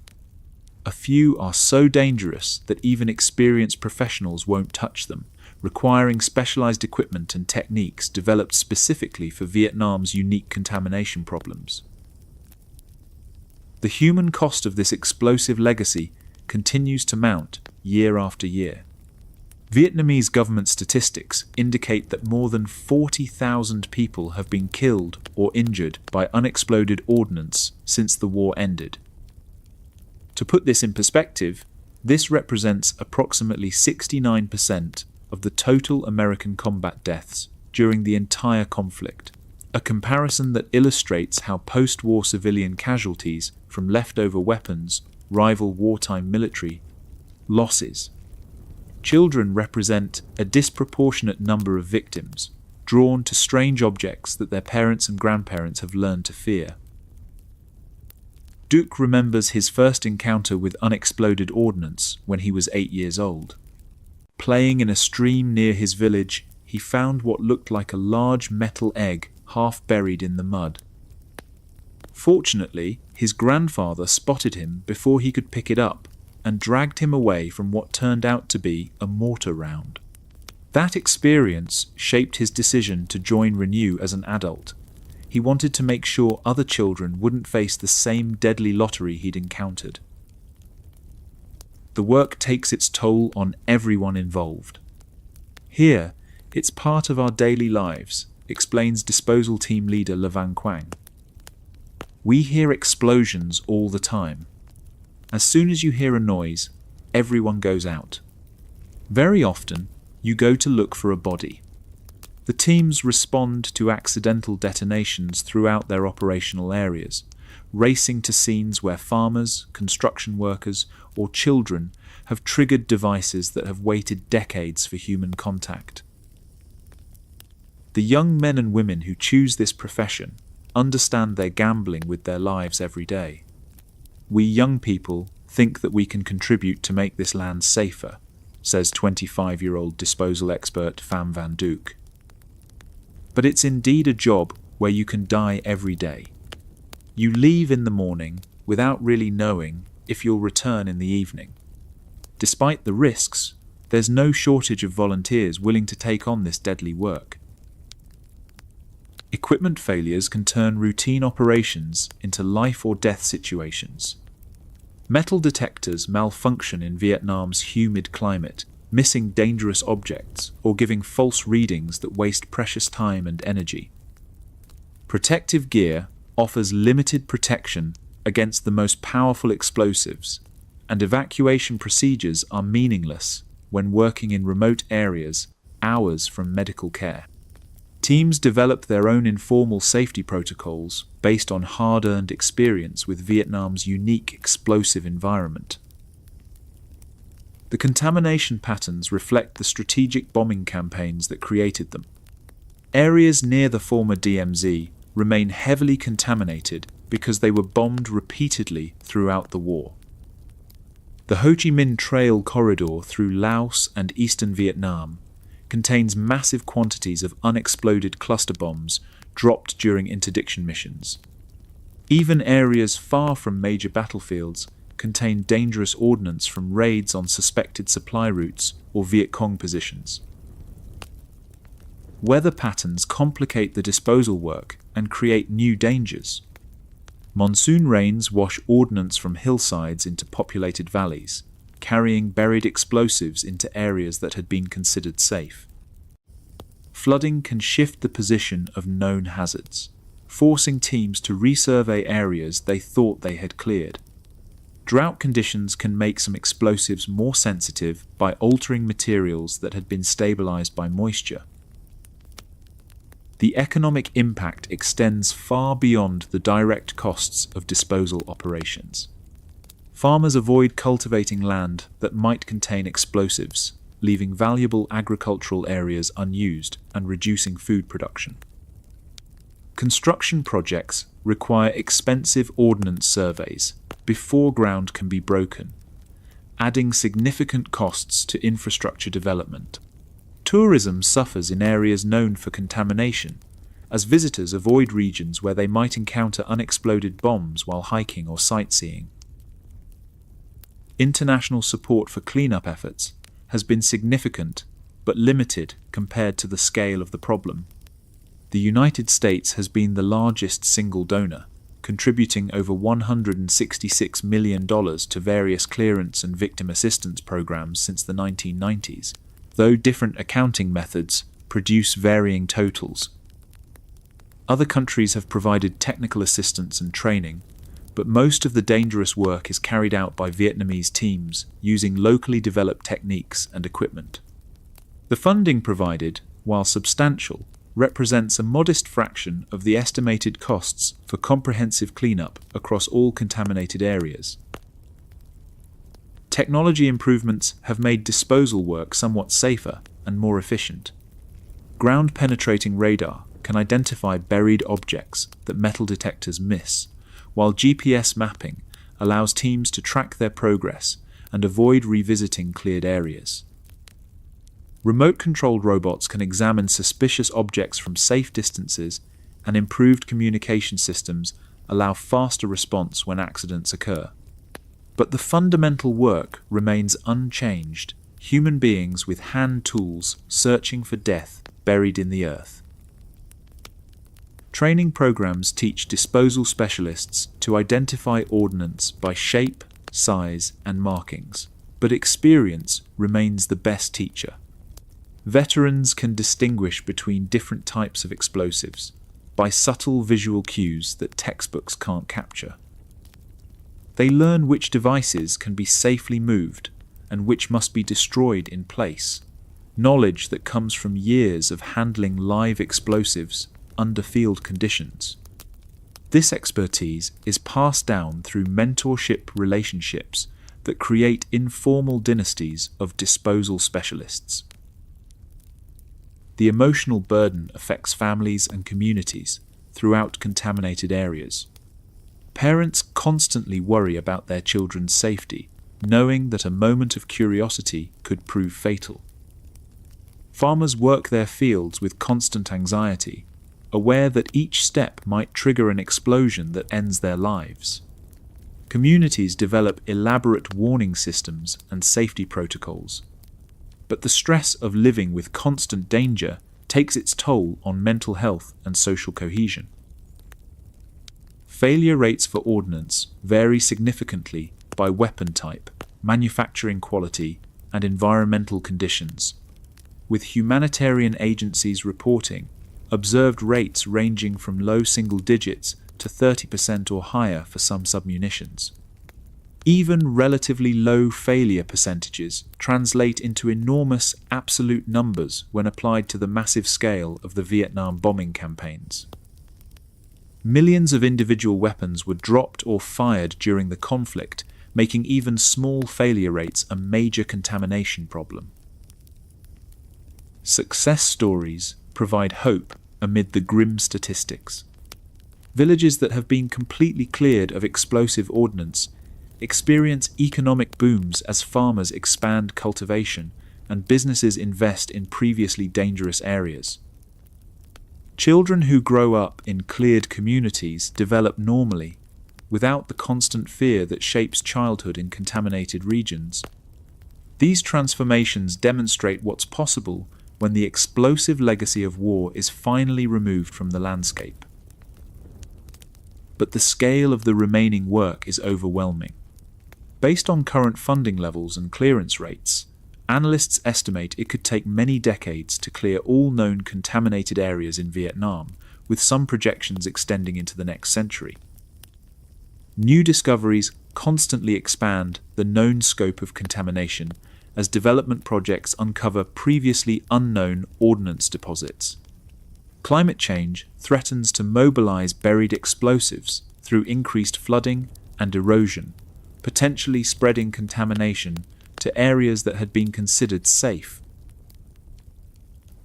A few are so dangerous that even experienced professionals won't touch them, requiring specialized equipment and techniques developed specifically for Vietnam's unique contamination problems. The human cost of this explosive legacy continues to mount year after year. Vietnamese government statistics indicate that more than 40,000 people have been killed or injured by unexploded ordnance since the war ended. To put this in perspective, this represents approximately 69% of the total American combat deaths during the entire conflict, a comparison that illustrates how post-war civilian casualties from leftover weapons rival wartime military losses. Children represent a disproportionate number of victims, drawn to strange objects that their parents and grandparents have learned to fear. Duke remembers his first encounter with unexploded ordnance when he was 8 years old. Playing in a stream near his village, he found what looked like a large metal egg half buried in the mud. Fortunately, his grandfather spotted him before he could pick it up and dragged him away from what turned out to be a mortar round. That experience shaped his decision to join Renew as an adult. He wanted to make sure other children wouldn't face the same deadly lottery he'd encountered. The work takes its toll on everyone involved. Here, it's part of our daily lives, explains disposal team leader Le Van Quang. We hear explosions all the time. As soon as you hear a noise, everyone goes out. Very often, you go to look for a body. The teams respond to accidental detonations throughout their operational areas, racing to scenes where farmers, construction workers, or children have triggered devices that have waited decades for human contact. The young men and women who choose this profession understand they're gambling with their lives every day. We young people think that we can contribute to make this land safer, says 25-year-old disposal expert Pham Van Duke. But it's indeed a job where you can die every day. You leave in the morning without really knowing if you'll return in the evening. Despite the risks, there's no shortage of volunteers willing to take on this deadly work. Equipment failures can turn routine operations into life or death situations. Metal detectors malfunction in Vietnam's humid climate, missing dangerous objects or giving false readings that waste precious time and energy. Protective gear offers limited protection against the most powerful explosives, and evacuation procedures are meaningless when working in remote areas hours from medical care. Teams develop their own informal safety protocols based on hard-earned experience with Vietnam's unique explosive environment. The contamination patterns reflect the strategic bombing campaigns that created them. Areas near the former DMZ remain heavily contaminated because they were bombed repeatedly throughout the war. The Ho Chi Minh Trail corridor through Laos and eastern Vietnam contains massive quantities of unexploded cluster bombs dropped during interdiction missions. Even areas far from major battlefields contain dangerous ordnance from raids on suspected supply routes or Viet Cong positions. Weather patterns complicate the disposal work and create new dangers. Monsoon rains wash ordnance from hillsides into populated valleys, carrying buried explosives into areas that had been considered safe. Flooding can shift the position of known hazards, forcing teams to resurvey areas they thought they had cleared. Drought conditions can make some explosives more sensitive by altering materials that had been stabilized by moisture. The economic impact extends far beyond the direct costs of disposal operations. Farmers avoid cultivating land that might contain explosives, leaving valuable agricultural areas unused and reducing food production. Construction projects require expensive ordnance surveys before ground can be broken, adding significant costs to infrastructure development. Tourism suffers in areas known for contamination, as visitors avoid regions where they might encounter unexploded bombs while hiking or sightseeing. International support for cleanup efforts has been significant but limited compared to the scale of the problem. The United States has been the largest single donor, contributing over $166 million to various clearance and victim assistance programs since the 1990s, though different accounting methods produce varying totals. Other countries have provided technical assistance and training, but most of the dangerous work is carried out by Vietnamese teams using locally developed techniques and equipment. The funding provided, while substantial, represents a modest fraction of the estimated costs for comprehensive cleanup across all contaminated areas. Technology improvements have made disposal work somewhat safer and more efficient. Ground-penetrating radar can identify buried objects that metal detectors miss, while GPS mapping allows teams to track their progress and avoid revisiting cleared areas. Remote-controlled robots can examine suspicious objects from safe distances, and improved communication systems allow faster response when accidents occur. But the fundamental work remains unchanged, human beings with hand tools searching for death buried in the earth. Training programs teach disposal specialists to identify ordnance by shape, size, and markings, but experience remains the best teacher. Veterans can distinguish between different types of explosives by subtle visual cues that textbooks can't capture. They learn which devices can be safely moved and which must be destroyed in place, knowledge that comes from years of handling live explosives under field conditions. This expertise is passed down through mentorship relationships that create informal dynasties of disposal specialists. The emotional burden affects families and communities throughout contaminated areas. Parents constantly worry about their children's safety, knowing that a moment of curiosity could prove fatal. Farmers work their fields with constant anxiety, aware that each step might trigger an explosion that ends their lives. Communities develop elaborate warning systems and safety protocols. But the stress of living with constant danger takes its toll on mental health and social cohesion. Failure rates for ordnance vary significantly by weapon type, manufacturing quality, and environmental conditions, with humanitarian agencies reporting observed rates ranging from low single digits to 30% or higher for some submunitions. Even relatively low failure percentages translate into enormous absolute numbers when applied to the massive scale of the Vietnam bombing campaigns. Millions of individual weapons were dropped or fired during the conflict, making even small failure rates a major contamination problem. Success stories provide hope amid the grim statistics. Villages that have been completely cleared of explosive ordnance experience economic booms as farmers expand cultivation and businesses invest in previously dangerous areas. Children who grow up in cleared communities develop normally, without the constant fear that shapes childhood in contaminated regions. These transformations demonstrate what's possible when the explosive legacy of war is finally removed from the landscape. But the scale of the remaining work is overwhelming. Based on current funding levels and clearance rates, analysts estimate it could take many decades to clear all known contaminated areas in Vietnam, with some projections extending into the next century. New discoveries constantly expand the known scope of contamination as development projects uncover previously unknown ordnance deposits. Climate change threatens to mobilize buried explosives through increased flooding and erosion, potentially spreading contamination to areas that had been considered safe.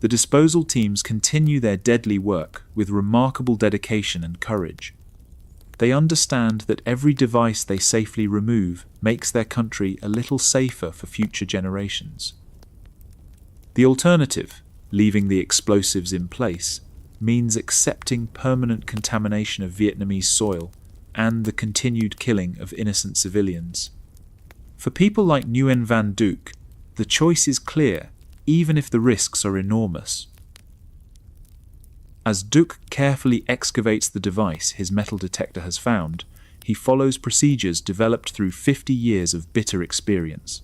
The disposal teams continue their deadly work with remarkable dedication and courage. They understand that every device they safely remove makes their country a little safer for future generations. The alternative, leaving the explosives in place, means accepting permanent contamination of Vietnamese soil and the continued killing of innocent civilians. For people like Nguyen Van Duc, the choice is clear, even if the risks are enormous. As Duc carefully excavates the device his metal detector has found, he follows procedures developed through 50 years of bitter experience.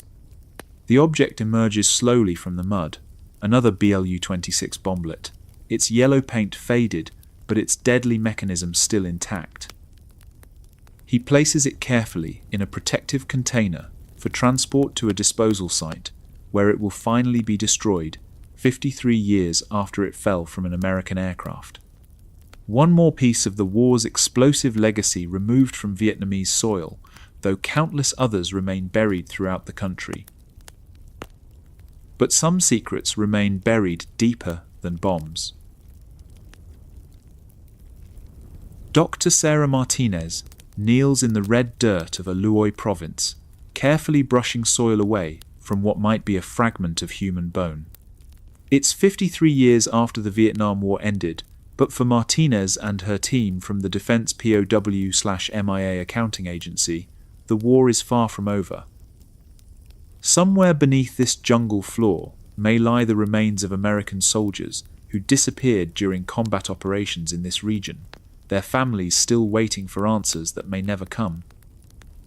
The object emerges slowly from the mud, another BLU-26 bomblet, its yellow paint faded, but its deadly mechanism still intact. He places it carefully in a protective container for transport to a disposal site, where it will finally be destroyed 53 years after it fell from an American aircraft. One more piece of the war's explosive legacy removed from Vietnamese soil, though countless others remain buried throughout the country. But some secrets remain buried deeper than bombs. Dr. Sarah Martinez kneels in the red dirt of a Luoy province, carefully brushing soil away from what might be a fragment of human bone. It's 53 years after the Vietnam War ended, but for Martinez and her team from the Defense POW/MIA accounting agency, the war is far from over. Somewhere beneath this jungle floor may lie the remains of American soldiers who disappeared during combat operations in this region, their families still waiting for answers that may never come.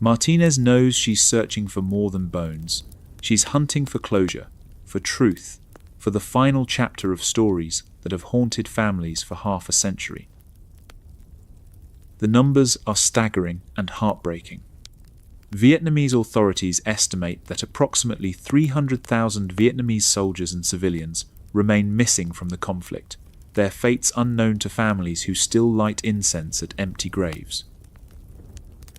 Martinez knows she's searching for more than bones. She's hunting for closure, for truth, for the final chapter of stories that have haunted families for half a century. The numbers are staggering and heartbreaking. Vietnamese authorities estimate that approximately 300,000 Vietnamese soldiers and civilians remain missing from the conflict, their fates unknown to families who still light incense at empty graves.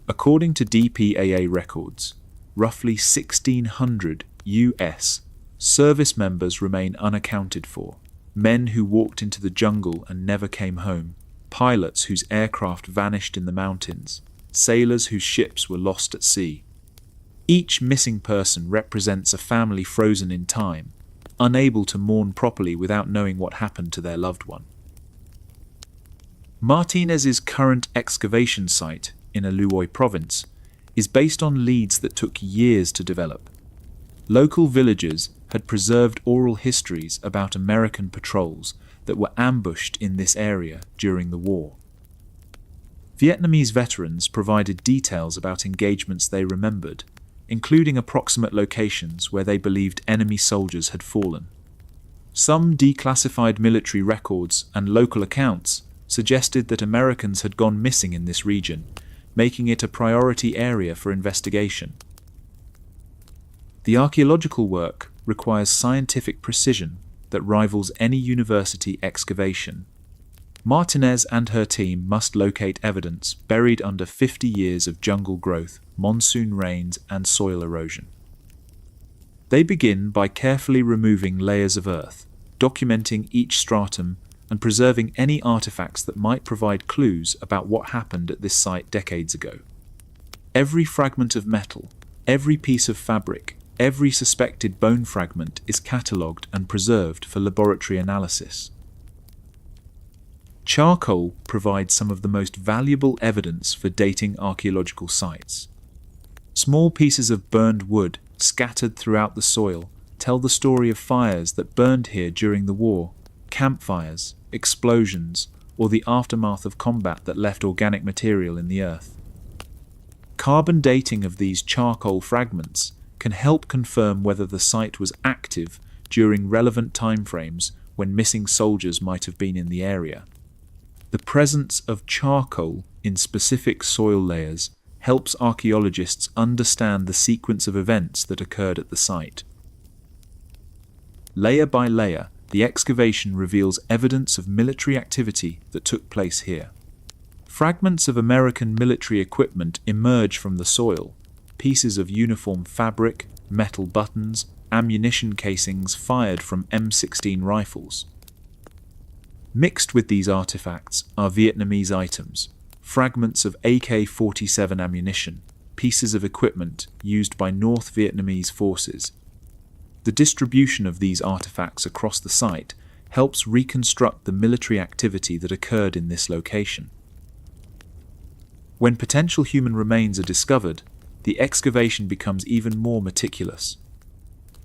According to DPAA records, roughly 1,600 U.S. service members remain unaccounted for, men who walked into the jungle and never came home, pilots whose aircraft vanished in the mountains, sailors whose ships were lost at sea. Each missing person represents a family frozen in time, unable to mourn properly without knowing what happened to their loved one. Martinez's current excavation site in Aluoy province is based on leads that took years to develop. Local villagers had preserved oral histories about American patrols that were ambushed in this area during the war. Vietnamese veterans provided details about engagements they remembered, including approximate locations where they believed enemy soldiers had fallen. Some declassified military records and local accounts suggested that Americans had gone missing in this region, making it a priority area for investigation. The archaeological work requires scientific precision that rivals any university excavation. Martinez and her team must locate evidence buried under 50 years of jungle growth, monsoon rains, and soil erosion. They begin by carefully removing layers of earth, documenting each stratum, and preserving any artifacts that might provide clues about what happened at this site decades ago. Every fragment of metal, every piece of fabric, every suspected bone fragment is catalogued and preserved for laboratory analysis. Charcoal provides some of the most valuable evidence for dating archaeological sites. Small pieces of burned wood scattered throughout the soil tell the story of fires that burned here during the war, campfires, explosions, or the aftermath of combat that left organic material in the earth. Carbon dating of these charcoal fragments can help confirm whether the site was active during relevant timeframes when missing soldiers might have been in the area. The presence of charcoal in specific soil layers helps archaeologists understand the sequence of events that occurred at the site. Layer by layer, the excavation reveals evidence of military activity that took place here. Fragments of American military equipment emerge from the soil, pieces of uniform fabric, metal buttons, ammunition casings fired from M16 rifles. Mixed with these artifacts are Vietnamese items, fragments of AK-47 ammunition, pieces of equipment used by North Vietnamese forces. The distribution of these artifacts across the site helps reconstruct the military activity that occurred in this location. When potential human remains are discovered, the excavation becomes even more meticulous.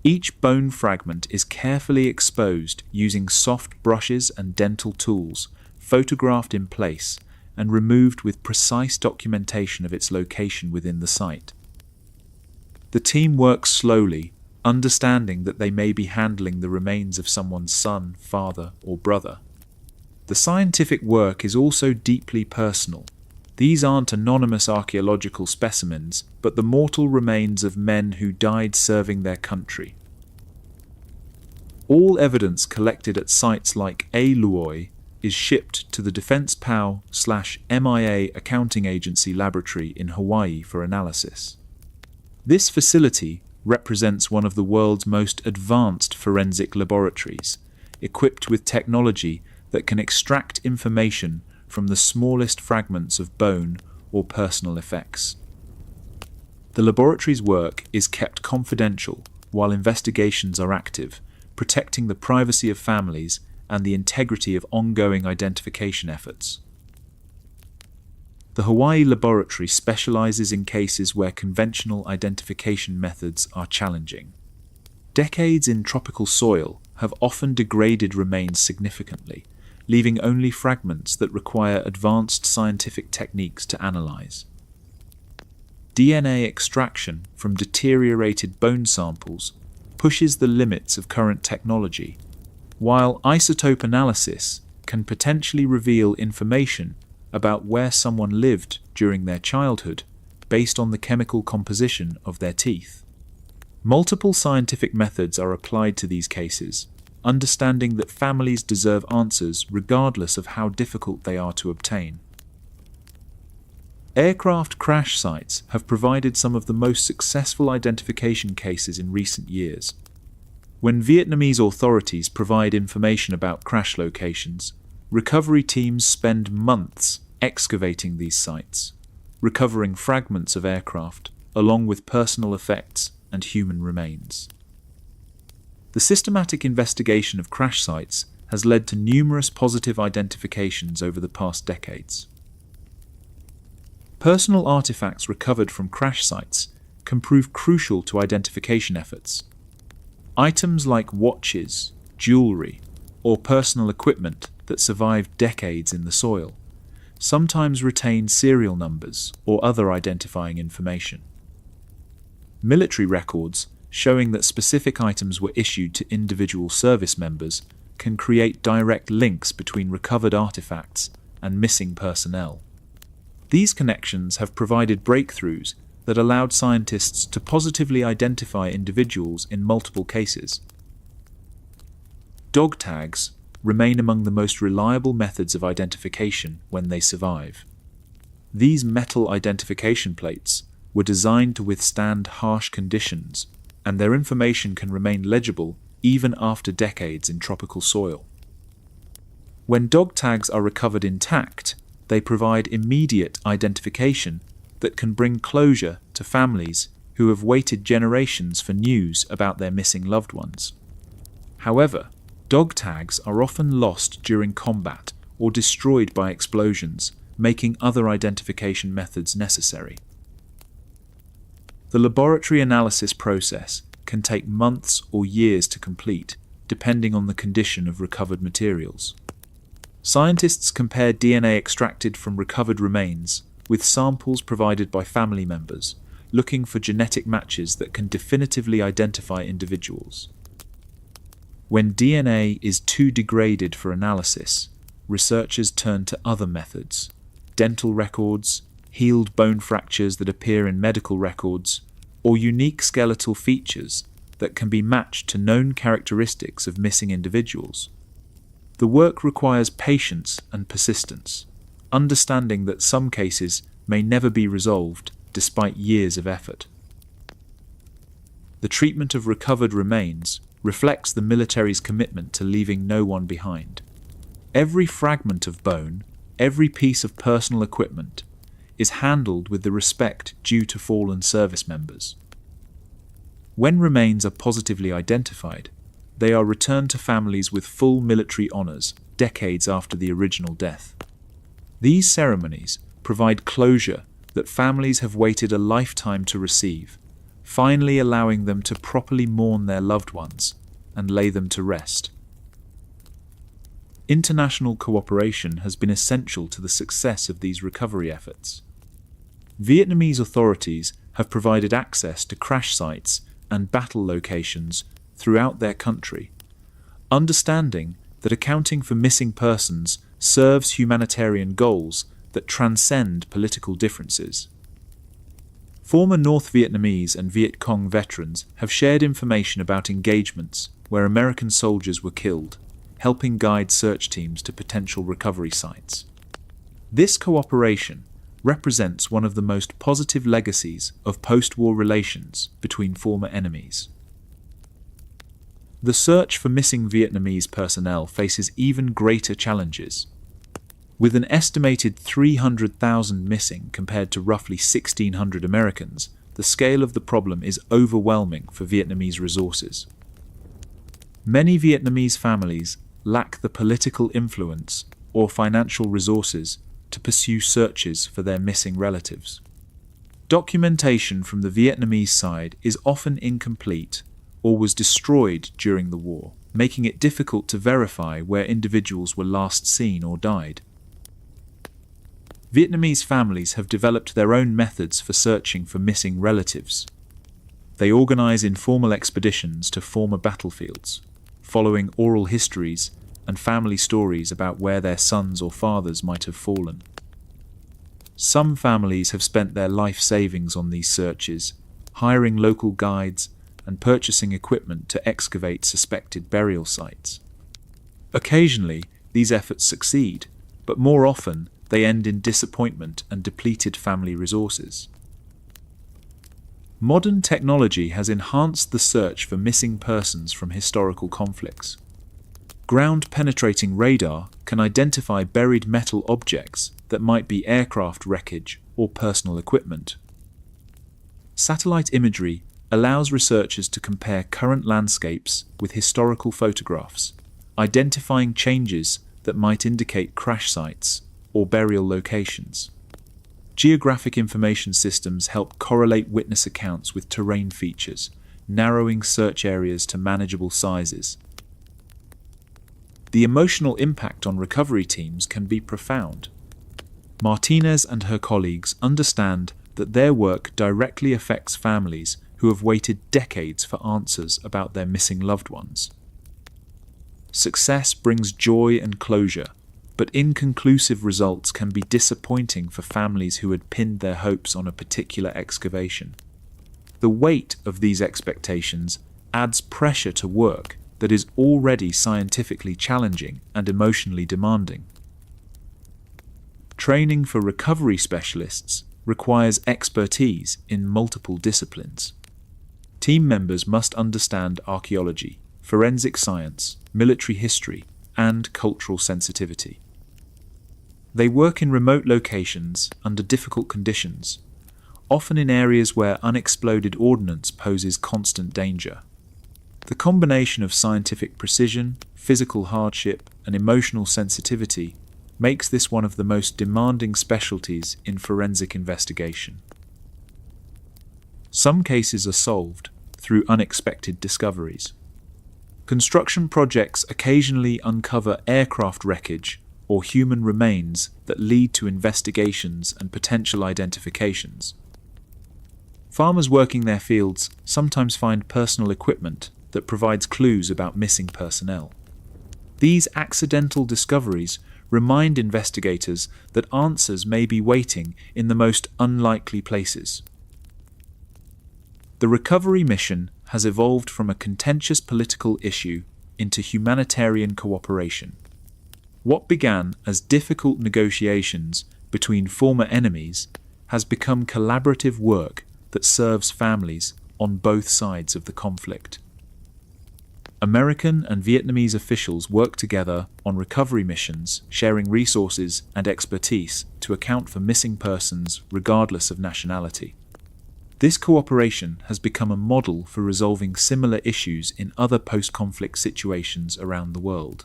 Each bone fragment is carefully exposed using soft brushes and dental tools, photographed in place, and removed with precise documentation of its location within the site. The team works slowly, understanding that they may be handling the remains of someone's son, father, or brother. The scientific work is also deeply personal. These aren't anonymous archaeological specimens, but the mortal remains of men who died serving their country. All evidence collected at sites like A Luoy is shipped to the Defense POW/MIA Accounting Agency laboratory in Hawaii for analysis. This facility represents one of the world's most advanced forensic laboratories, equipped with technology that can extract information from the smallest fragments of bone or personal effects. The laboratory's work is kept confidential while investigations are active, protecting the privacy of families and the integrity of ongoing identification efforts. The Hawaii laboratory specializes in cases where conventional identification methods are challenging. Decades in tropical soil have often degraded remains significantly, leaving only fragments that require advanced scientific techniques to analyze. DNA extraction from deteriorated bone samples pushes the limits of current technology, while isotope analysis can potentially reveal information about where someone lived during their childhood based on the chemical composition of their teeth. Multiple scientific methods are applied to these cases, understanding that families deserve answers regardless of how difficult they are to obtain. Aircraft crash sites have provided some of the most successful identification cases in recent years. When Vietnamese authorities provide information about crash locations, recovery teams spend months excavating these sites. recovering fragments of aircraft, along with personal effects and human remains. The systematic investigation of crash sites has led to numerous positive identifications over the past decades. Personal artifacts recovered from crash sites can prove crucial to identification efforts. Items like watches, jewelry, or personal equipment that survived decades in the soil sometimes retain serial numbers or other identifying information. Military records showing that specific items were issued to individual service members can create direct links between recovered artifacts and missing personnel. These connections have provided breakthroughs that allowed scientists to positively identify individuals in multiple cases. Dog tags remain among the most reliable methods of identification when they survive. These metal identification plates were designed to withstand harsh conditions, and their information can remain legible even after decades in tropical soil. When dog tags are recovered intact, they provide immediate identification that can bring closure to families who have waited generations for news about their missing loved ones. However, dog tags are often lost during combat or destroyed by explosions, making other identification methods necessary. The laboratory analysis process can take months or years to complete, depending on the condition of recovered materials. Scientists compare DNA extracted from recovered remains with samples provided by family members, looking for genetic matches that can definitively identify individuals. When DNA is too degraded for analysis, researchers turn to other methods: dental records, healed bone fractures that appear in medical records, or unique skeletal features that can be matched to known characteristics of missing individuals. The work requires patience and persistence, understanding that some cases may never be resolved despite years of effort. The treatment of recovered remains reflects the military's commitment to leaving no one behind. Every fragment of bone, every piece of personal equipment, is handled with the respect due to fallen service members. When remains are positively identified, they are returned to families with full military honours decades after the original death. These ceremonies provide closure that families have waited a lifetime to receive, finally allowing them to properly mourn their loved ones and lay them to rest. International cooperation has been essential to the success of these recovery efforts. Vietnamese authorities have provided access to crash sites and battle locations throughout their country, understanding that accounting for missing persons serves humanitarian goals that transcend political differences. Former North Vietnamese and Viet Cong veterans have shared information about engagements where American soldiers were killed, helping guide search teams to potential recovery sites. This cooperation represents one of the most positive legacies of post-war relations between former enemies. The search for missing Vietnamese personnel faces even greater challenges. With an estimated 300,000 missing compared to roughly 1,600 Americans, the scale of the problem is overwhelming for Vietnamese resources. Many Vietnamese families lack the political influence or financial resources to pursue searches for their missing relatives. Documentation from the Vietnamese side is often incomplete or was destroyed during the war, making it difficult to verify where individuals were last seen or died. Vietnamese families have developed their own methods for searching for missing relatives. They organize informal expeditions to former battlefields, following oral histories and family stories about where their sons or fathers might have fallen. Some families have spent their life savings on these searches, hiring local guides and purchasing equipment to excavate suspected burial sites. Occasionally, these efforts succeed, but more often they end in disappointment and depleted family resources. Modern technology has enhanced the search for missing persons from historical conflicts. Ground-penetrating radar can identify buried metal objects that might be aircraft wreckage or personal equipment. Satellite imagery allows researchers to compare current landscapes with historical photographs, identifying changes that might indicate crash sites or burial locations. Geographic information systems help correlate witness accounts with terrain features, narrowing search areas to manageable sizes. The emotional impact on recovery teams can be profound. Martinez and her colleagues understand that their work directly affects families who have waited decades for answers about their missing loved ones. Success brings joy and closure, but inconclusive results can be disappointing for families who had pinned their hopes on a particular excavation. The weight of these expectations adds pressure to work that is already scientifically challenging and emotionally demanding. Training for recovery specialists requires expertise in multiple disciplines. Team members must understand archaeology, forensic science, military history, and cultural sensitivity. They work in remote locations under difficult conditions, often in areas where unexploded ordnance poses constant danger. The combination of scientific precision, physical hardship, and emotional sensitivity makes this one of the most demanding specialties in forensic investigation. Some cases are solved through unexpected discoveries. Construction projects occasionally uncover aircraft wreckage or human remains that lead to investigations and potential identifications. Farmers working their fields sometimes find personal equipment that provides clues about missing personnel. These accidental discoveries remind investigators that answers may be waiting in the most unlikely places. The recovery mission has evolved from a contentious political issue into humanitarian cooperation. What began as difficult negotiations between former enemies has become collaborative work that serves families on both sides of the conflict. American and Vietnamese officials work together on recovery missions, sharing resources and expertise to account for missing persons regardless of nationality. This cooperation has become a model for resolving similar issues in other post-conflict situations around the world.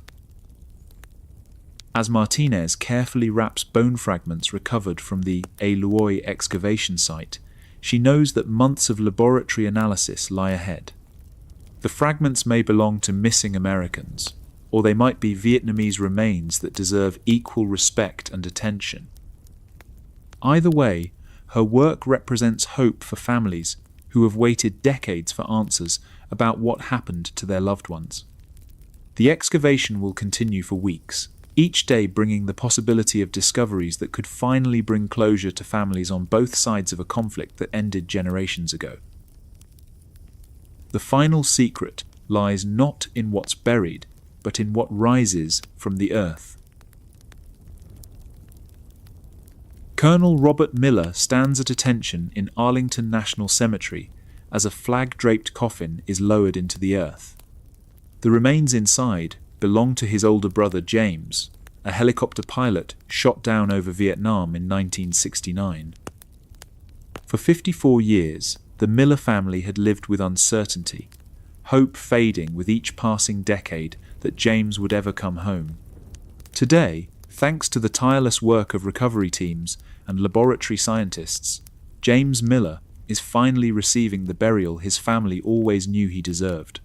As Martinez carefully wraps bone fragments recovered from the Eloy excavation site, she knows that months of laboratory analysis lie ahead. The fragments may belong to missing Americans, or they might be Vietnamese remains that deserve equal respect and attention. Either way, her work represents hope for families who have waited decades for answers about what happened to their loved ones. The excavation will continue for weeks, each day bringing the possibility of discoveries that could finally bring closure to families on both sides of a conflict that ended generations ago. The final secret lies not in what's buried, but in what rises from the earth. Colonel Robert Miller stands at attention in Arlington National Cemetery as a flag-draped coffin is lowered into the earth. The remains inside belong to his older brother James, a helicopter pilot shot down over Vietnam in 1969. For 54 years, the Miller family had lived with uncertainty, hope fading with each passing decade that James would ever come home. Today, thanks to the tireless work of recovery teams and laboratory scientists, James Miller is finally receiving the burial his family always knew he deserved.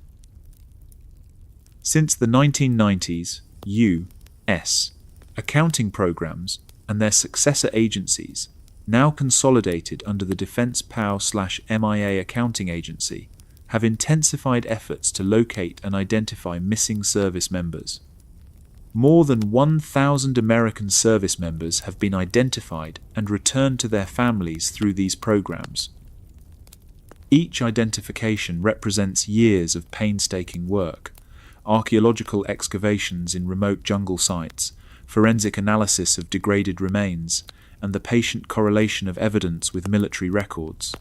Since the 1990s, U.S. accounting programs and their successor agencies, now consolidated under the Defense POW/MIA Accounting Agency, have intensified efforts to locate and identify missing service members. More than 1,000 American service members have been identified and returned to their families through these programs. Each identification represents years of painstaking work, archaeological excavations in remote jungle sites, forensic analysis of degraded remains, and the patient correlation of evidence with military records.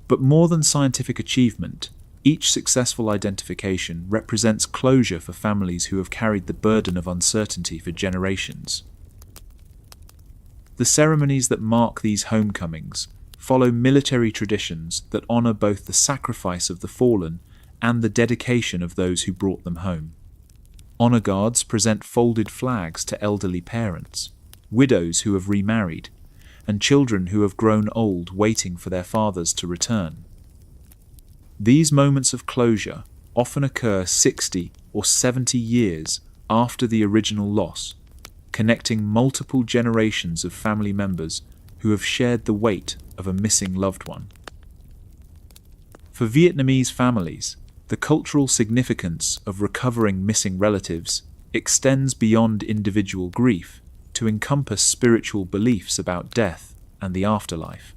But more than scientific achievement, each successful identification represents closure for families who have carried the burden of uncertainty for generations. The ceremonies that mark these homecomings follow military traditions that honor both the sacrifice of the fallen and the dedication of those who brought them home. Honor guards present folded flags to elderly parents, widows who have remarried, and children who have grown old waiting for their fathers to return. These moments of closure often occur 60 or 70 years after the original loss, connecting multiple generations of family members who have shared the weight of a missing loved one. For Vietnamese families, the cultural significance of recovering missing relatives extends beyond individual grief to encompass spiritual beliefs about death and the afterlife.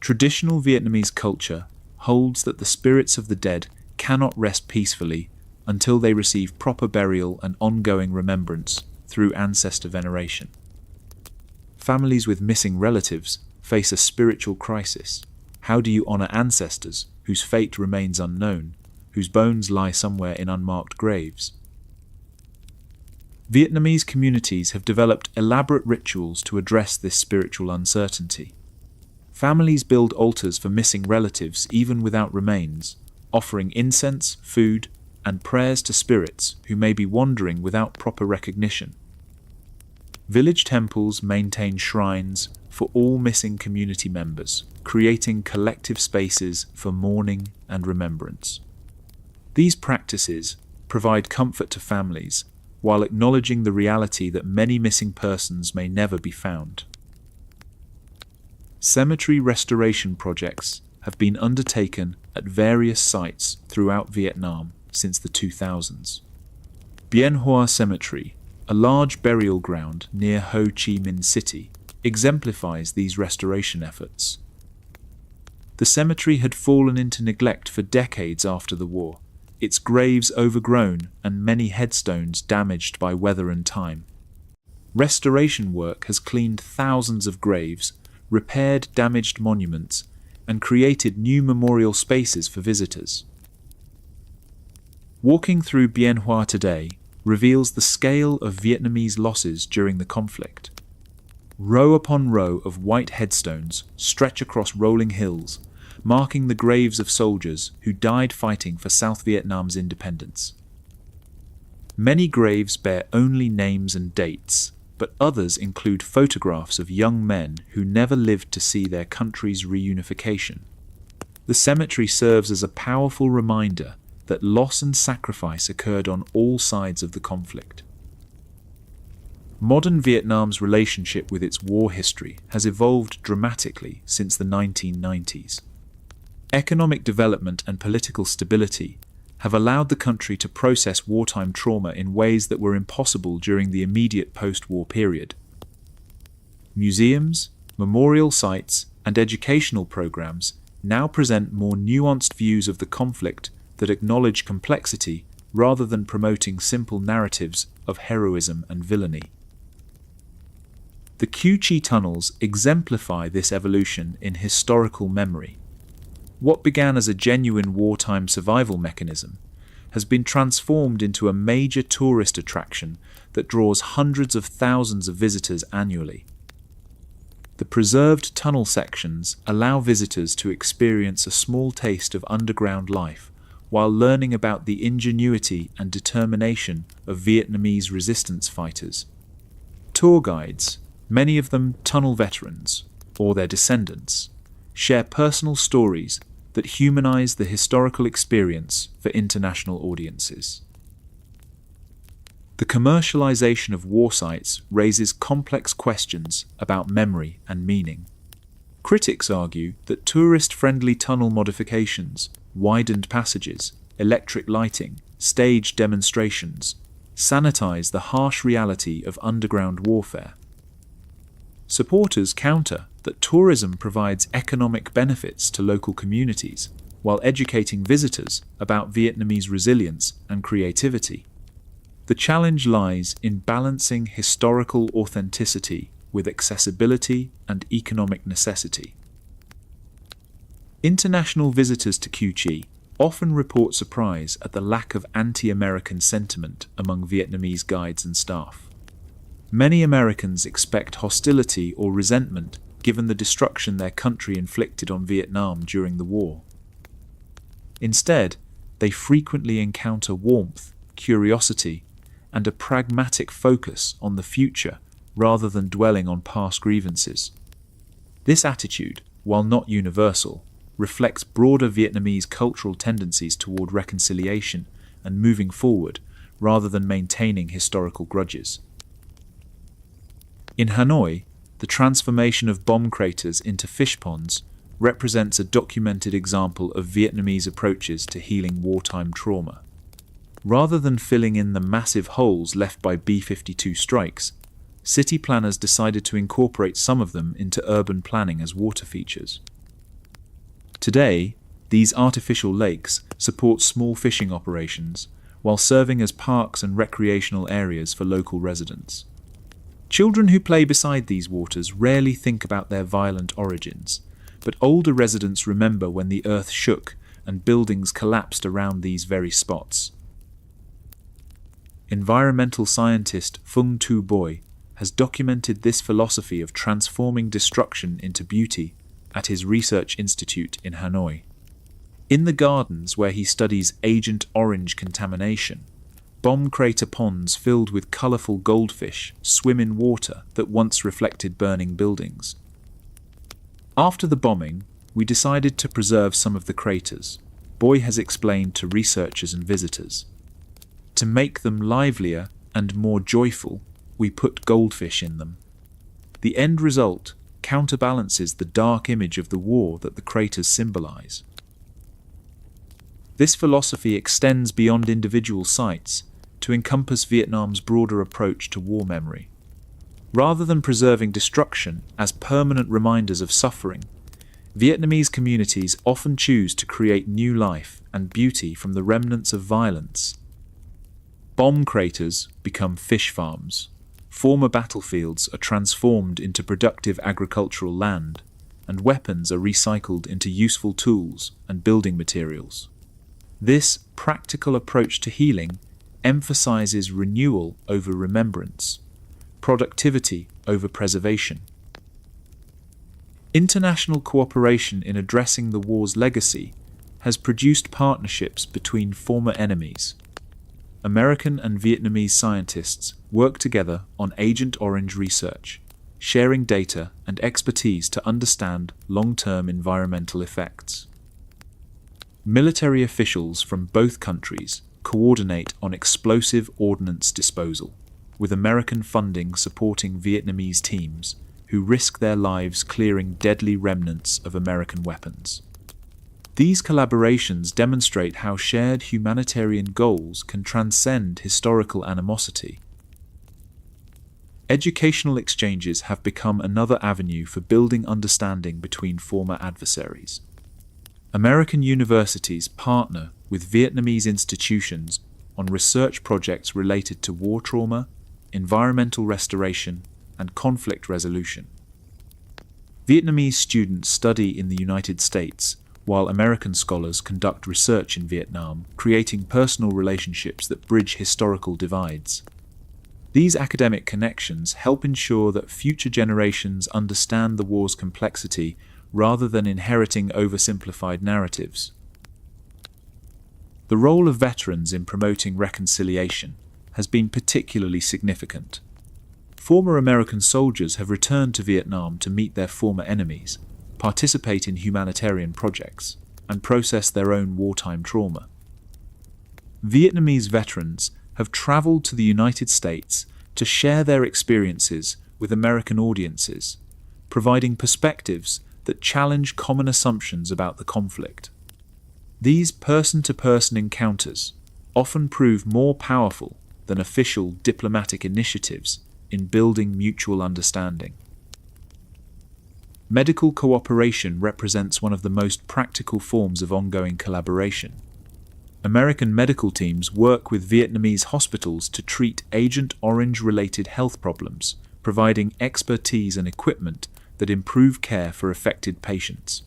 Traditional Vietnamese culture holds that the spirits of the dead cannot rest peacefully until they receive proper burial and ongoing remembrance through ancestor veneration. Families with missing relatives face a spiritual crisis. How do you honor ancestors whose fate remains unknown, whose bones lie somewhere in unmarked graves? Vietnamese communities have developed elaborate rituals to address this spiritual uncertainty. Families build altars for missing relatives even without remains, offering incense, food, and prayers to spirits who may be wandering without proper recognition. Village temples maintain shrines for all missing community members, creating collective spaces for mourning and remembrance. These practices provide comfort to families while acknowledging the reality that many missing persons may never be found. Cemetery restoration projects have been undertaken at various sites throughout Vietnam since the 2000s. Bien Hoa Cemetery, a large burial ground near Ho Chi Minh City, exemplifies these restoration efforts. The cemetery had fallen into neglect for decades after the war, its graves overgrown and many headstones damaged by weather and time. Restoration work has cleaned thousands of graves, repaired damaged monuments, and created new memorial spaces for visitors. Walking through Bien Hoa today reveals the scale of Vietnamese losses during the conflict. Row upon row of white headstones stretch across rolling hills, marking the graves of soldiers who died fighting for South Vietnam's independence. Many graves bear only names and dates, but others include photographs of young men who never lived to see their country's reunification. The cemetery serves as a powerful reminder that loss and sacrifice occurred on all sides of the conflict. Modern Vietnam's relationship with its war history has evolved dramatically since the 1990s. Economic development and political stability have allowed the country to process wartime trauma in ways that were impossible during the immediate post-war period. Museums, memorial sites, and educational programs now present more nuanced views of the conflict that acknowledge complexity rather than promoting simple narratives of heroism and villainy. The Cu Chi tunnels exemplify this evolution in historical memory. What began as a genuine wartime survival mechanism has been transformed into a major tourist attraction that draws hundreds of thousands of visitors annually. The preserved tunnel sections allow visitors to experience a small taste of underground life while learning about the ingenuity and determination of Vietnamese resistance fighters. Tour guides, many of them tunnel veterans or their descendants, share personal stories that humanize the historical experience for international audiences. The commercialization of war sites raises complex questions about memory and meaning. Critics argue that tourist-friendly tunnel modifications, widened passages, electric lighting, staged demonstrations sanitize the harsh reality of underground warfare. Supporters counter that tourism provides economic benefits to local communities while educating visitors about Vietnamese resilience and creativity. The challenge lies in balancing historical authenticity with accessibility and economic necessity. International visitors to Cu Chi often report surprise at the lack of anti-American sentiment among Vietnamese guides and staff. Many Americans expect hostility or resentment given the destruction their country inflicted on Vietnam during the war. Instead, they frequently encounter warmth, curiosity, and a pragmatic focus on the future rather than dwelling on past grievances. This attitude, while not universal, reflects broader Vietnamese cultural tendencies toward reconciliation and moving forward rather than maintaining historical grudges. In Hanoi, the transformation of bomb craters into fish ponds represents a documented example of Vietnamese approaches to healing wartime trauma. Rather than filling in the massive holes left by B-52 strikes, city planners decided to incorporate some of them into urban planning as water features. Today, these artificial lakes support small fishing operations while serving as parks and recreational areas for local residents. Children who play beside these waters rarely think about their violent origins, but older residents remember when the earth shook and buildings collapsed around these very spots. Environmental scientist Phung Tu Boy has documented this philosophy of transforming destruction into beauty at his research institute in Hanoi. In the gardens where he studies Agent Orange contamination, bomb crater ponds filled with colorful goldfish swim in water that once reflected burning buildings. After the bombing, we decided to preserve some of the craters, Boy has explained to researchers and visitors. To make them livelier and more joyful, we put goldfish in them. The end result counterbalances the dark image of the war that the craters symbolize. This philosophy extends beyond individual sites to encompass Vietnam's broader approach to war memory. Rather than preserving destruction as permanent reminders of suffering, Vietnamese communities often choose to create new life and beauty from the remnants of violence. Bomb craters become fish farms. Former battlefields are transformed into productive agricultural land, and weapons are recycled into useful tools and building materials. This practical approach to healing emphasizes renewal over remembrance, productivity over preservation. International cooperation in addressing the war's legacy has produced partnerships between former enemies. American and Vietnamese scientists work together on Agent Orange research, sharing data and expertise to understand long-term environmental effects. Military officials from both countries coordinate on explosive ordnance disposal, with American funding supporting Vietnamese teams who risk their lives clearing deadly remnants of American weapons. These collaborations demonstrate how shared humanitarian goals can transcend historical animosity. Educational exchanges have become another avenue for building understanding between former adversaries. American universities partner with Vietnamese institutions on research projects related to war trauma, environmental restoration, and conflict resolution. Vietnamese students study in the United States, while American scholars conduct research in Vietnam, creating personal relationships that bridge historical divides. These academic connections help ensure that future generations understand the war's complexity rather than inheriting oversimplified narratives. The role of veterans in promoting reconciliation has been particularly significant. Former American soldiers have returned to Vietnam to meet their former enemies, participate in humanitarian projects, and process their own wartime trauma. Vietnamese veterans have traveled to the United States to share their experiences with American audiences, providing perspectives that challenge common assumptions about the conflict. These person-to-person encounters often prove more powerful than official diplomatic initiatives in building mutual understanding. Medical cooperation represents one of the most practical forms of ongoing collaboration. American medical teams work with Vietnamese hospitals to treat Agent Orange-related health problems, providing expertise and equipment that improve care for affected patients.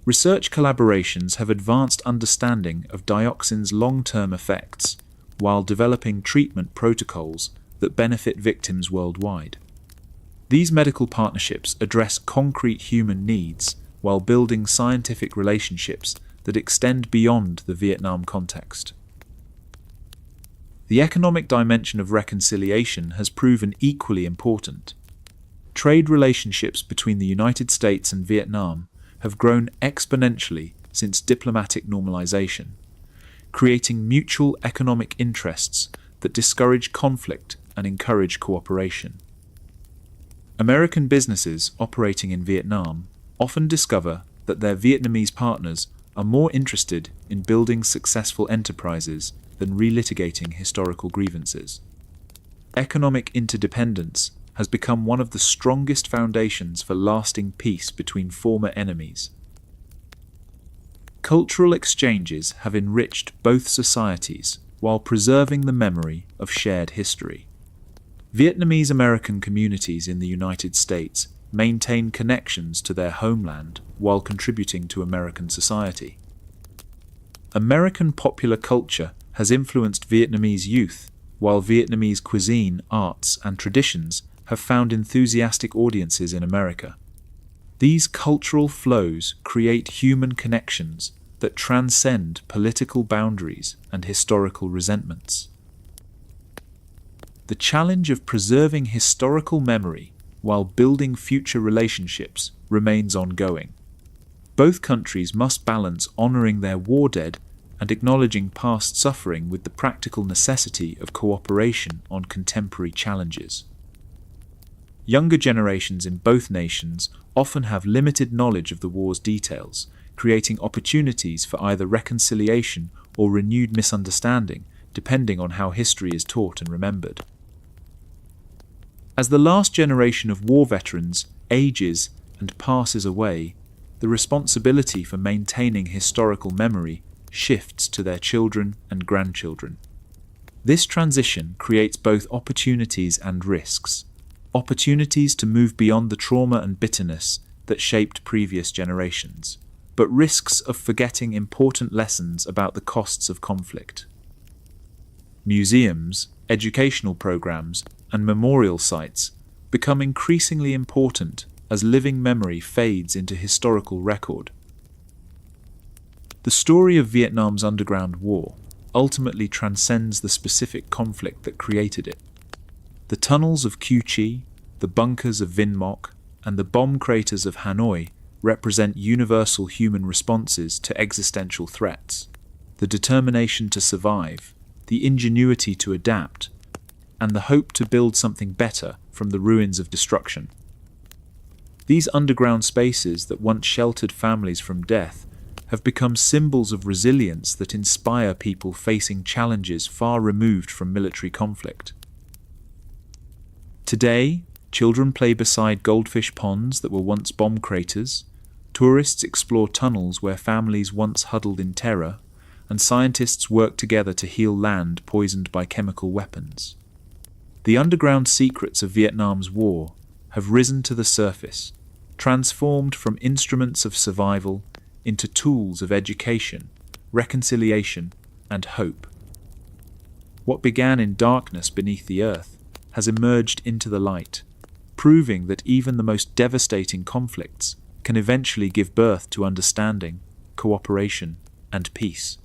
Research collaborations have advanced understanding of dioxin's long-term effects, while developing treatment protocols that benefit victims worldwide. These medical partnerships address concrete human needs while building scientific relationships that extend beyond the Vietnam context. The economic dimension of reconciliation has proven equally important. Trade relationships between the United States and Vietnam have grown exponentially since diplomatic normalization, creating mutual economic interests that discourage conflict and encourage cooperation. American businesses operating in Vietnam often discover that their Vietnamese partners are more interested in building successful enterprises than relitigating historical grievances. Economic interdependence has become one of the strongest foundations for lasting peace between former enemies. Cultural exchanges have enriched both societies while preserving the memory of shared history. Vietnamese American communities in the United States maintain connections to their homeland while contributing to American society. American popular culture has influenced Vietnamese youth, while Vietnamese cuisine, arts, and traditions have found enthusiastic audiences in America. These cultural flows create human connections that transcend political boundaries and historical resentments. The challenge of preserving historical memory while building future relationships remains ongoing. Both countries must balance honoring their war dead and acknowledging past suffering with the practical necessity of cooperation on contemporary challenges. Younger generations in both nations often have limited knowledge of the war's details, creating opportunities for either reconciliation or renewed misunderstanding, depending on how history is taught and remembered. As the last generation of war veterans ages and passes away, the responsibility for maintaining historical memory shifts to their children and grandchildren. This transition creates both opportunities and risks. Opportunities to move beyond the trauma and bitterness that shaped previous generations, but risks of forgetting important lessons about the costs of conflict. Museums, educational programs, and memorial sites become increasingly important as living memory fades into historical record. The story of Vietnam's underground war ultimately transcends the specific conflict that created it. The tunnels of Cu Chi, the bunkers of Vinh Moc, and the bomb craters of Hanoi represent universal human responses to existential threats. The determination to survive, the ingenuity to adapt, and the hope to build something better from the ruins of destruction. These underground spaces that once sheltered families from death have become symbols of resilience that inspire people facing challenges far removed from military conflict. Today, children play beside goldfish ponds that were once bomb craters, tourists explore tunnels where families once huddled in terror, and scientists work together to heal land poisoned by chemical weapons. The underground secrets of Vietnam's war have risen to the surface, transformed from instruments of survival into tools of education, reconciliation, and hope. What began in darkness beneath the earth has emerged into the light, proving that even the most devastating conflicts can eventually give birth to understanding, cooperation, and peace.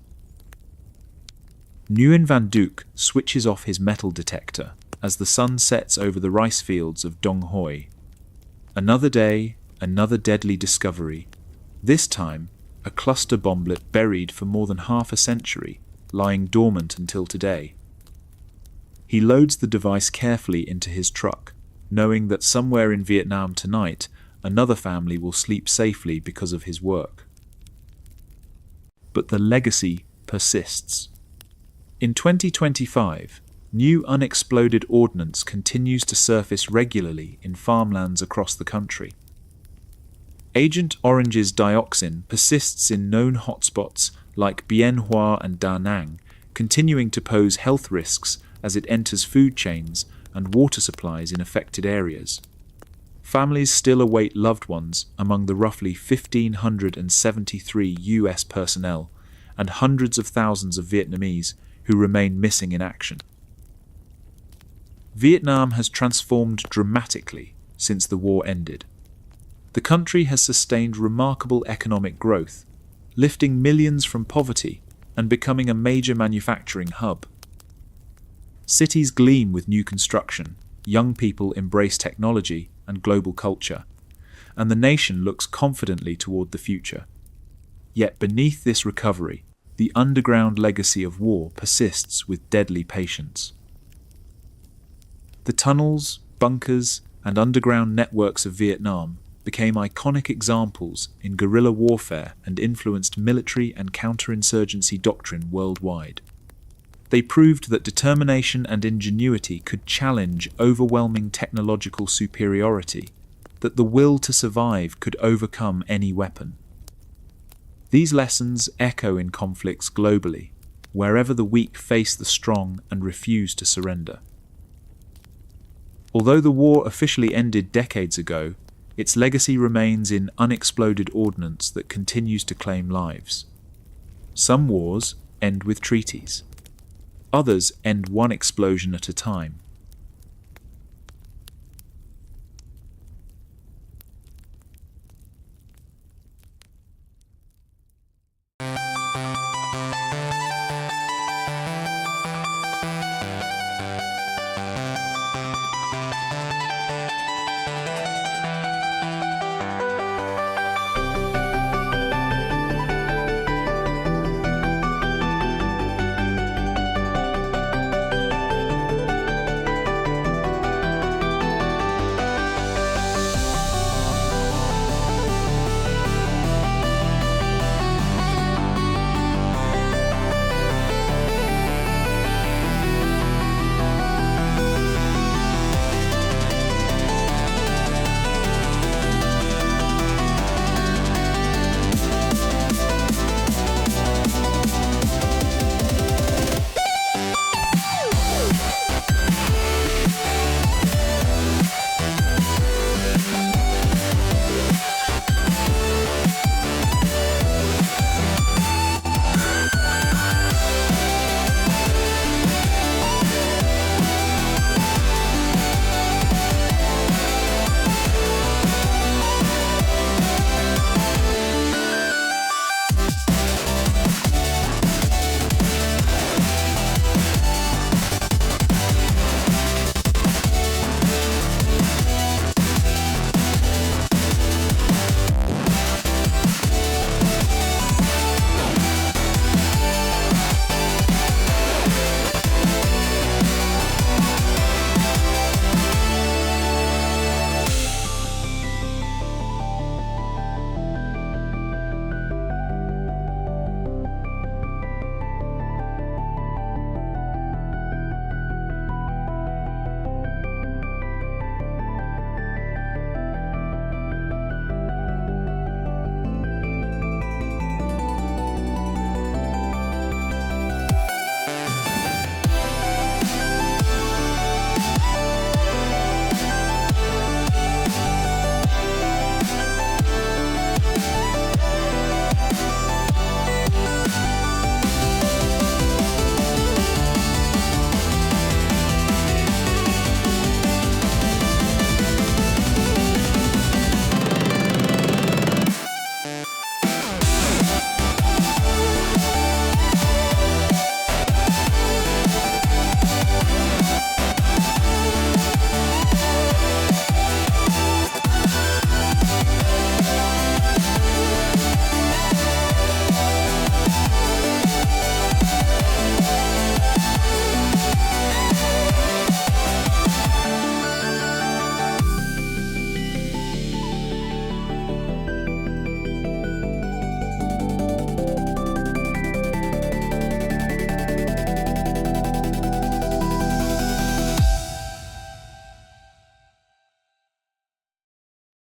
Nguyen Van Duc switches off his metal detector as the sun sets over the rice fields of Dong Hoi. Another day, another deadly discovery. This time, a cluster bomblet buried for more than half a century, lying dormant until today. He loads the device carefully into his truck, knowing that somewhere in Vietnam tonight, another family will sleep safely because of his work. But the legacy persists. In 2025, new unexploded ordnance continues to surface regularly in farmlands across the country. Agent Orange's dioxin persists in known hotspots like Bien Hoa and Da Nang, continuing to pose health risks as it enters food chains and water supplies in affected areas. Families still await loved ones among the roughly 1,573 US personnel and hundreds of thousands of Vietnamese who remain missing in action. Vietnam has transformed dramatically since the war ended. The country has sustained remarkable economic growth, lifting millions from poverty and becoming a major manufacturing hub. Cities gleam with new construction, young people embrace technology and global culture, and the nation looks confidently toward the future. Yet beneath this recovery, the underground legacy of war persists with deadly patience. The tunnels, bunkers, and underground networks of Vietnam became iconic examples in guerrilla warfare and influenced military and counterinsurgency doctrine worldwide. They proved that determination and ingenuity could challenge overwhelming technological superiority, that the will to survive could overcome any weapon. These lessons echo in conflicts globally, wherever the weak face the strong and refuse to surrender. Although the war officially ended decades ago, its legacy remains in unexploded ordnance that continues to claim lives. Some wars end with treaties. Others end one explosion at a time.